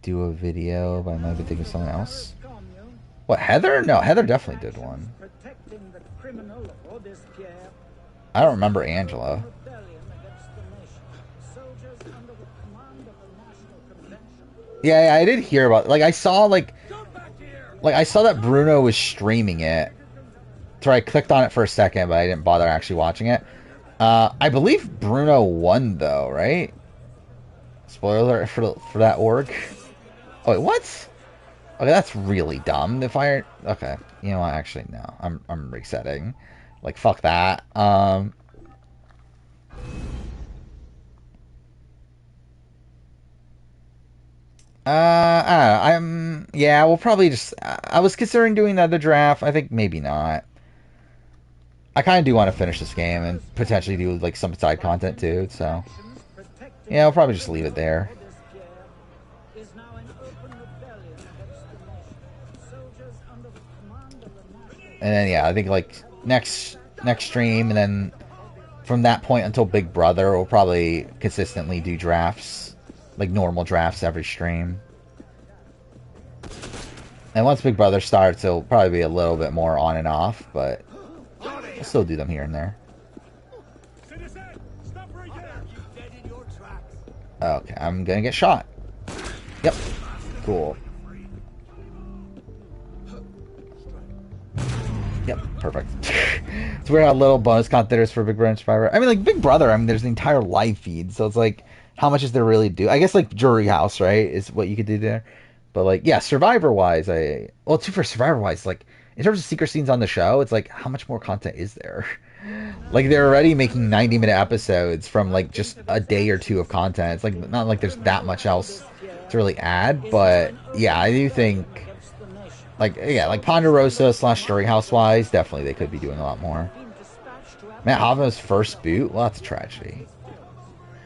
do a video, but I might be thinking of something else. What, Heather? No, Heather definitely did one. I don't remember Angela. Yeah, I did hear about. Like, I saw I saw that Bruno was streaming it. So I clicked on it for a second, but I didn't bother actually watching it. I believe Bruno won though, right? Spoiler alert for that org. Oh wait, what? Okay, that's really dumb. The fire. Okay, you know what? Actually, no. I'm resetting. Like, fuck that. I don't know. Yeah, we'll probably just... I was considering doing another draft. I think maybe not. I kind of do want to finish this game and potentially do, like, some side content, too, so... Yeah, I'll probably just leave it there. And then, yeah, I think, like, next stream, and then from that point until Big Brother, we'll probably consistently do drafts. Like, normal drafts every stream. And once Big Brother starts, it'll probably be a little bit more on and off, but we'll still do them here and there. Okay, I'm gonna get shot. Yep. Cool. Yep, perfect. It's weird how little bonus content there is for Big Brother and Survivor. I mean, like, Big Brother, I mean, there's the entire live feed, so it's like, how much is there really do? I guess, like, Jury House, right, is what you could do there. But, like, yeah, Survivor-wise, well, too, for Survivor-wise, like, in terms of secret scenes on the show, it's like, how much more content is there? Like, they're already making 90-minute episodes from, like, just a day or two of content. It's, like, not like there's that much else to really add, but, yeah, I do think, like, yeah, like, Ponderosa / Jury House-wise, definitely they could be doing a lot more. Matt Hoffman's first boot? Well, that's a tragedy.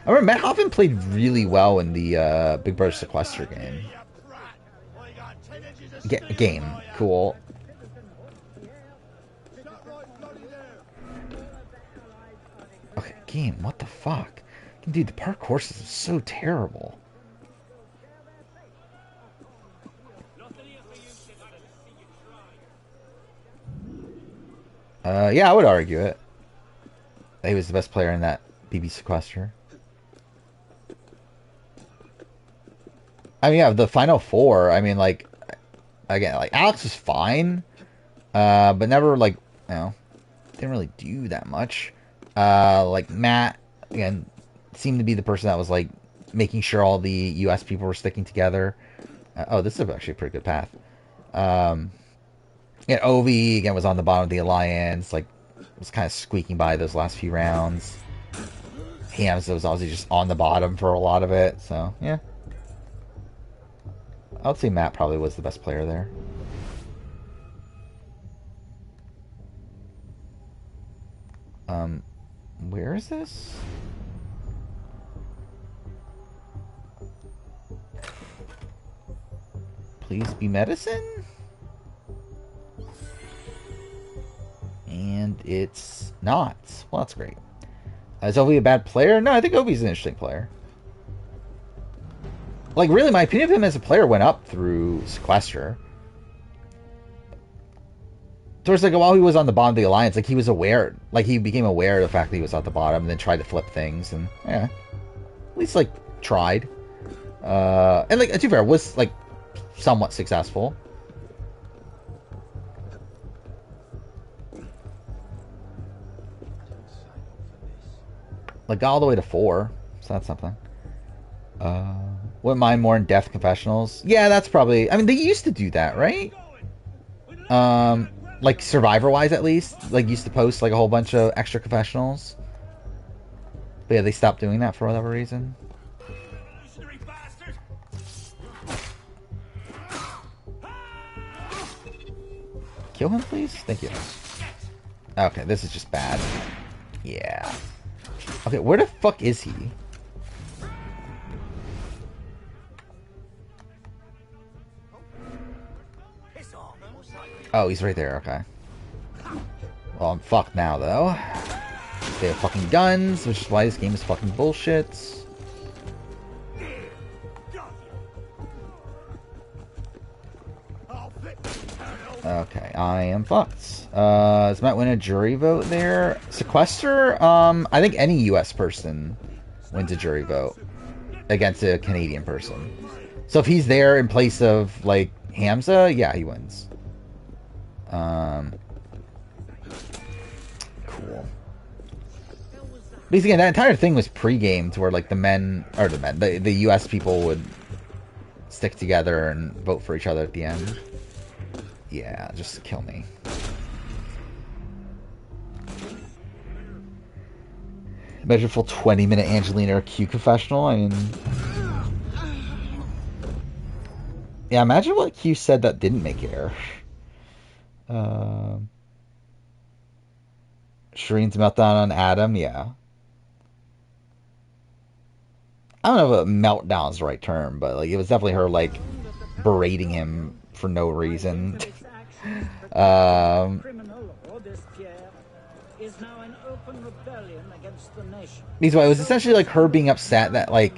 I remember Matt Hoffman played really well in the Big Brother Sequester game. Game. Cool. Okay, game. What the fuck? Dude, the park courses are so terrible. Yeah, I would argue it. He was the best player in that BB Sequester. I mean, yeah, the final four, I mean, like, again, like, Alex was fine, but never, like, you know, didn't really do that much. Like, Matt, again, seemed to be the person that was, like, making sure all the U.S. people were sticking together. Oh, this is actually a pretty good path. Yeah, Ovi, again, was on the bottom of the Alliance, like, was kind of squeaking by those last few rounds. Hamza was obviously just on the bottom for a lot of it, so, yeah. I would say Matt probably was the best player there. Where is this? Please be medicine? And it's not. Well, that's great. Is Ovi a bad player? No, I think Ovi's an interesting player. Like, really, my opinion of him as a player went up through Sequester. Towards, like, while he was on the bottom of the Alliance, like, he was aware, like, he became aware of the fact that he was at the bottom and then tried to flip things, and, yeah. At least, like, tried. And, like, to be fair, was, like, somewhat successful. Like, got all the way to 4, so that's something. Wouldn't mind more in-depth confessionals. Yeah, that's probably... I mean, they used to do that, right? Like, Survivor-wise, at least. Like, used to post, like, a whole bunch of extra confessionals. But yeah, they stopped doing that for whatever reason. Kill him, please? Thank you. Okay, this is just bad. Yeah. Okay, where the fuck is he? Oh, he's right there, okay. Well, I'm fucked now, though. They have fucking guns, which is why this game is fucking bullshit. Okay, I am fucked. Does Matt win a jury vote there? Sequester? I think any US person wins a jury vote against a Canadian person. So if he's there in place of, like, Hamza, yeah, he wins. Cool. Because again, that entire thing was pre-game to where, like, the US people would stick together and vote for each other at the end. Yeah, just kill me. Imagine a full 20-minute Angelina or Q confessional. I mean... Yeah, imagine what Q said that didn't make air. Shireen's meltdown on Adam, yeah. I don't know if meltdown is the right term, but like it was definitely her like berating him for no reason. Because it was essentially like her being upset that like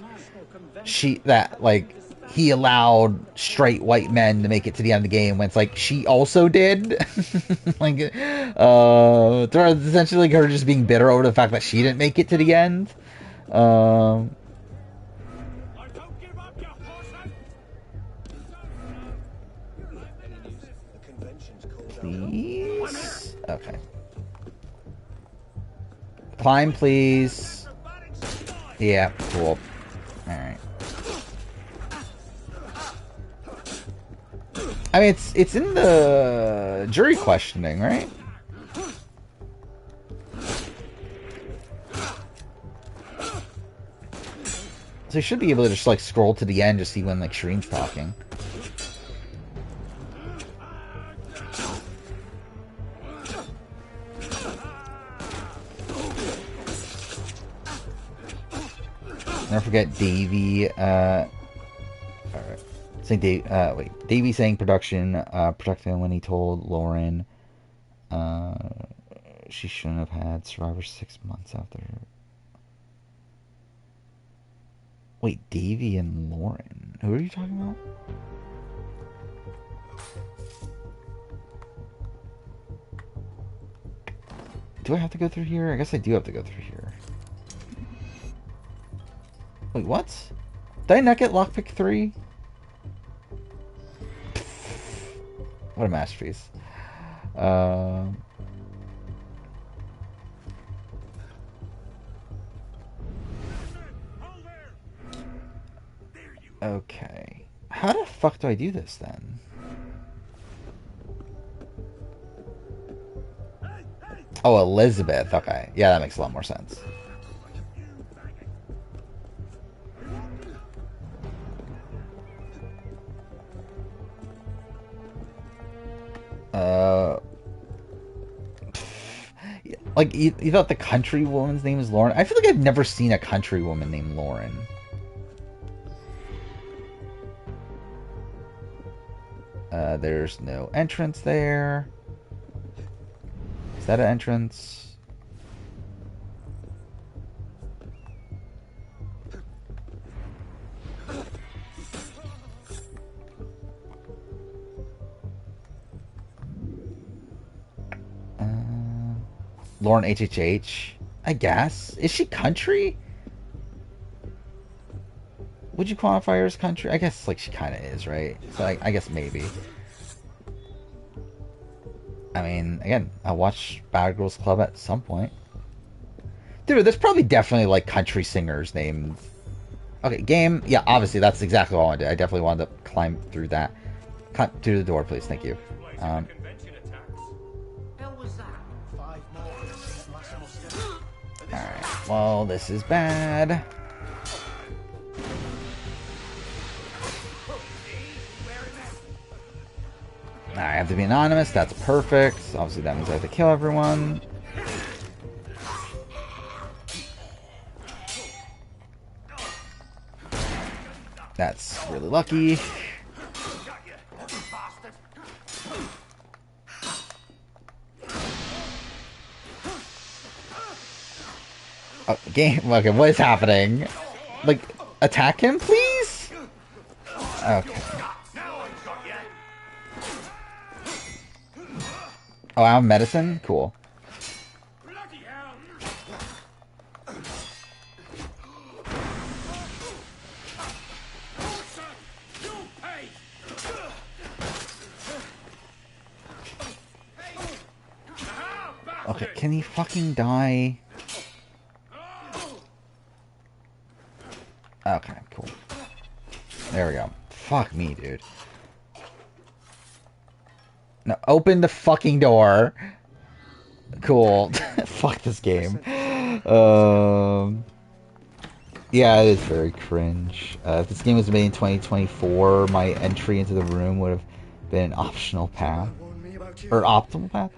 he allowed straight white men to make it to the end of the game when it's like she also did. Like essentially like her just being bitter over the fact that she didn't make it to the end. Please? Okay. Climb, please. Yeah, cool. Alright. I mean, it's in the jury questioning, right? So you should be able to just, like, scroll to the end to see when, like, Shireen's talking. Never forget Davey. Alright. Saying Davey saying production protected him when he told Lauren she shouldn't have had Survivor 6 months after. Wait, Davey and Lauren. Who are you talking about? Do I have to go through here? I guess I do have to go through here. Wait, what? Did I not get lockpick 3? What a masterpiece. Okay. How the fuck do I do this then? Oh, Elizabeth. Okay. Yeah, that makes a lot more sense. Like, you thought the country woman's name is Lauren? I feel like I've never seen a country woman named Lauren. There's no entrance there. Is that an entrance? Lauren HHH, I guess. Is she country? Would you qualify her as country? I guess like she kind of is, right? So I guess maybe. I mean, again, I'll watch Bad Girls Club at some point. Dude, there's probably definitely like country singers named. Okay, game. Yeah, obviously that's exactly what I wanted to do. I definitely wanted to climb through that. Climb through the door, please. Thank you. Alright, well, this is bad. I have to be anonymous, that's perfect. Obviously that means I have to kill everyone. That's really lucky. Oh, game. Okay, what is happening? Like, attack him, please? Okay. Oh, I have medicine? Cool. Okay, can he fucking die? Okay, cool. There we go. Fuck me, dude. No, open the fucking door. Cool. Fuck this game. Yeah, it is very cringe. If this game was made in 2024, my entry into the room would have been an optional path. Or optimal path.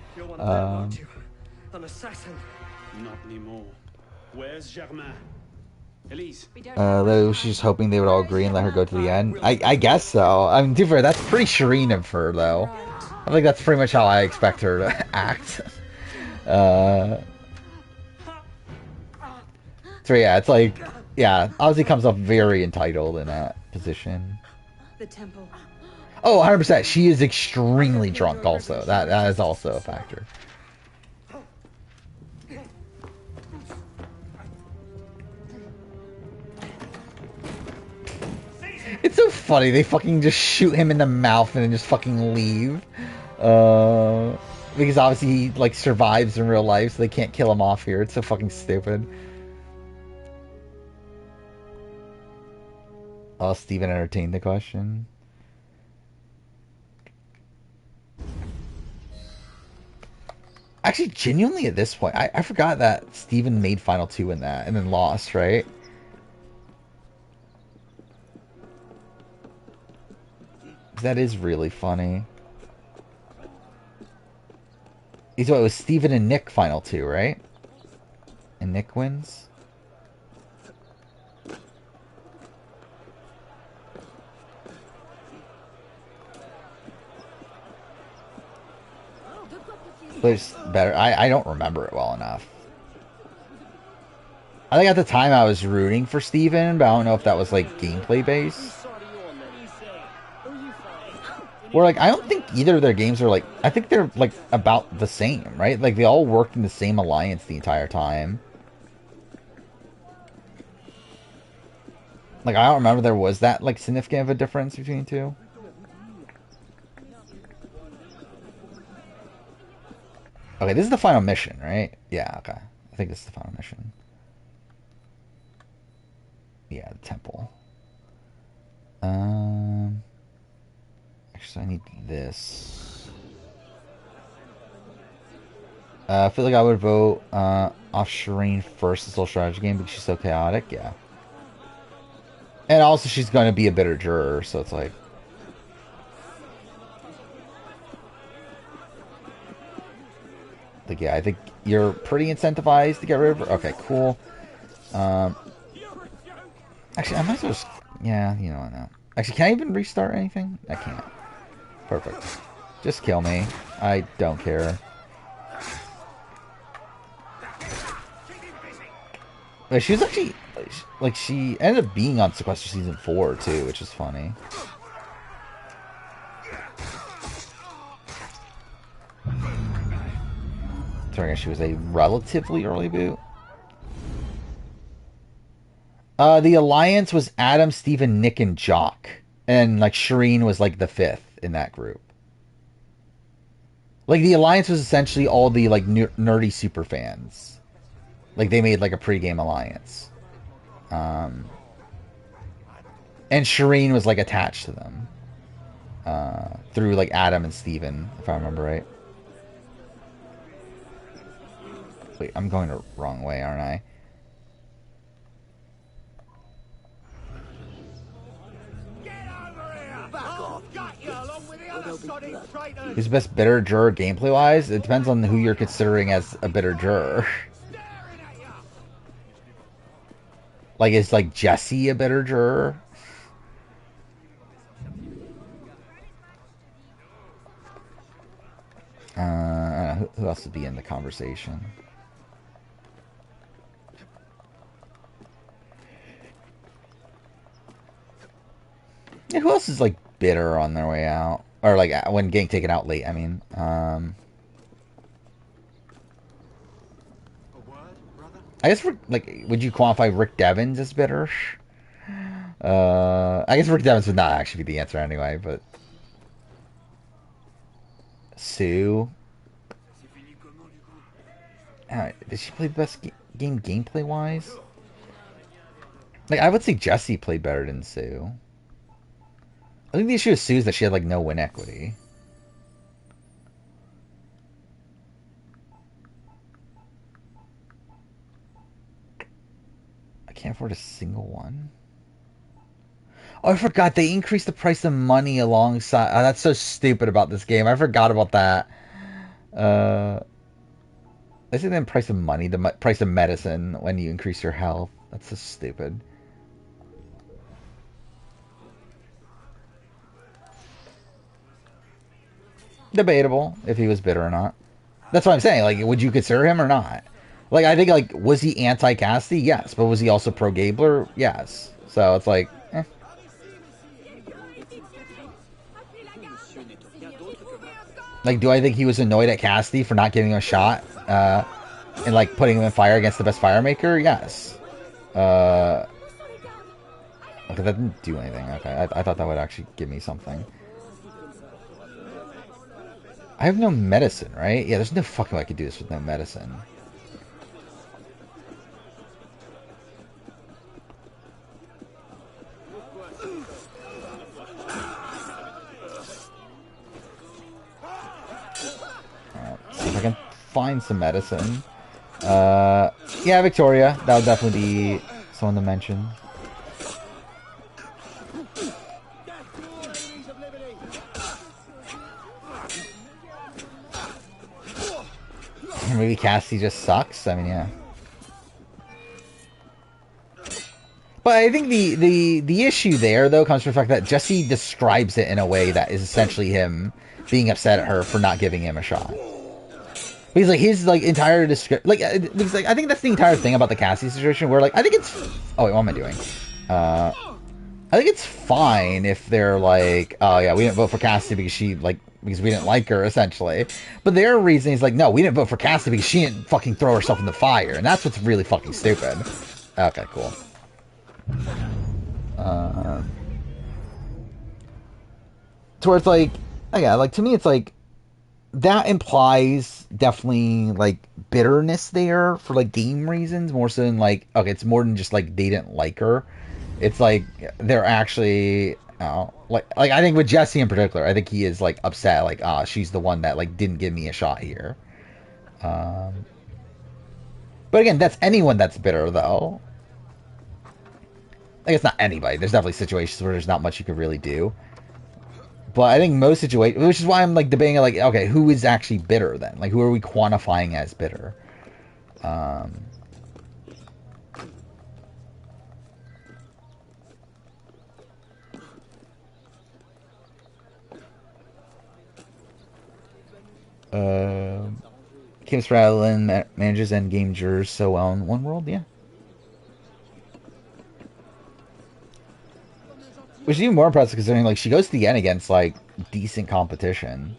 An assassin. Not anymore. Where's Germain? Elise. She's hoping they would all agree and let her go to the end. I guess so. I mean, to be fair, that's pretty Shireen of her, though. I think that's pretty much how I expect her to act. So yeah, it's like, yeah, Ozzy comes off very entitled in that position. The temple. Oh, 100%. She is extremely drunk also. That is also a factor. It's so funny. They fucking just shoot him in the mouth and then just fucking leave. Because obviously he like survives in real life, so they can't kill him off here. It's so fucking stupid. Oh, Steven entertained the question. Actually, genuinely at this point, I forgot that Steven made Final 2 in that and then lost, right? That is really funny. So it was Steven and Nick Final 2, right? And Nick wins? But it's better. I don't remember it well enough. I think at the time I was rooting for Steven, but I don't know if that was like gameplay based. Or like, I don't think either of their games are like, I think they're like about the same, right? Like they all worked in the same alliance the entire time. Like I don't remember there was that like significant of a difference between the two. Okay, this is the final mission, right? Yeah, okay. I think this is the final mission. Yeah, the temple. Actually, I need this. I feel like I would vote off Shireen first this whole strategy game because she's so chaotic. Yeah. And also, she's going to be a better juror, so it's like... Like, yeah, I think you're pretty incentivized to get rid of her. Okay, cool. Actually, I might as well just... Yeah, you know what now. Actually, can I even restart anything? I can't. Perfect. Just kill me. I don't care. Like, she was actually... Like, she ended up being on Sequester Season 4, too, which is funny. Sorry, she was a relatively early boot. The Alliance was Adam, Steven, Nick, and Jock. And, like, Shireen was, like, the 5th in that group. Like, the Alliance was essentially all the, like, nerdy super fans. Like, they made, like, a pregame alliance. And Shireen was, like, attached to them. Through, like, Adam and Steven, if I remember right. Wait, I'm going the wrong way, aren't I? Who's the best bitter juror gameplay wise? It depends on who you're considering as a bitter juror. Like, is like Jesse a bitter juror? I don't know, who else would be in the conversation? Yeah, who else is like bitter on their way out? Or like when getting taken out late, I mean. I guess, like, would you qualify Rick Devens as bitter? I guess Rick Devens would not actually be the answer anyway, but... Sue? Did she play the best game gameplay-wise? Like, I would say Jesse played better than Sue. I think the issue with Sue is that she had, like, no win equity. I can't afford a single one. Oh, I forgot. They increased the price of money alongside... Oh, that's so stupid about this game. I forgot about that. They say the price of money, the price of medicine when you increase your health. That's so stupid. Debatable if he was bitter or not. That's what I'm saying. Like, would you consider him or not? Like, I think, like, was he anti-Cassidy? Yes. But was he also pro-Gabler? Yes. So it's like, eh. Like, do I think he was annoyed at Cassidy for not giving him a shot? And, like, putting him in fire against the best firemaker? Yes. Okay, that didn't do anything. Okay, I thought that would actually give me something. I have no medicine, right? Yeah, there's no fucking way I could do this with no medicine. Alright, see if I can find some medicine. Yeah, Victoria. That would definitely be someone to mention. Maybe Cassie just sucks. I mean, yeah. But I think the issue there, though, comes from the fact that Jesse describes it in a way that is essentially him being upset at her for not giving him a shot. Because like his like entire description, like because like I think that's the entire thing about the Cassie situation. Where like I think it's, oh wait, what am I doing? I think it's fine if they're like, oh yeah, we didn't vote for Cassie because because we didn't like her essentially. But their reason is like, no, we didn't vote for Cassie because she didn't fucking throw herself in the fire, and that's what's really fucking stupid. Okay, cool. Towards like, yeah, like to me it's like that implies definitely like bitterness there for like game reasons more so than like, okay, it's more than just like they didn't like her. It's like they're actually like I think with Jesse in particular, I think he is like upset, like she's the one that like didn't give me a shot here. But again, that's anyone that's bitter though. Like it's not anybody. There's definitely situations where there's not much you could really do. But I think most situations, which is why I'm like debating, like, okay, who is actually bitter then? Like, who are we quantifying as bitter? Kim Stradlin manages endgame jurors so well in One World, yeah. Which is even more impressive considering, like, she goes to the end against, like, decent competition.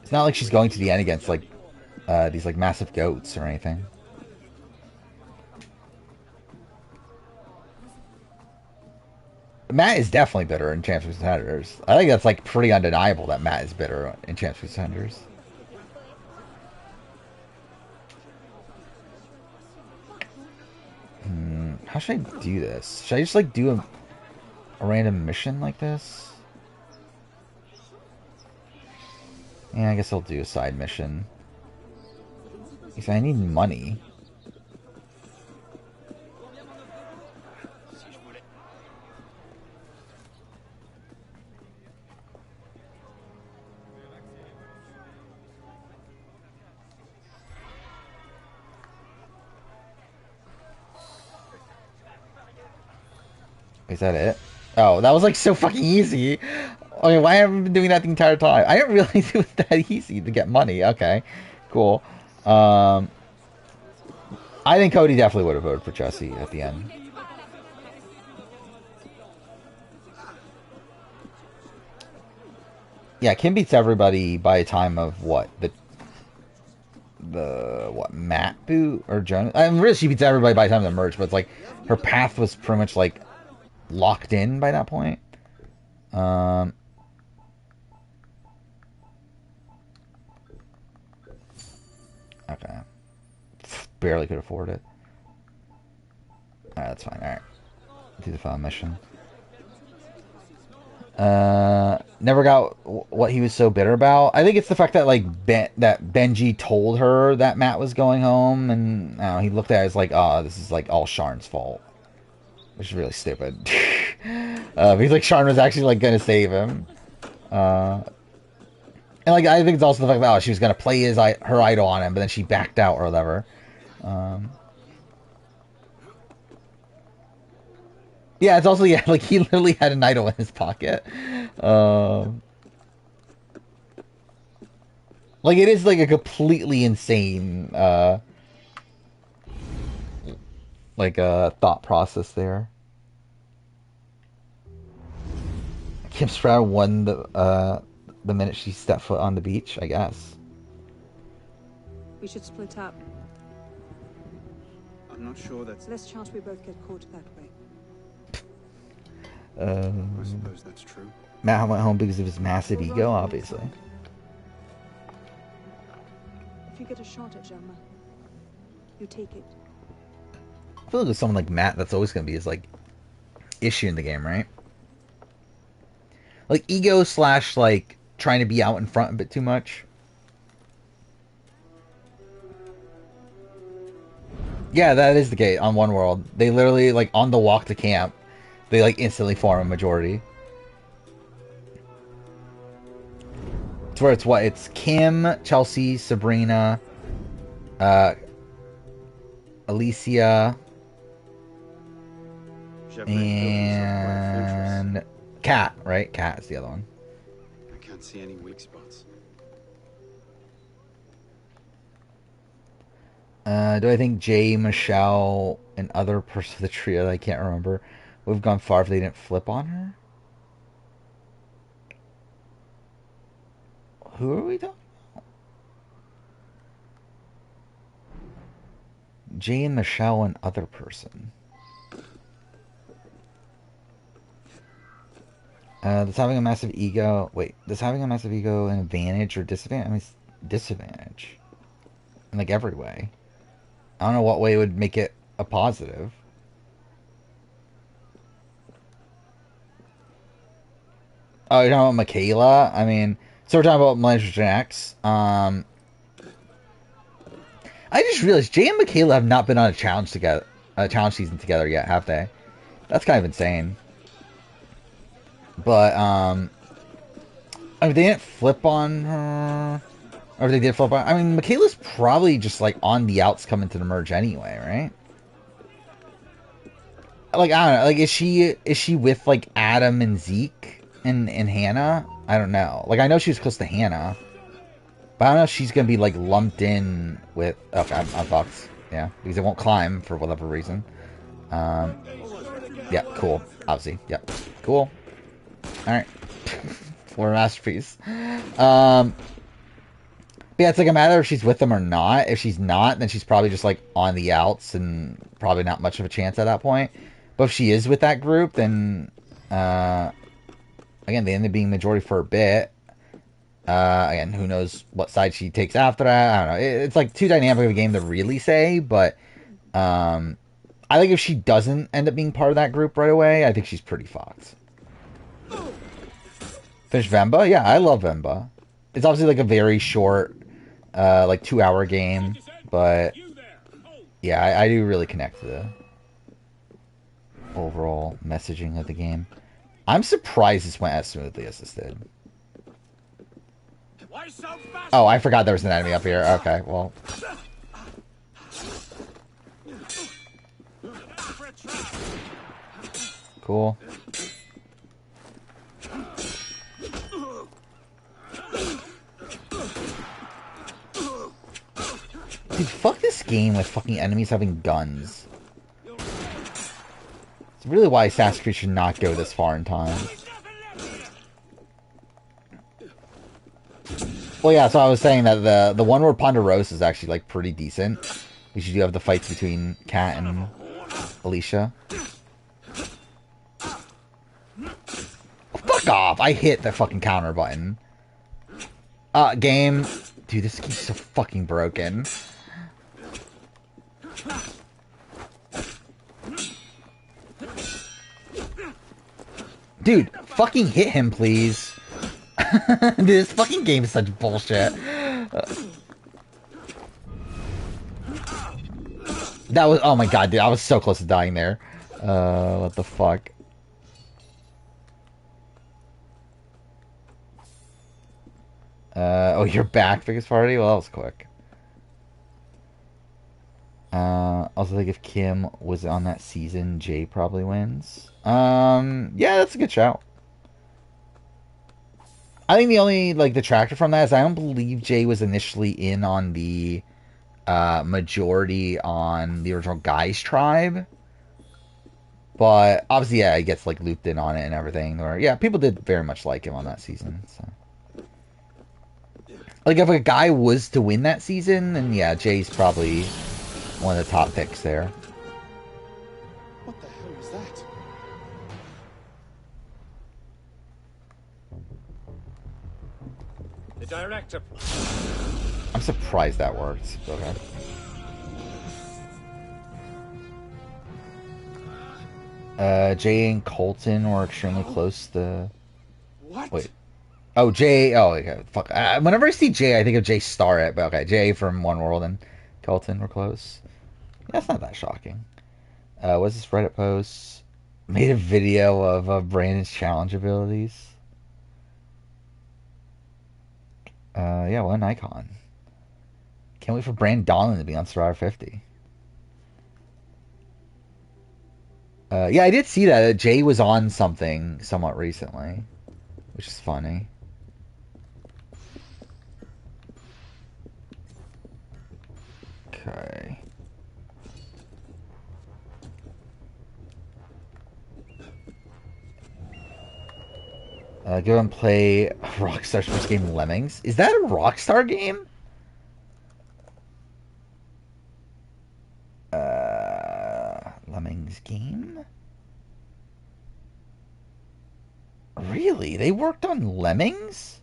It's not like she's going to the end against, like, these, like, massive goats or anything. Matt is definitely bitter in Champs vs. Contenders. I think that's, like, pretty undeniable that Matt is bitter in Champs vs. Contenders. How should I do this? Should I just, like, do a random mission like this? Yeah, I guess I'll do a side mission. Because I need money. Is that it? Oh, that was like so fucking easy. Okay, why haven't I been doing that the entire time? I didn't realize it was that easy to get money. Okay, cool. I think Cody definitely would have voted for Jesse at the end. Yeah, Kim beats everybody by a time of what? What, Matt boot or Jonas? I mean, really, she beats everybody by the time of the merge, but it's like her path was pretty much like locked in by that point. Okay. Barely could afford it. Alright, that's fine. Alright. Do the final mission. Never got what he was so bitter about. I think it's the fact that like that Benji told her that Matt was going home, and he looked at it as like, oh, this is like all Sharn's fault, which is really stupid. Because like Sharn was actually like gonna save him, and like I think it's also the fact that she was gonna play her idol on him, but then she backed out or whatever. Yeah, it's also, yeah, like he literally had an idol in his pocket. Like it is like a completely insane like a thought process there. Kim Sprout won the minute she stepped foot on the beach, I guess. We should split up. I'm not sure that's... Less chance we both get caught that way. I suppose that's true. Matt went home because of his massive ego, obviously. If you get a shot at Germa, you take it. I feel like with someone like Matt, that's always going to be his, like, issue in the game, right? Like, ego / like, trying to be out in front a bit too much. Yeah, that is the case on One World. They literally, like, on the walk to camp, they, like, instantly form a majority. It's where it's what? It's Kim, Chelsea, Sabrina, Alicia, and Kat, right? Kat is the other one. I can't see any weak spots. Do I think Jay, Michelle, and other person of the trio that I can't remember would have gone far if they didn't flip on her? Who are we talking about? Jay and Michelle and other person. Does having a massive ego... Wait, does having a massive ego an advantage or disadvantage? I mean, it's disadvantage. In, like, every way. I don't know what way would make it a positive. Oh, you're talking about Michaela? I mean... So we're talking about Millennium Gen X. I just realized Jay and Michaela have not been on a challenge season together yet, have they? That's kind of insane. But, I mean, they didn't flip on her. Or they did flip on... I mean, Michaela's probably just, like, on the outs coming to the merge anyway, right? Like, I don't know. Like, is she with, like, Adam and Zeke and Hannah? I don't know. Like, I know she was close to Hannah. But I don't know if she's going to be, like, lumped in with... Okay, I'm fucked. Yeah, because it won't climb for whatever reason. Yeah, cool. Obviously. Yep. Cool. Alright. For a masterpiece. But yeah, it's like a matter if she's with them or not. If she's not, then she's probably just, like, on the outs and probably not much of a chance at that point. But if she is with that group, then... again, they end up being majority for a bit. Again, who knows what side she takes after that. I don't know. It's like too dynamic of a game to really say, but I think if she doesn't end up being part of that group right away, I think she's pretty fucked. Finish Vemba? Yeah, I love Vemba. It's obviously like a very short, like 2-hour game, but yeah, I do really connect to the overall messaging of the game. I'm surprised this went as smoothly as this did. Oh, I forgot there was an enemy up here. Okay, well. Cool. Dude, fuck this game with fucking enemies having guns. It's really why Assassin's Creed should not go this far in time. Well, yeah, so I was saying that the one where Ponderosa is actually, like, pretty decent. Because you do have the fights between Kat and Alicia. Fuck off! I hit the fucking counter button. Game. Dude, this game's so fucking broken. Dude, fucking hit him, please. Dude, this fucking game is such bullshit. That was... Oh my god, dude. I was so close to dying there. What the fuck? Oh, you're back, biggest party? Well, that was quick. Also think if Kim was on that season, Jay probably wins. Yeah, that's a good shout. I think the only, like, detractor from that is I don't believe Jay was initially in on the majority on the original Guys Tribe. But, obviously, yeah, he gets, like, looped in on it and everything. Or, yeah, people did very much like him on that season, so... Like, if a guy was to win that season, then, yeah, Jay's probably one of the top picks there. What the hell was that? The director. I'm surprised that worked. Okay. Jay and Colton were extremely close to... What? Wait. Oh, Jay... Oh, okay. Fuck. Whenever I see Jay, I think of Jay Starrett. But okay, Jay from One World and Colton were close. That's not that shocking. What's this Reddit post? Made a video of Brandon's challenge abilities. Yeah, what an icon. Can't wait for Brandon Donlin to be on Survivor 50. Yeah, I did see that Jay was on something somewhat recently, which is funny. Okay. Go and play Rockstar's first game, Lemmings. Is that a Rockstar game? Lemmings game? Really? They worked on Lemmings?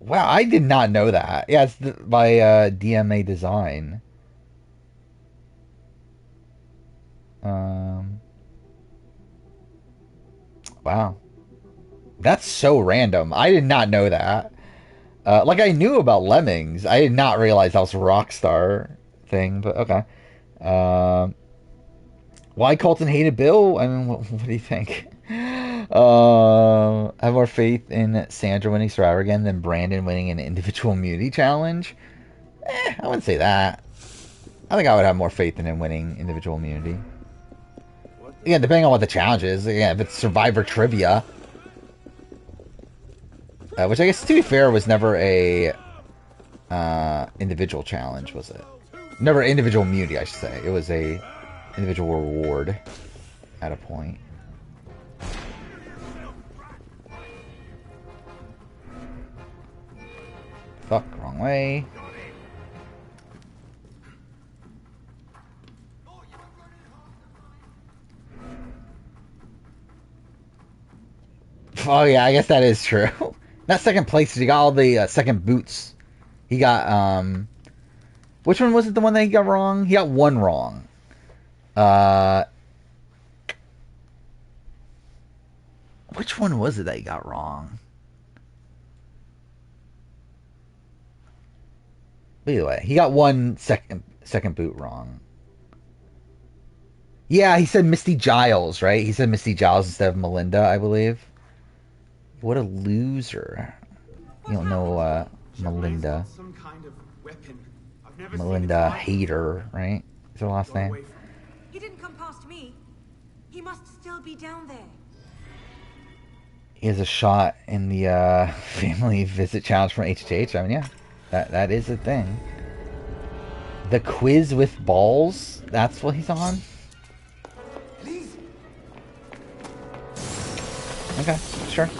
Wow, I did not know that. Yeah, it's by DMA Design. Wow. That's so random. I did not know that. Like, I knew about Lemmings. I did not realize that was a Rockstar thing, but okay. Why Colton hated Bill? I mean, what do you think? Have more faith in Sandra winning Survivor again than Brandon winning an individual immunity challenge? I wouldn't say that. I think I would have more faith in him winning individual immunity. Yeah, depending on what the challenge is. Yeah, if it's Survivor Trivia. Which I guess, to be fair, was never a individual challenge, was it? Never individual immunity, I should say. It was a individual reward at a point. Fuck, wrong way. Oh yeah, I guess that is true. Not second place, he got all the second boots. He got, which one was it, the one that he got wrong? He got one wrong. Which one was it that he got wrong? But either way, he got one second boot wrong. Yeah, he said Misty Giles, right? He said Misty Giles instead of Melinda, I believe. What a loser. You don't know Melinda. Some kind of weapon. Melinda Hater, right? Is her last name? He didn't come past me. He must still be down there. He has a shot in the family visit challenge from HHH. I mean, yeah, that is a thing. The quiz with balls. That's what he's on. Okay, sure.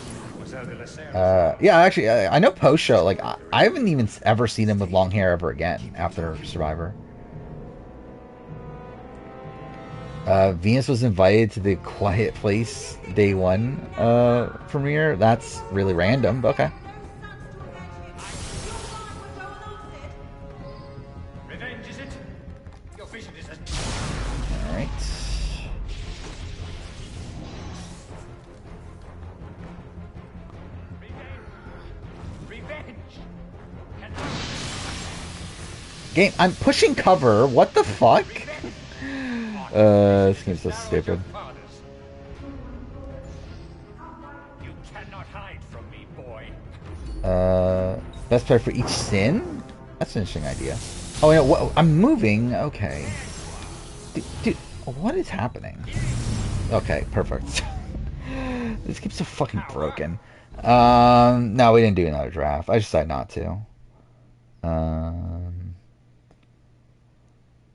Yeah, actually, I know post show. Like, I haven't even ever seen him with long hair ever again after Survivor. Venus was invited to the Quiet Place Day 1 premiere. That's really random, but okay. Revenge, is it? Your vision is as... Alright. Game, I'm pushing cover. What the fuck? This game's so stupid. You cannot hide from me, boy. Best player for each sin? That's an interesting idea. Oh, yeah, what, I'm moving. Okay. Dude, what is happening? Okay, perfect. This game's so fucking broken. No, we didn't do another draft. I decided not to.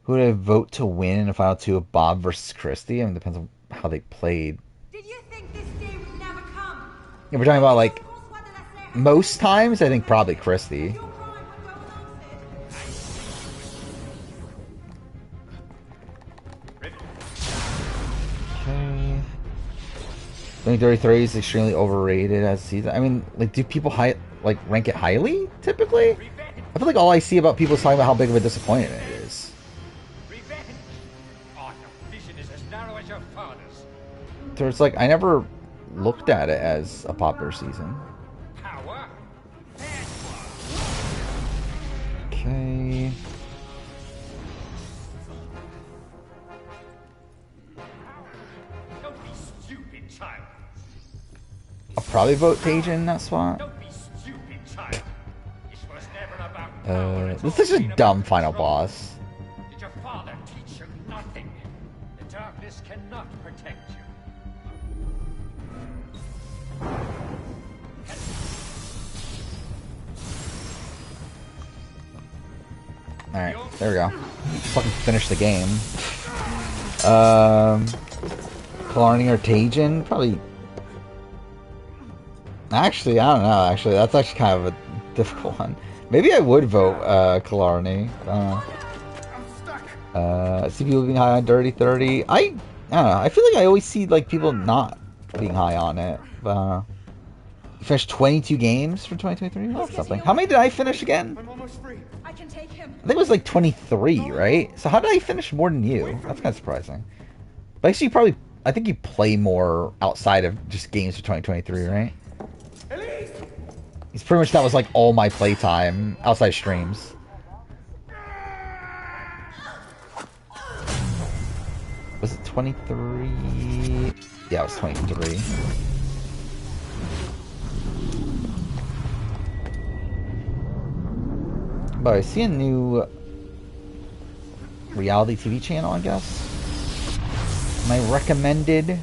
Who would I vote to win in a final two of Bob versus Christy? I mean, it depends on how they played. Did you think this day would never come? Yeah, we're talking about, like, most times, I think probably Christy. Okay. I think 33 is extremely overrated as a season. I mean, like, do people rank it highly, typically? I feel like all I see about people is talking about how big of a disappointment it is. So it's like, I never looked at it as a popular season. Okay. Don't be stupid, child. I'll probably vote Tage in that spot. Don't be stupid, child. This was never about power. This is a dumb final boss. Did your father teach you nothing? The darkness cannot protect you. Alright, there we go. Fucking finish the game. Killarney or Tajin? Probably. Actually, I don't know. Actually, that's actually kind of a difficult one. Maybe I would vote Killarney. See people being high on Dirty 30. I don't know. I feel like I always see like people not being high on it. You finished 22 games for 2023? That's something. How many did I finish again? I'm almost free. I can take him. I think it was like 23, right? So how did I finish more than you? That's kind of surprising. But actually, I think you play more outside of just games for 2023, right? It's pretty much that was like all my playtime outside streams. Was it 23? Yeah, it was 23. But I see a new reality TV channel, I guess. My recommended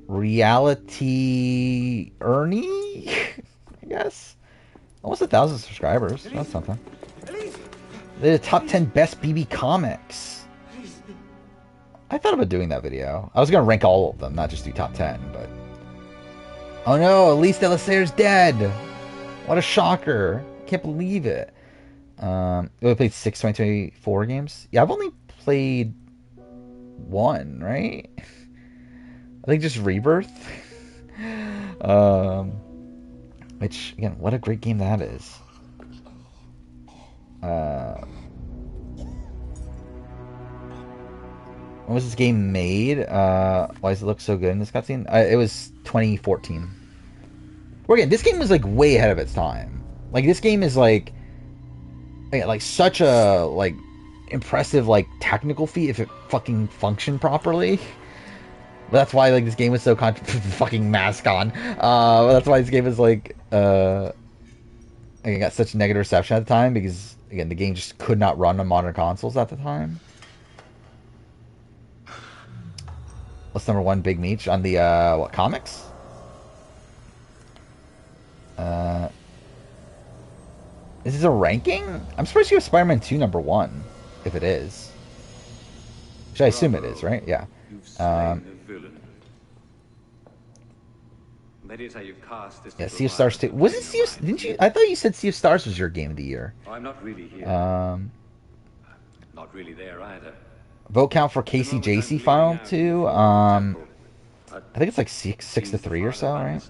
Reality Ernie, I guess. Almost 1,000 subscribers. That's something. The top 10 best BB comics. I thought about doing that video. I was gonna rank all of them, not just do top 10, but... Oh no, Elise Delassere's dead! What a shocker. Can't believe it. We played 6 2024 games. Yeah, I've only played 1, right? I think just Rebirth. Which, again, what a great game that is. When was this game made? Why does it look so good in this cutscene? It was 2014. Well, again, this game was like way ahead of its time. Like this game is like such a like impressive like technical feat if it fucking functioned properly. But that's why like this game was so fucking mask on. That's why this game is like it got such negative reception at the time because again the game just could not run on modern consoles at the time. What's number 1 Big Meech on the what comics? Is this a ranking? I'm surprised you have Spider-Man 2 number 1, if it is. Which I assume it is, right? Yeah. Yeah, Sea of Stars 2. Was it Sea of... Didn't you... I thought you said Sea of Stars was your game of the year. I'm not really here. Not really there either. Vote count for KCJC Final 2. I think it's like 6-3 or so, right?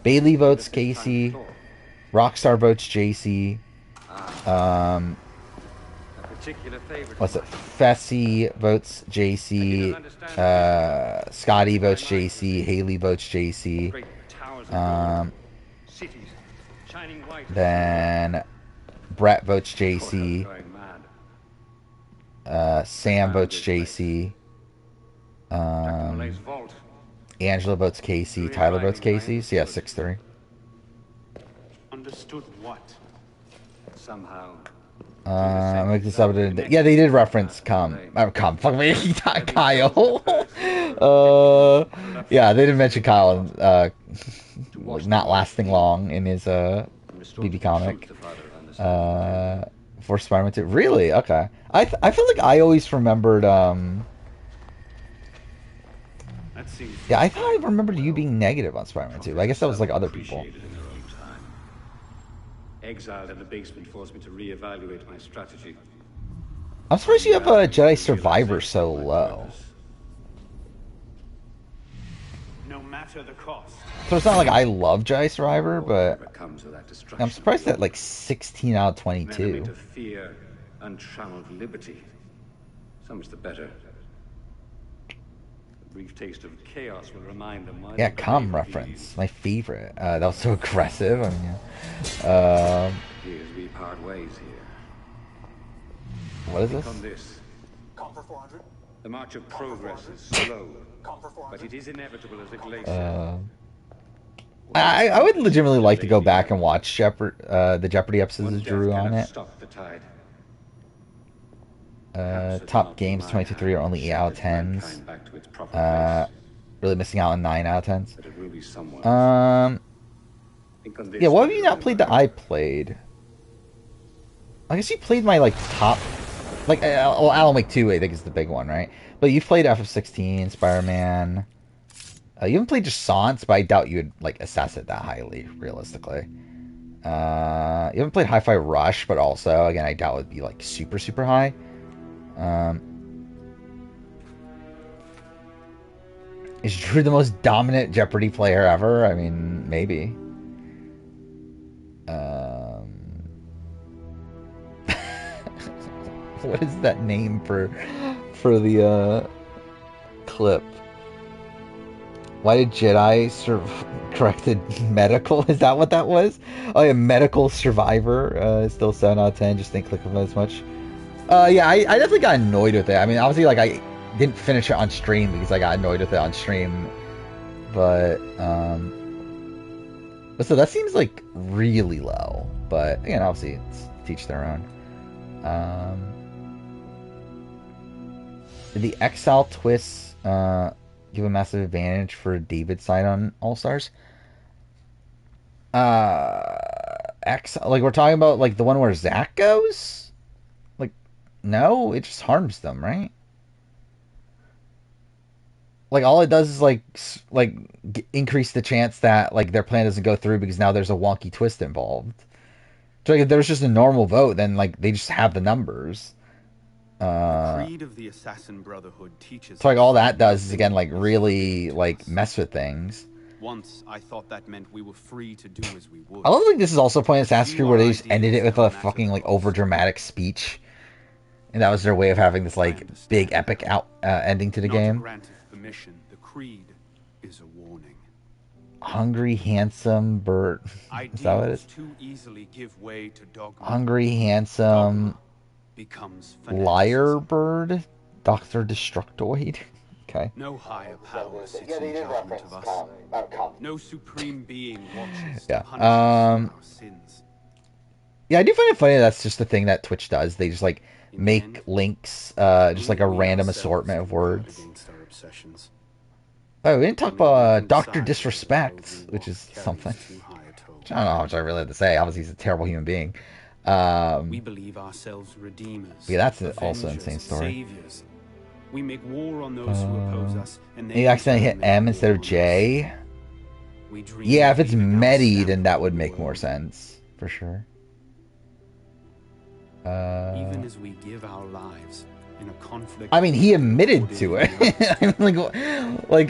Bailey votes Casey. Rockstar votes JC. What's it? Fessy votes JC. Scotty votes JC. Haley votes JC. Then Brett votes JC. Sam votes JC. Angela votes Casey. Tyler votes Casey. So yeah, 6-3. Understood what? Somehow. Make this up. Yeah, they did reference fuck me, Kyle. Yeah, they did mention Kyle not lasting long in his BB comic. For Spider-Man 2. Really? Okay. I feel like I always remembered yeah, I thought I remembered you being negative on Spider-Man 2. I guess that was like other people. Exiled in the basement forced me to reevaluate my strategy. I'm surprised you have a Jedi Survivor so low. No matter the cost. So it's not like I love Jedi Survivor, but I'm surprised at like 16 out of 22. To fear untrammeled liberty. So much the better. A brief taste of chaos will remind them why. Yeah, calm reference, my favorite. That was so aggressive. I mean, Here's we part ways here. What is this? On this. Comfort 400. The march of progress is slow, but it is inevitable as a glacier. I would legitimately like to go back and watch the Jeopardy episodes of Drew on it. Top games 2023 are only 8 out of 10s. Really missing out on 9 out of 10s. Yeah, what have you not played that I played? I guess you played my like top, like Alan Wake 2. I think is the big one, right? But you've played FF16, Spider-Man. You haven't played just Sans, but I doubt you would like assess it that highly, realistically. You haven't played Hi-Fi Rush, but also, again, I doubt it would be like super, super high. Is Drew the most dominant Jeopardy player ever? I mean, maybe. What is that name for the clip? Why did Jedi corrected medical? Is that what that was? Oh yeah, medical survivor. Still 7 out of 10. Just didn't click on it as much. Yeah, I definitely got annoyed with it. I mean, obviously, like I didn't finish it on stream because I got annoyed with it on stream. But so that seems like really low. But again, obviously, it's teach their own. Did the Exile twists give a massive advantage for David's side on All-Stars? Exile, like we're talking about like the one where Zack goes? Like, no, it just harms them, right? Like all it does is like increase the chance that like their plan doesn't go through because now there's a wonky twist involved. So like if there was just a normal vote, then like they just have the numbers. The creed of the Assassin Brotherhood teaches. So like all that does is again like really like mess with things. Once I thought that meant we were free to do as we would. I don't think this is also playing Assassin's Creed where they just ended it with a fucking like over dramatic speech, and that was their way of having this like big epic ending to the game. Permission, the creed is a warning. Hungry, handsome bird. Is that what it is? Too easily give way to dogma. Hungry, handsome. Becomes liar bird, Dr. Destructoid. Okay. No higher power sits in judgment of us. No supreme being watches to punish our sins. Yeah, I do find it funny that's just the thing that Twitch does. They just like make links, just like a random assortment of words. Oh, we didn't talk about Dr. Disrespect, which is something. I don't know how much I really have to say. Obviously, he's a terrible human being. We believe ourselves redeemers. Yeah, that's also an insane story. Saviors. We make war on those who oppose us, and he accidentally hit M instead of J. Yeah, if it's Medi, then that would make more sense for sure. Even as we give our lives in a conflict. I mean, he admitted to it.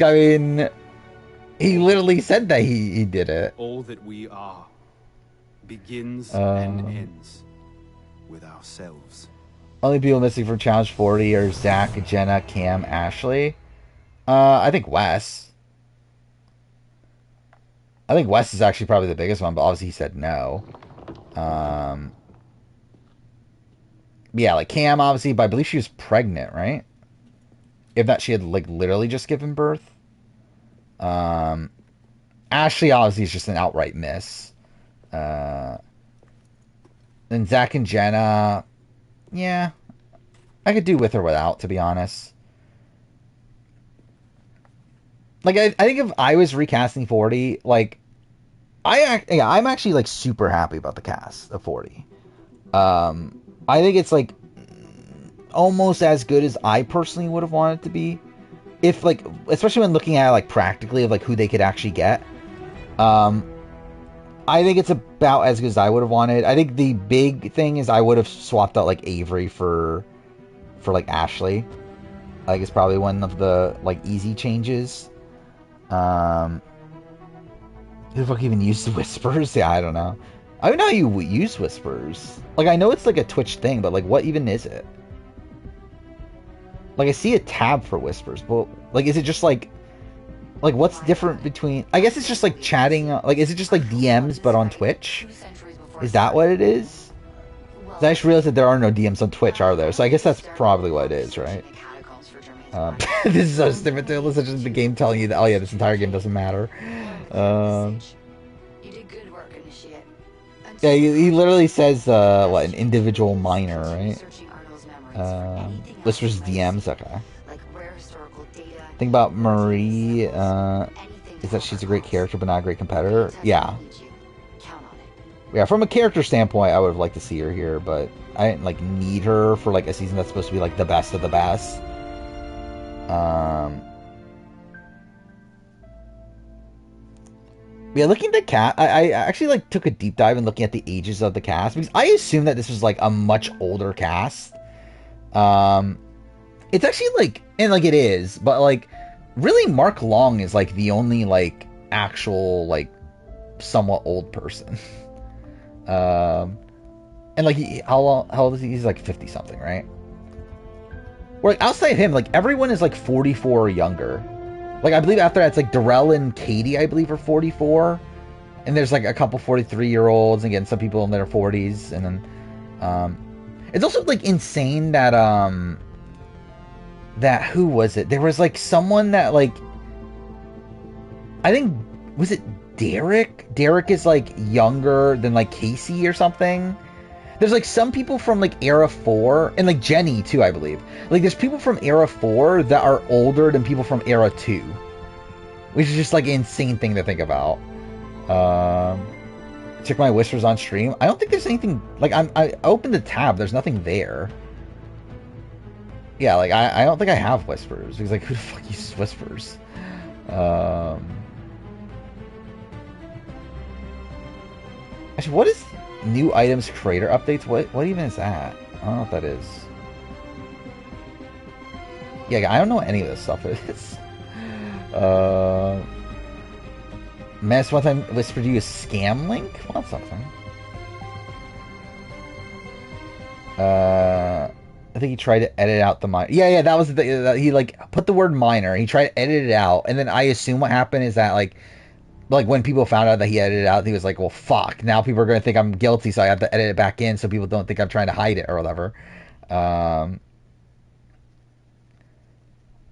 I mean, he literally said that he did it. All that we are begins and ends with ourselves. Only people missing from Challenge 40 are Zach, Jenna, Cam, Ashley. I think Wes. I think Wes is actually probably the biggest one, but obviously he said no. Yeah, like Cam, obviously, but I believe she was pregnant, right? If not, she had like literally just given birth. Ashley obviously is just an outright miss. Then Zach and Jenna, yeah, I could do with or without, to be honest. Like, I think if I was recasting 40, like, I'm actually, like, super happy about the cast of 40. I think it's, like, almost as good as I personally would have wanted it to be. If, like, especially when looking at it, like, practically of, like, who they could actually get. I think it's about as good as I would have wanted. I think the big thing is I would have swapped out, like, Avery for like, Ashley. Like, it's probably one of the, like, easy changes. Who the fuck even used Whispers? Yeah, I don't know. I don't know how you use Whispers. Like, I know it's, like, a Twitch thing, but, like, what even is it? Like, I see a tab for Whispers, but, like, is it just, like, what's different between... I guess it's just, like, chatting... Like, is it just, like, DMs, but on Twitch? Is that what it is? I just realized that there are no DMs on Twitch, are there? So I guess that's probably what it is, right? This is so stupid, too. It's just the game telling you that, oh, yeah, this entire game doesn't matter. Yeah, he literally says, what, an individual minor, right? Whispers DMs, okay. Think about Marie, is that she's a great character but not a great competitor. Yeah. Yeah, from a character standpoint, I would have liked to see her here, but I didn't, like, need her for, like, a season that's supposed to be, like, the best of the best. Yeah, looking at the cast, I actually like took a deep dive in looking at the ages of the cast because I assumed that this was like a much older cast. It's actually like, and like it is, but like really Mark Long is like the only like actual like somewhat old person. And like how old is he? He's like 50 something, right? Or like outside of him, like everyone is like 44 or younger. Like I believe after that it's like Darrell and Katie, I believe, are 44. And there's like a couple 43-year-olds, and again some people in their 40s, and then it's also like insane that that who was it? There was like someone that like I think was it Derek? Derek is like younger than like Casey or something. There's like some people from like Era 4 and like Jenny too, I believe. Like there's people from Era 4 that are older than people from Era 2. Which is just like an insane thing to think about. Check my whispers on stream. I don't think there's anything like I opened the tab, there's nothing there. Yeah, like I don't think I have whispers. Because like who the fuck uses whispers? Actually, what is new items creator updates? What even is that? I don't know what that is. Yeah, I don't know what any of this stuff is. Mass one time whispered you a scam link? Well, that's something. I think he tried to edit out the minor. Yeah, that was the thing. He like put the word minor. He tried to edit it out, and then I assume what happened is that like when people found out that he edited it out, he was like, well, fuck, now people are going to think I'm guilty, so I have to edit it back in so people don't think I'm trying to hide it or whatever.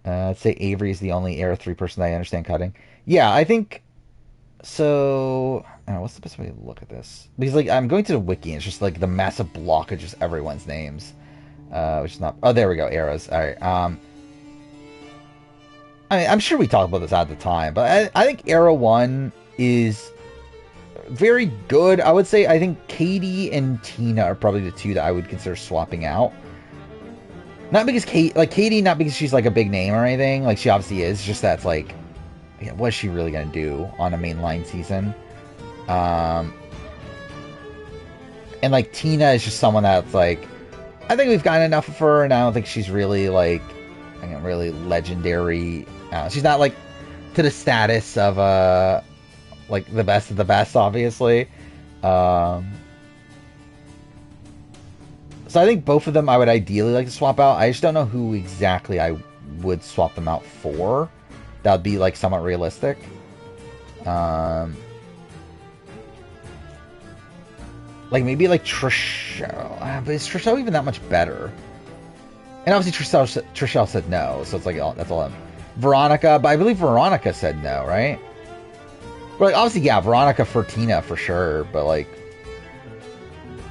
Let's say Avery is the only Era 3 person that I understand cutting. Yeah, I think so. I don't know, what's the best way to look at this? Because like I'm going to the wiki and it's just like the massive block of just everyone's names. Which is not... Oh, there we go, eras. Alright, I mean, I'm sure we talked about this at the time, but I think Era 1 is very good. I would say I think Katie and Tina are probably the two that I would consider swapping out. Not because Katie, not because she's like a big name or anything. Like she obviously is. Just that's like, yeah, what is she really gonna do on a mainline season? And like Tina is just someone that's like, I think we've gotten enough of her, and I don't think she's really like, really legendary. She's not like to the status of like the best of the best, obviously. So I think both of them I would ideally like to swap out. I just don't know who exactly I would swap them out for. That would be like somewhat realistic. Like maybe like Trishelle. But is Trishelle even that much better? And obviously Trishelle said no, so it's like that's all. Veronica, but I believe Veronica said no, right? But like obviously, yeah, Veronica for Tina for sure, but like,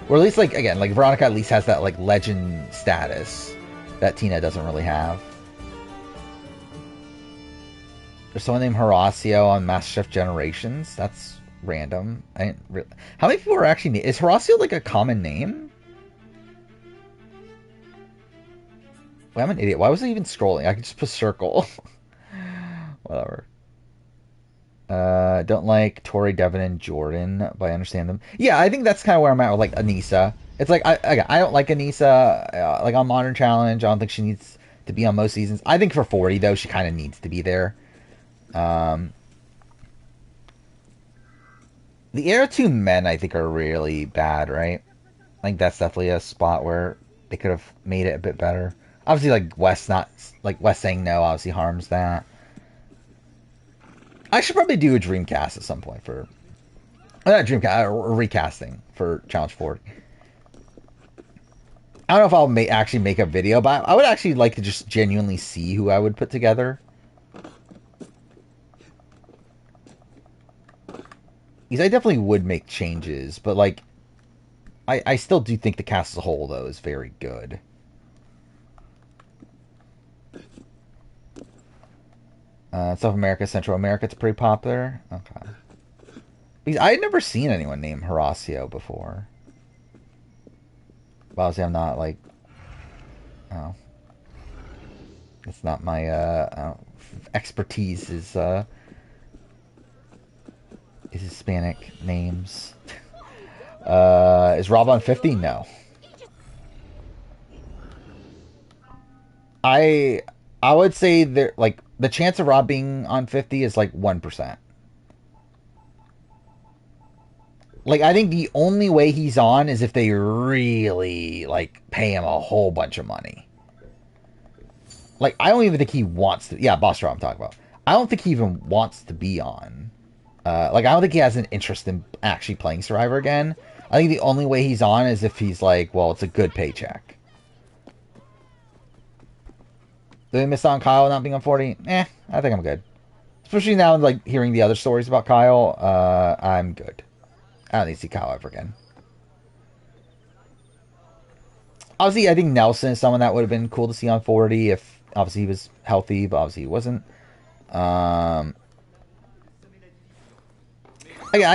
or at least like again, like Veronica at least has that like legend status that Tina doesn't really have. There's someone named Horacio on MasterChef Generations. That's random. I didn't really... How many people are actually... Is Horacio like a common name? Wait, I'm an idiot. Why was I even scrolling? I could just put circle. Whatever. Don't like Tori, Devin, and Jordan, but I understand them. Yeah, I think that's kind of where I'm at with like Anissa. It's like I don't like Anissa. Like on Modern Challenge, I don't think she needs to be on most seasons. I think for 40 though, she kind of needs to be there. The Era 2 men, I think, are really bad, right? I think that's definitely a spot where they could have made it a bit better. Obviously, like Wes saying no obviously harms that. I should probably do a Dreamcast at some point for... Not Dreamcast, or recasting for Challenge 40. I don't know if I'll actually make a video, but I would actually like to just genuinely see who I would put together. Because I definitely would make changes, but like... I still do think the cast as a whole, though, is very good. South America, Central America, it's pretty popular. Okay. Because I had never seen anyone named Horacio before. But obviously I'm not like... Oh. It's not my expertise is Hispanic names. Is Rob on 50? No. I would say there, like, the chance of Rob being on 50 is like 1%. Like, I think the only way he's on is if they really, like, pay him a whole bunch of money. Like, I don't even think he wants to. Yeah, Boss Rob I'm talking about. I don't think he even wants to be on. Like, I don't think he has an interest in actually playing Survivor again. I think the only way he's on is if he's like, well, it's a good paycheck. Did I miss out on Kyle not being on 40? I think I'm good. Especially now, like, hearing the other stories about Kyle, I'm good. I don't need to see Kyle ever again. Obviously, I think Nelson is someone that would have been cool to see on 40 if, obviously, he was healthy, but obviously he wasn't. I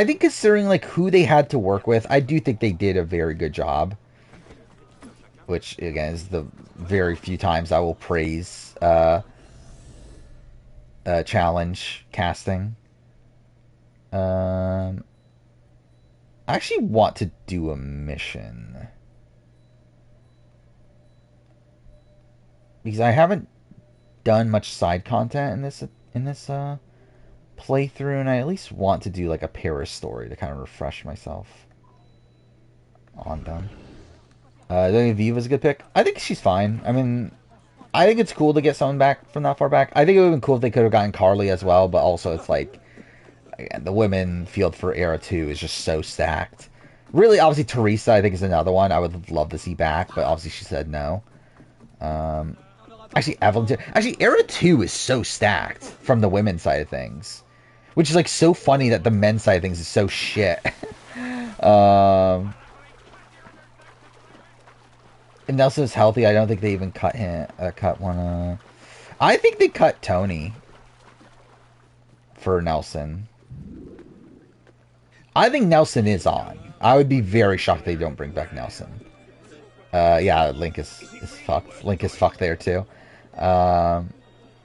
think considering, like, who they had to work with, I do think they did a very good job. Which, again, is the very few times I will praise challenge casting. I actually want to do a mission. Because I haven't done much side content in this playthrough, and I at least want to do like a Paris story to kind of refresh myself on them. Do you think Viva's a good pick? I think she's fine. I mean, I think it's cool to get someone back from that far back. I think it would have been cool if they could have gotten Carly as well, but also it's like, again, the women field for Era 2 is just so stacked. Really, obviously, Teresa, I think, is another one I would love to see back, but obviously she said no. Actually, Evelyn, actually, Era 2 is so stacked from the women's side of things. Which is, like, so funny that the men's side of things is so shit. If Nelson is healthy, I don't think they even cut him. Cut one. I think they cut Tony for Nelson. I think Nelson is on. I would be very shocked they don't bring back Nelson. Yeah, Link is fucked. Link is fucked there too.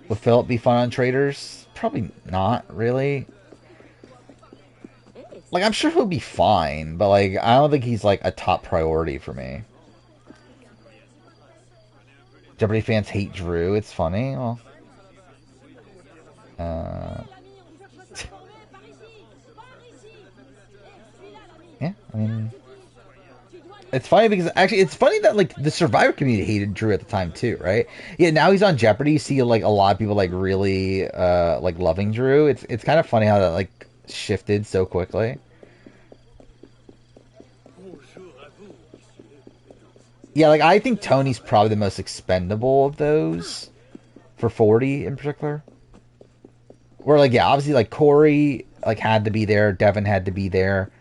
Would Philip be fun on Traders? Probably not, really. Like, I'm sure he'll be fine, but, like, I don't think he's, like, a top priority for me. Jeopardy fans hate Drew. It's funny. Well, yeah, I mean, it's funny because actually it's funny that like the Survivor community hated Drew at the time too, right? Yeah, now he's on Jeopardy. You see like a lot of people like really like loving Drew. It's kind of funny how that like shifted so quickly. Yeah, like, I think Tony's probably the most expendable of those, for 40 in particular. Where, like, yeah, obviously, like, Corey, like, had to be there, Devin had to be there.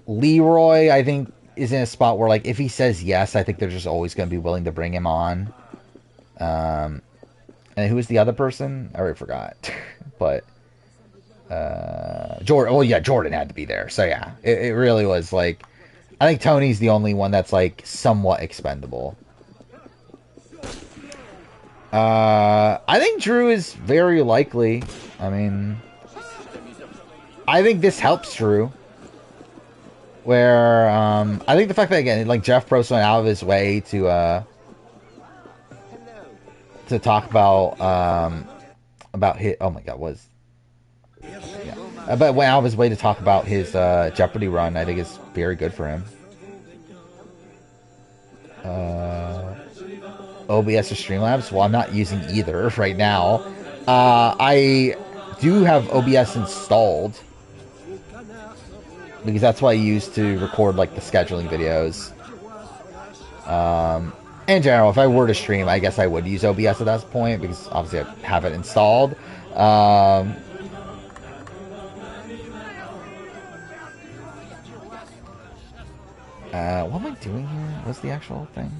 Leroy, I think, is in a spot where, like, if he says yes, I think they're just always going to be willing to bring him on. And who was the other person? I already forgot. But, Jordan, well, yeah, Jordan had to be there. So, yeah, it really was, like, I think Tony's the only one that's, like, somewhat expendable. I think Drew is very likely. I mean, I think this helps Drew. Where, I think the fact that, again, like, Jeff Probst went out of his way to talk about his, oh my god, yeah. But went out of his way to talk about his Jeopardy run, I think is very good for him. OBS or Streamlabs? Well, I'm not using either right now. I do have OBS installed because that's what I use to record like the scheduling videos. In general, if I were to stream, I guess I would use OBS at that point because obviously I have it installed. What am I doing here? What's the actual thing?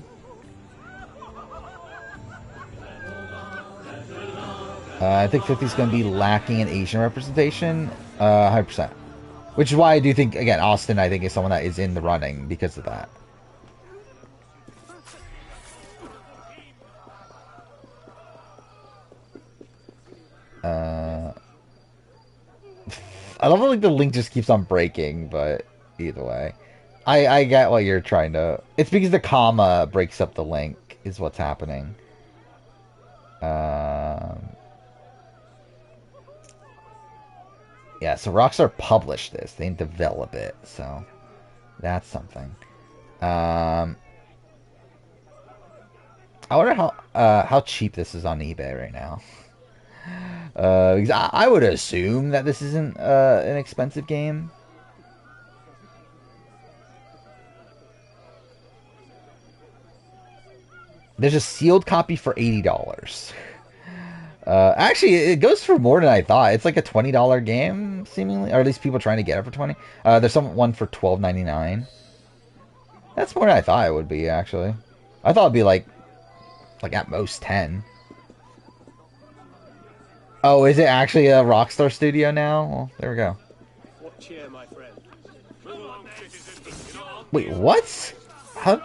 I think 50 is going to be lacking in Asian representation. 100%. Which is why I do think, again, Austin, I think, is someone that is in the running because of that. I love how like the link just keeps on breaking, but either way. I get what you're trying to... It's because the comma breaks up the link, is what's happening. Yeah, so Rockstar published this. They didn't develop it, so... That's something. I wonder how cheap this is on eBay right now. Because I would assume that this isn't an expensive game. There's a sealed copy for $80. Actually, it goes for more than I thought. It's like a $20 game, seemingly, or at least people trying to get it for $20. There's one for $12.99. That's more than I thought it would be. Actually, I thought it'd be like at most 10. Oh, is it actually a Rockstar studio now? Well, there we go. Wait, what? How?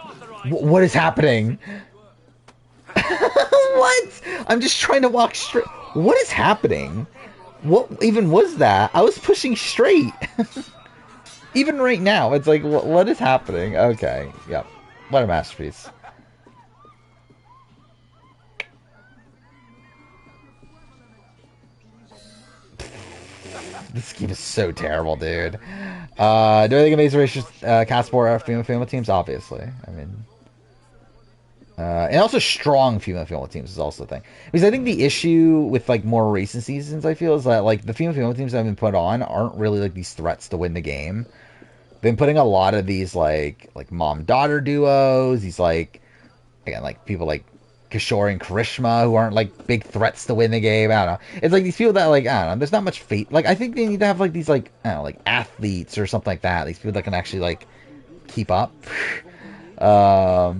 What is happening? What? I'm just trying to walk straight. What is happening? What even was that? I was pushing straight. Even right now, it's like, what is happening? Okay, yep. What a masterpiece. This game is so terrible, dude. Do I think Amazing Race cast more female teams? Obviously. I mean... and also strong female teams is also the thing. Because I think the issue with like more recent seasons, I feel, is that like the female teams that have been put on aren't really like these threats to win the game. Been putting a lot of these like mom-daughter duos, these like, again, like people like Kishore and Karishma who aren't like big threats to win the game. I don't know. It's like these people that like, I don't know, there's not much fate. Like I think they need to have like these like, I don't know, like athletes or something like that. These people that can actually like keep up. So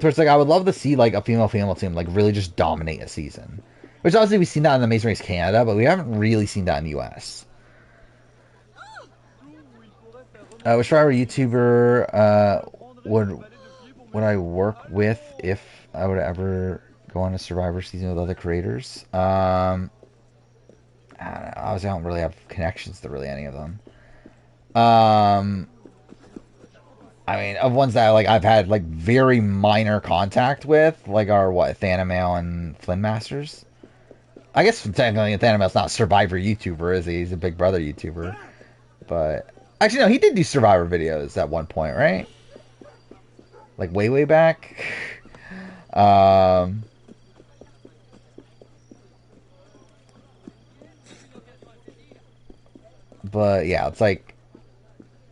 it's like I would love to see like a female team like really just dominate a season. Which obviously we've seen that in the Amazing Race Canada, but we haven't really seen that in the US. Which driver YouTuber would I work with if I would ever go on a Survivor season with other creators? I don't know. Obviously I don't really have connections to really any of them. I mean, of ones that like I've had like very minor contact with, like are what, Thanamail and Flynn Masters. I guess technically Thanamail's not a Survivor YouTuber, is he? He's a Big Brother YouTuber. But actually, no, he did do Survivor videos at one point, right? Like way back. But yeah, it's like,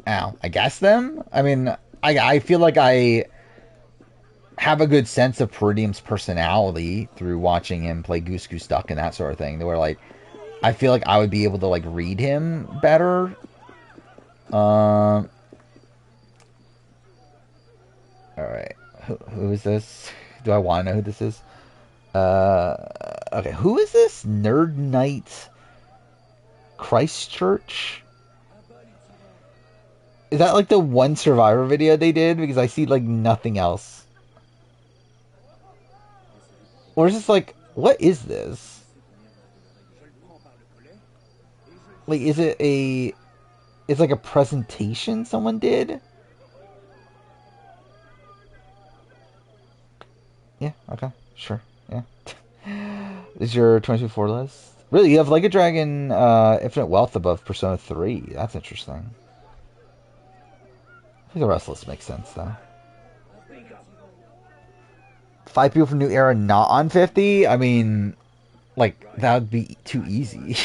I guess them. I mean, I feel like I have a good sense of Peridium's personality through watching him play Goose Goose Duck and that sort of thing. Where like, I feel like I would be able to like read him better. All right, who is this? Do I want to know who this is? Okay, who is this? Nerd Knight Christchurch? Is that like the one Survivor video they did? Because I see like nothing else. Or is this like, what is this? Like, is it a... It's like a presentation someone did? Yeah, okay, sure, yeah. Is your 2024 list? Really, you have Like a Dragon Infinite Wealth above Persona 3. That's interesting. I think the rest of this makes sense, though. 5 people from New Era not on 50? I mean, like, that would be too easy.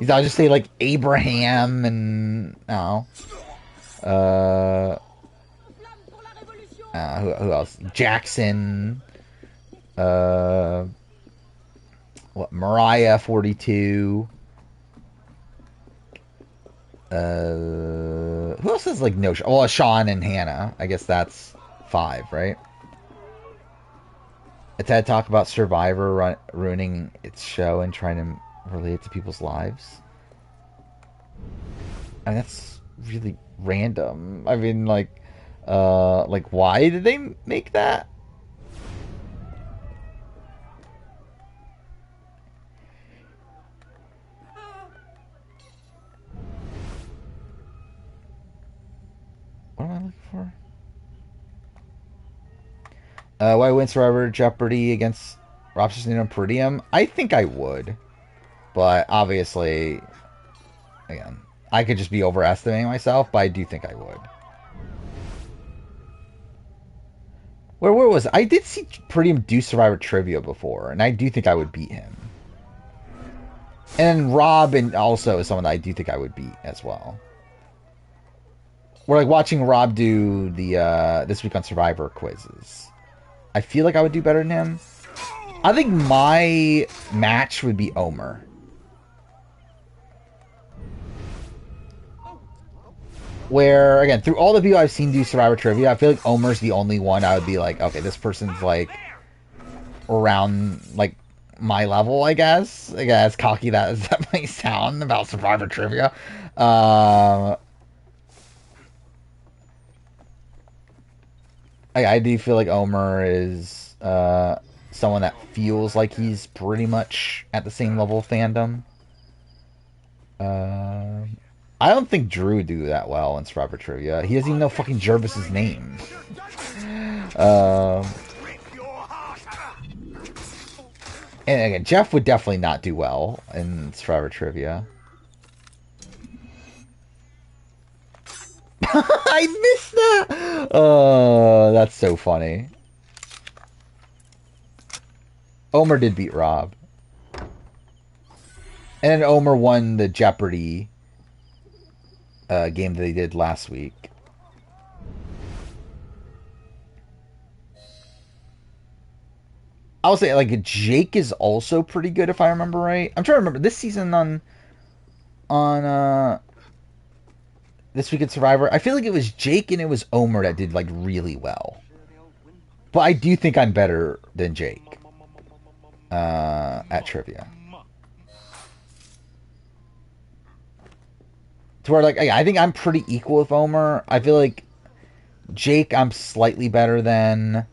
I'll just say, like, Abraham and, I don't know. Who else? Jackson. What? Mariah, 42. Who else is, like, no... Oh, Sean and Hannah. I guess that's 5, right? A TED Talk about Survivor ruining its show and trying to relate it to people's lives. I mean, that's really random. I mean, like, why did they make that? am I looking for? Why win Survivor Jeopardy against Robson and Peridium? I think I would. But obviously, again, I could just be overestimating myself, but I do think I would. Where was I did see Peridium do Survivor Trivia before, and I do think I would beat him. And Rob and also is someone that I do think I would beat as well. We're like watching Rob do the This Week on Survivor quizzes. I feel like I would do better than him. I think my match would be Omer. Where, again, through all the people I've seen do Survivor Trivia, I feel like Omer's the only one I would be like, okay, this person's, like, around, like, my level, I guess. Like, as cocky that might sound about Survivor Trivia. I do feel like Omer is someone that feels like he's pretty much at the same level of fandom. I don't think Drew would do that well in Survivor Trivia. He doesn't even know fucking Jervis's name. And again, Jeff would definitely not do well in Survivor Trivia. I missed that! Oh, that's so funny. Omer did beat Rob. And then Omer won the Jeopardy game that they did last week. I'll say, like, Jake is also pretty good if I remember right. I'm trying to remember this season on This Week in Survivor. I feel like it was Jake and it was Omer that did, like, really well. But I do think I'm better than Jake at trivia. To where, like, I think I'm pretty equal with Omer. I feel like Jake I'm slightly better than.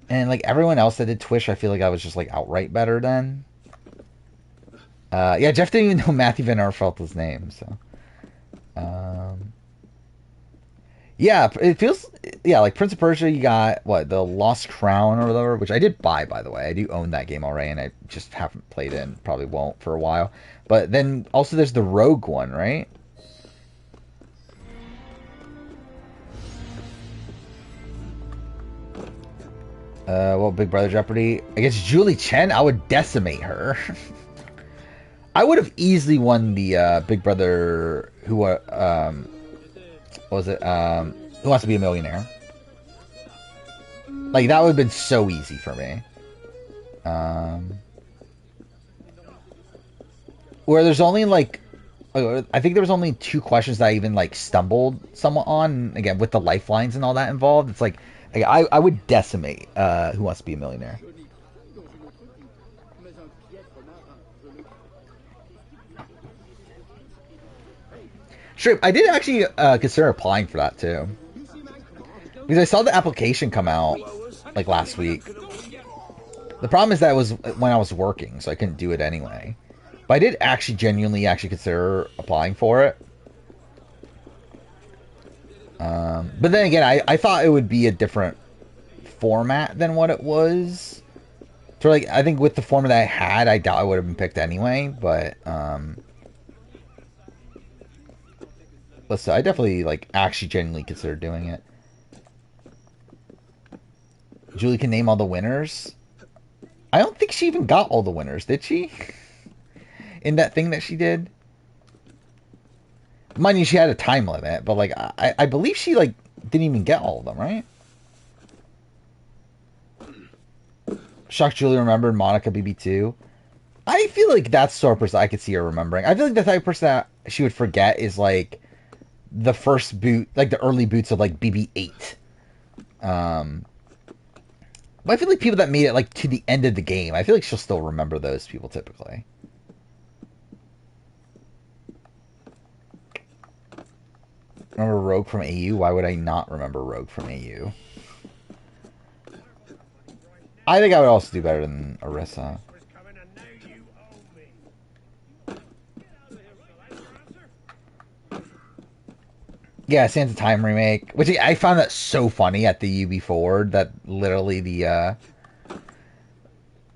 And, like, everyone else that did Twitch, I feel like I was just, like, outright better than. Yeah, Jeff didn't even know Matthew Van Arfeld's name, so. Yeah, it feels. Yeah, like Prince of Persia, you got, what, the Lost Crown or whatever, which I did buy, by the way. I do own that game already, and I just haven't played it and probably won't for a while. But then also there's the Rogue one, right? Well, Big Brother Jeopardy. Against Julie Chen, I would decimate her. I would have easily won the Big Brother Who Wants to Be a Millionaire. Like, that would have been so easy for me. Where there's only, like, I think there was only 2 questions that I even, like, stumbled somewhat on. Again, with the lifelines and all that involved. It's like I would decimate Who Wants to Be a Millionaire. Sure, I did actually consider applying for that too. Because I saw the application come out, like, last week. The problem is that it was when I was working, so I couldn't do it anyway. But I did actually genuinely consider applying for it. But then again, I thought it would be a different format than what it was. So, like, I think with the format that I had, I doubt I would have been picked anyway. But, listen, I definitely, like, actually genuinely considered doing it. Julie can name all the winners. I don't think she even got all the winners, did she? In that thing that she did. Mind you, she had a time limit, but, like, I believe she, like, didn't even get all of them, right? Shocked Julie remembered Monica BB2. I feel like that's the sort of person I could see her remembering. I feel like the type of person that she would forget is, like, the first boot, like, the early boots of, like, BB8. But I feel like people that made it, like, to the end of the game, I feel like she'll still remember those people typically. Remember Rogue from AU? Why would I not remember Rogue from AU? I think I would also do better than Orisa. Yeah, Sands of Time remake, which I found that so funny at the UB4 that literally the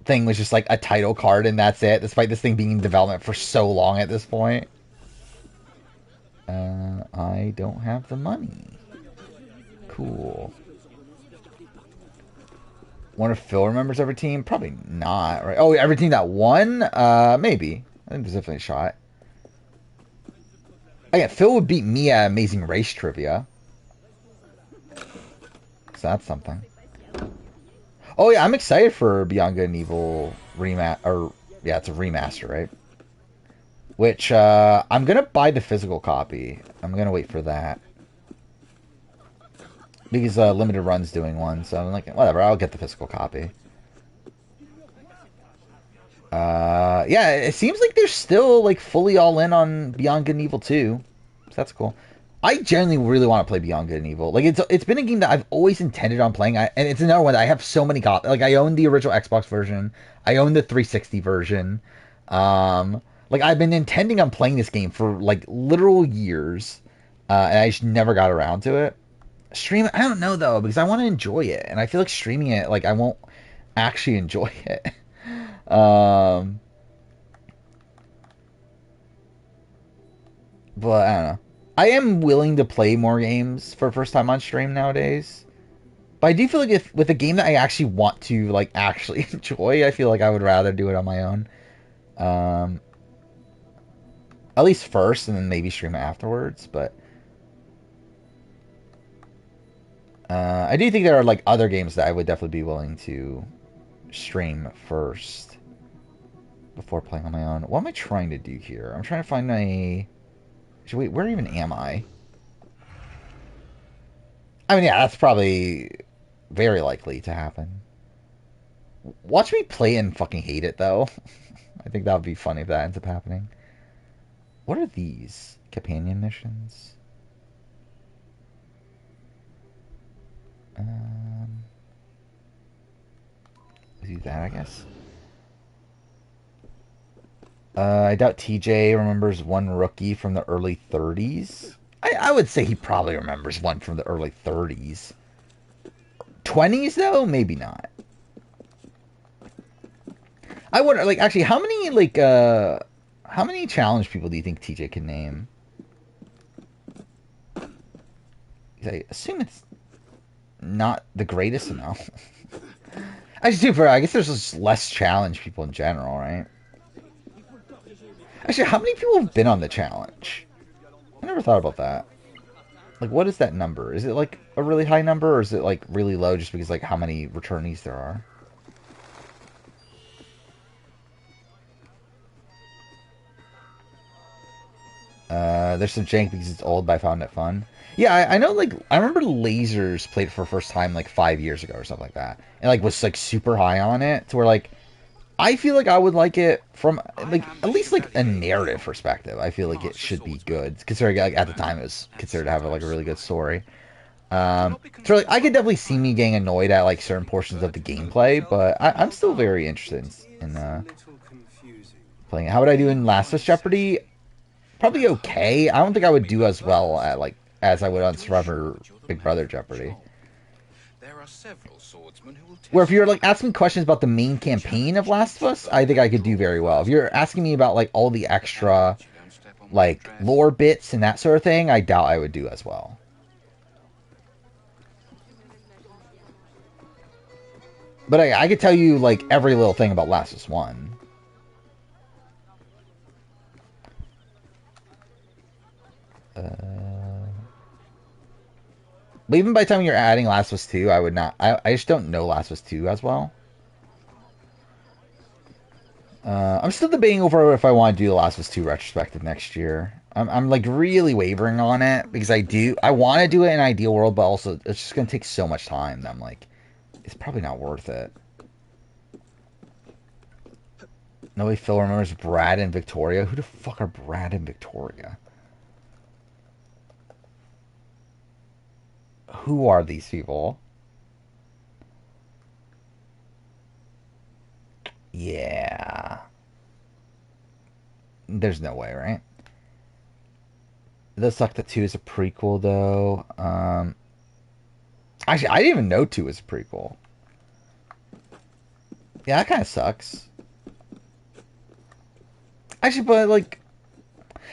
thing was just like a title card and that's it, despite this thing being in development for so long at this point. I don't have the money. Cool. Wonder if Phil remembers every team? Probably not, right? Oh, every team that won? Maybe. I think there's definitely a shot. Oh, yeah, Phil would beat me at Amazing Race Trivia. So that's something. Oh, yeah, I'm excited for Beyond Good and Evil remaster. Yeah, it's a remaster, right? Which, I'm gonna buy the physical copy. I'm gonna wait for that. Because Limited Run's doing one, so I'm like, whatever, I'll get the physical copy. Yeah, it seems like they're still like fully all in on Beyond Good and Evil 2. So that's cool. I genuinely really want to play Beyond Good and Evil. Like it's been a game that I've always intended on playing. And it's another one that I have so many copies. Like I own the original Xbox version. I own the 360 version. Like I've been intending on playing this game for like literal years, and I just never got around to it. Stream, I don't know though, because I want to enjoy it, and I feel like streaming it, like I won't actually enjoy it. But I don't know. I am willing to play more games for first time on stream nowadays. But I do feel like if with a game that I actually want to like actually enjoy, I feel like I would rather do it on my own. At least first, and then maybe stream it afterwards. But I do think there are like other games that I would definitely be willing to stream first before playing on my own. What am I trying to do here? I'm trying to find my... Wait, where even am I? I mean, yeah, that's probably very likely to happen. Watch me play and fucking hate it, though. I think that would be funny if that ends up happening. What are these? Companion missions? Do that, I guess. I doubt TJ remembers one rookie from the early 30s. I would say he probably remembers one from the early 30s. 20s, though? Maybe not. I wonder, like, actually, how many challenge people do you think TJ can name? I assume it's not the greatest amount. Actually, I guess there's just less challenge people in general, right? Actually, how many people have been on the challenge? I never thought about that. Like, what is that number? Is it, like, a really high number, or is it, like, really low just because, like, how many returnees there are? There's some jank because it's old, but I found it fun. Yeah, I know, like, I remember Lasers played it for the first time, like, 5 years ago or something like that. And, like, was, like, super high on it, to where, like, I feel like I would like it from, like, at least, like, a narrative perspective. I feel like it should be good, considering, like, at the time it was considered to have, like, a really good story. So, like, I could definitely see me getting annoyed at, like, certain portions of the gameplay, but I'm still very interested in playing it. How would I do in Last of Us Jeopardy? Probably okay. I don't think I would do as well at, like, as I would on Survivor Big Brother Jeopardy. Where if you're like asking questions about the main campaign of Last of Us, I think I could do very well. If you're asking me about like all the extra like lore bits and that sort of thing, I doubt I would do as well. But I could tell you like every little thing about Last of Us 1. But even by the time you're adding Last of Us 2, I would not... I just don't know Last of Us 2 as well. I'm still debating over if I want to do the Last of Us 2 retrospective next year. I'm like really wavering on it because I want to do it in an ideal world, but also it's just going to take so much time that I'm like, it's probably not worth it. Nobody Phil remembers Brad and Victoria. Who the fuck are Brad and Victoria? Who are these people? Yeah. There's no way, right? does suck that 2 is a prequel, though. Actually, I didn't even know 2 was a prequel. Yeah, that kind of sucks. Actually, but like...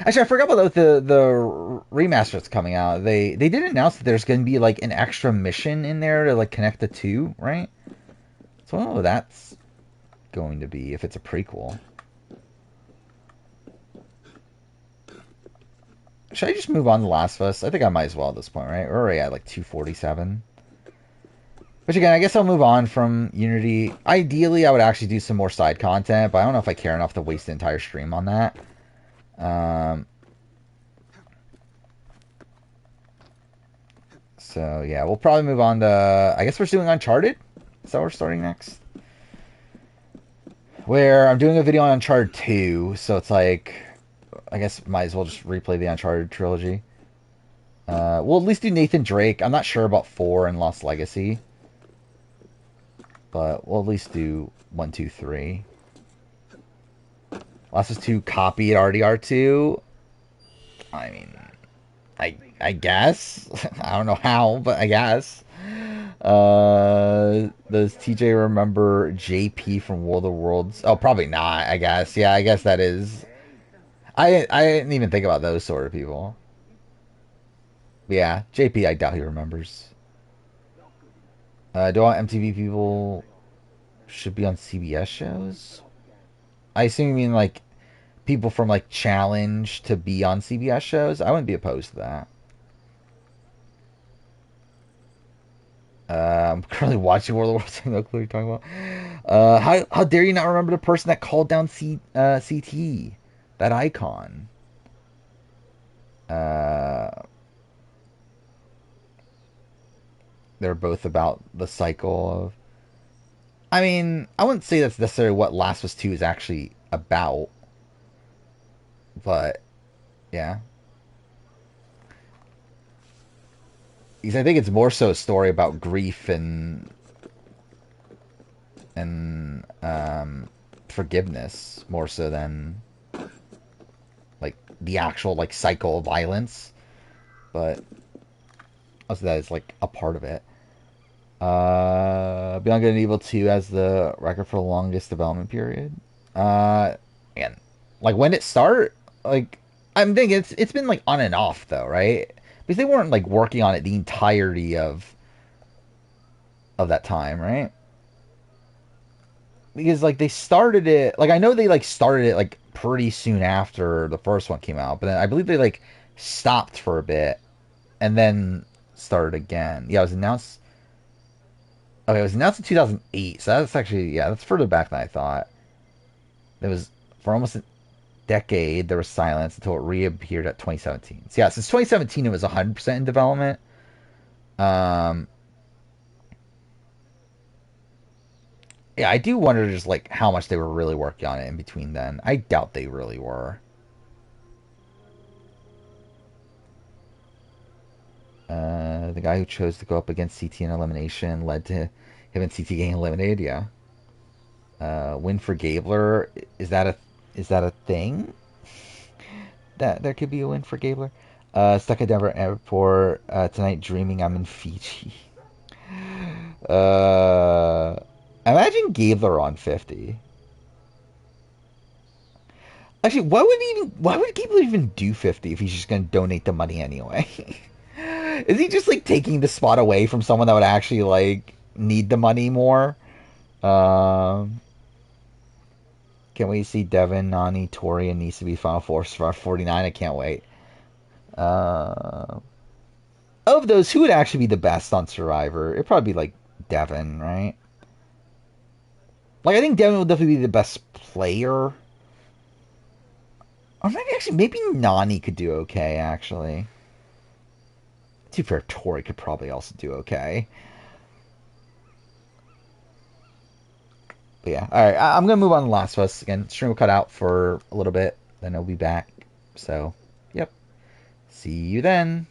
Actually, I forgot about the remaster that's coming out. They did announce that there's going to be like an extra mission in there to like connect the 2, right? So I don't know what that's going to be if it's a prequel. Should I just move on to Last of Us? I think I might as well at this point, right? We're already at like 247. Which again, I guess I'll move on from Unity. Ideally, I would actually do some more side content, but I don't know if I care enough to waste the entire stream on that. So yeah, we'll probably move on to... I guess we're doing Uncharted? Is that what we're starting next? Where I'm doing a video on Uncharted 2, so it's like... I guess might as well just replay the Uncharted trilogy. We'll at least do Nathan Drake. I'm not sure about 4 and Lost Legacy. But we'll at least do 1, 2, 3. Last of Us 2 copied RDR2. I mean, I guess. I don't know how, but I guess. Does TJ remember JP from World of Worlds? Oh, probably not, I guess. Yeah, I guess that is. I didn't even think about those sort of people. Yeah, JP, I doubt he remembers. Do all MTV people should be on CBS shows? I assume you mean like people from like Challenge to be on CBS shows. I wouldn't be opposed to that. I'm currently watching World of Warcraft. I have no clue what you're talking about. How dare you not remember the person that called down CT? That icon. They're both about the cycle of... I mean, I wouldn't say that's necessarily what Last of Us 2 is actually about. But, yeah. Because I think it's more so a story about grief and forgiveness, more so than like the actual like cycle of violence. But also that is like a part of it. Beyond Good and Evil 2 has the record for the longest development period. And like when it started, like I'm thinking it's been like on and off though, right? Because they weren't like working on it the entirety of that time, right? Because like they started it, like I know they like started it like pretty soon after the first one came out, but then I believe they like stopped for a bit and then started again. Yeah, it was announced. Okay, it was announced in 2008, so that's actually, yeah, that's further back than I thought. It was for almost a decade there was silence until it reappeared at 2017. So yeah, since 2017 it was 100% in development. Yeah, I do wonder just like how much they were really working on it in between then. I doubt they really were. The guy who chose to go up against CT in elimination led to him and CT getting eliminated. Yeah. Win for Gabler. Is that a thing? That there could be a win for Gabler. Stuck at Denver Airport tonight, dreaming I'm in Fiji. Imagine Gabler on 50. Actually, why would Gabler even do 50 if he's just gonna donate the money anyway? Is he just like taking the spot away from someone that would actually like need the money more? Can't wait to see Devin, Nani, Tori, and needs to be Final Four for 49. I can't wait. Of those, who would actually be the best on Survivor? It'd probably be like Devin, right? Like I think Devin would definitely be the best player. Or maybe Nani could do okay, actually. To be fair, Tori could probably also do okay. But yeah, alright, I'm going to move on to Last of Us. Again, stream will cut out for a little bit, then I'll be back. So, yep. See you then.